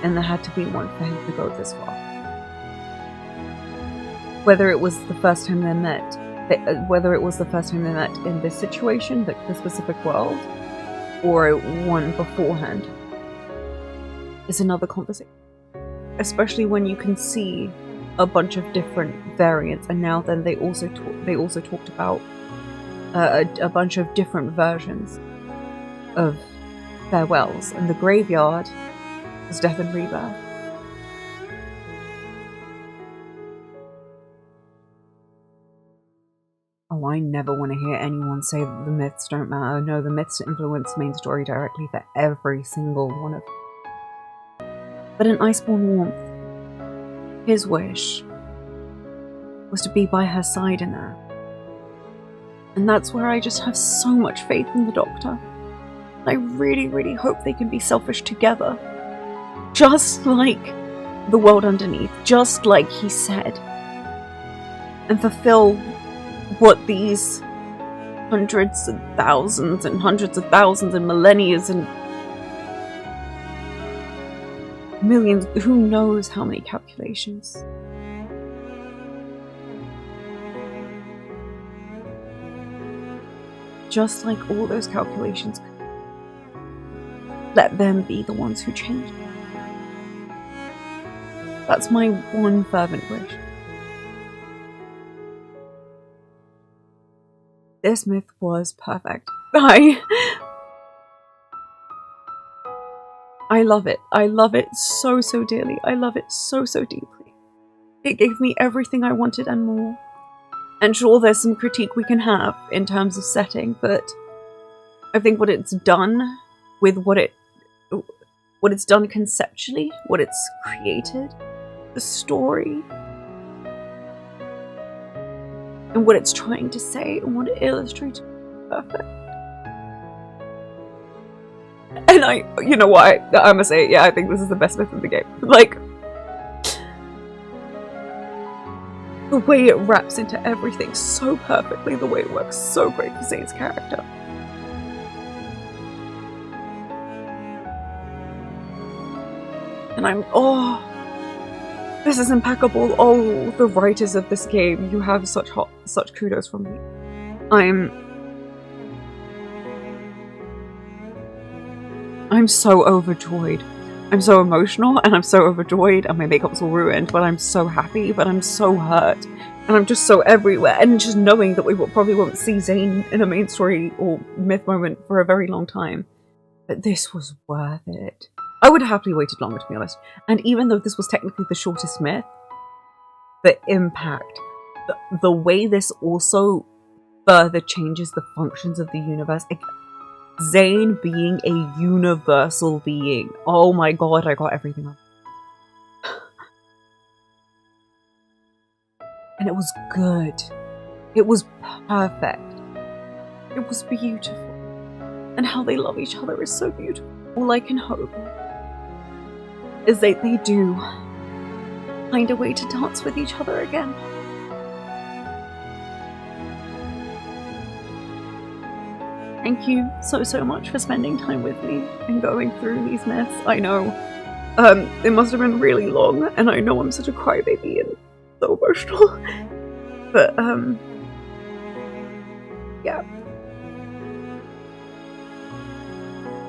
And there had to be one for him to go this far. Whether it was the first time they met, in this situation, the specific world, or one beforehand, is another conversation. Especially when you can see a bunch of different variants, and now then they also talked about a bunch of different versions of farewells, and the graveyard was death and rebirth. Oh, I never want to hear anyone say that the myths don't matter. No, the myths influence main story directly for every single one of them. But in Iceborne Warmth, his wish was to be by her side in that. And that's where I just have so much faith in the Doctor. I really, really hope they can be selfish together. Just like the world underneath, just like he said. And fulfill what these hundreds and thousands and millennia and millions, who knows how many calculations. Just like all those calculations, let them be the ones who change. That's my one fervent wish. This myth was perfect. I love it. I love it so, so dearly. I love it so, so deeply. It gave me everything I wanted and more. And sure, there's some critique we can have in terms of setting, but I think what it's done with what it's done conceptually, what it's created, the story, and what it's trying to say and what it illustrates, perfect. And you know what, I'm gonna say it, yeah, I think this is the best myth in the game. Like, the way it wraps into everything so perfectly, the way it works so great for Zayne's character. And this is impeccable. Oh, the writers of this game, you have such kudos from me. I'm so overjoyed. I'm so emotional, and I'm so overjoyed, and my makeup's all ruined, but I'm so happy, but I'm so hurt, and I'm just so everywhere, and just knowing that we probably won't see Zayne in a main story or myth moment for a very long time. But this was worth it. I would have happily waited longer, to be honest. And even though this was technically the shortest myth, the impact, the way this also further changes the functions of the universe. Zayne being a universal being. Oh my god, I got everything on. And it was good. It was perfect. It was beautiful. And how they love each other is so beautiful. All I can hope is that they do find a way to dance with each other again. Thank you so much for spending time with me and going through these myths. I know it must have been really long, and I know I'm such a crybaby and so emotional. But yeah.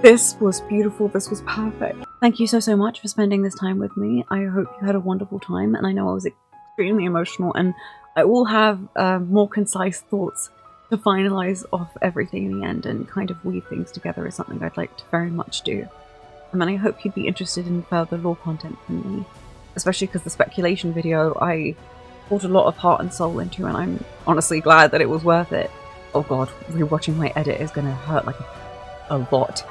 This was beautiful, this was perfect. Thank you so much for spending this time with me. I hope you had a wonderful time, and I know I was extremely emotional, and I will have more concise thoughts to finalize off everything in the end and kind of weave things together is something I'd like to very much do. And I hope you'd be interested in further lore content from me, especially because the speculation video I poured a lot of heart and soul into, and I'm honestly glad that it was worth it. Oh god, rewatching my edit is gonna hurt like a lot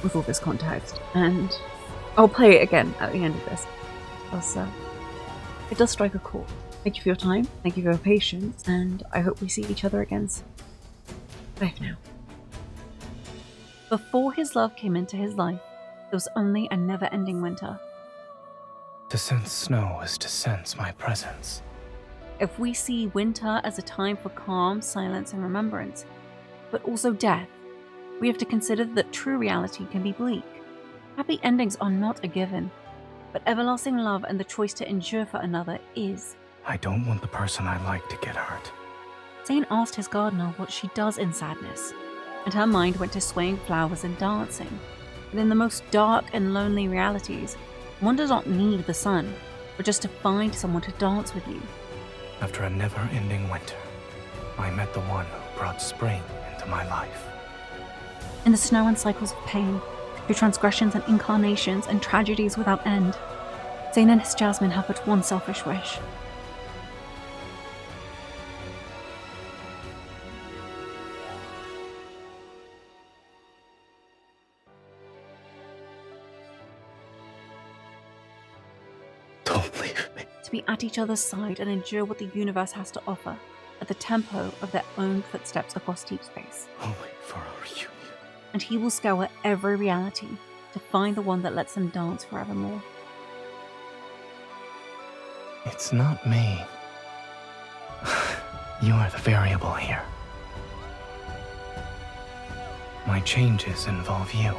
with all this context, and I'll play it again at the end of this because it does strike a chord. Thank you for your time, thank you for your patience, and I hope we see each other again soon. Bye for now. Before his love came into his life, It was only a never-ending winter. To sense snow is to sense my presence. If we see winter as a time for calm, silence, and remembrance, but also death, we have to consider that true reality can be bleak. Happy endings are not a given, but everlasting love and the choice to endure for another is. I don't want the person I like to get hurt. Zayne asked his gardener what she does in sadness, and her mind went to swaying flowers and dancing. But in the most dark and lonely realities, one does not need the sun, but just to find someone to dance with you. After a never-ending winter, I met the one who brought spring into my life. In the snow and cycles of pain, through transgressions and incarnations and tragedies without end, Zayne and his Jasmine have but one selfish wish. Don't leave me. To be at each other's side and endure what the universe has to offer, at the tempo of their own footsteps across deep space. I'll wait for our reunion. And he will scour every reality to find the one that lets them dance forevermore. It's not me. You are the variable here. My changes involve you.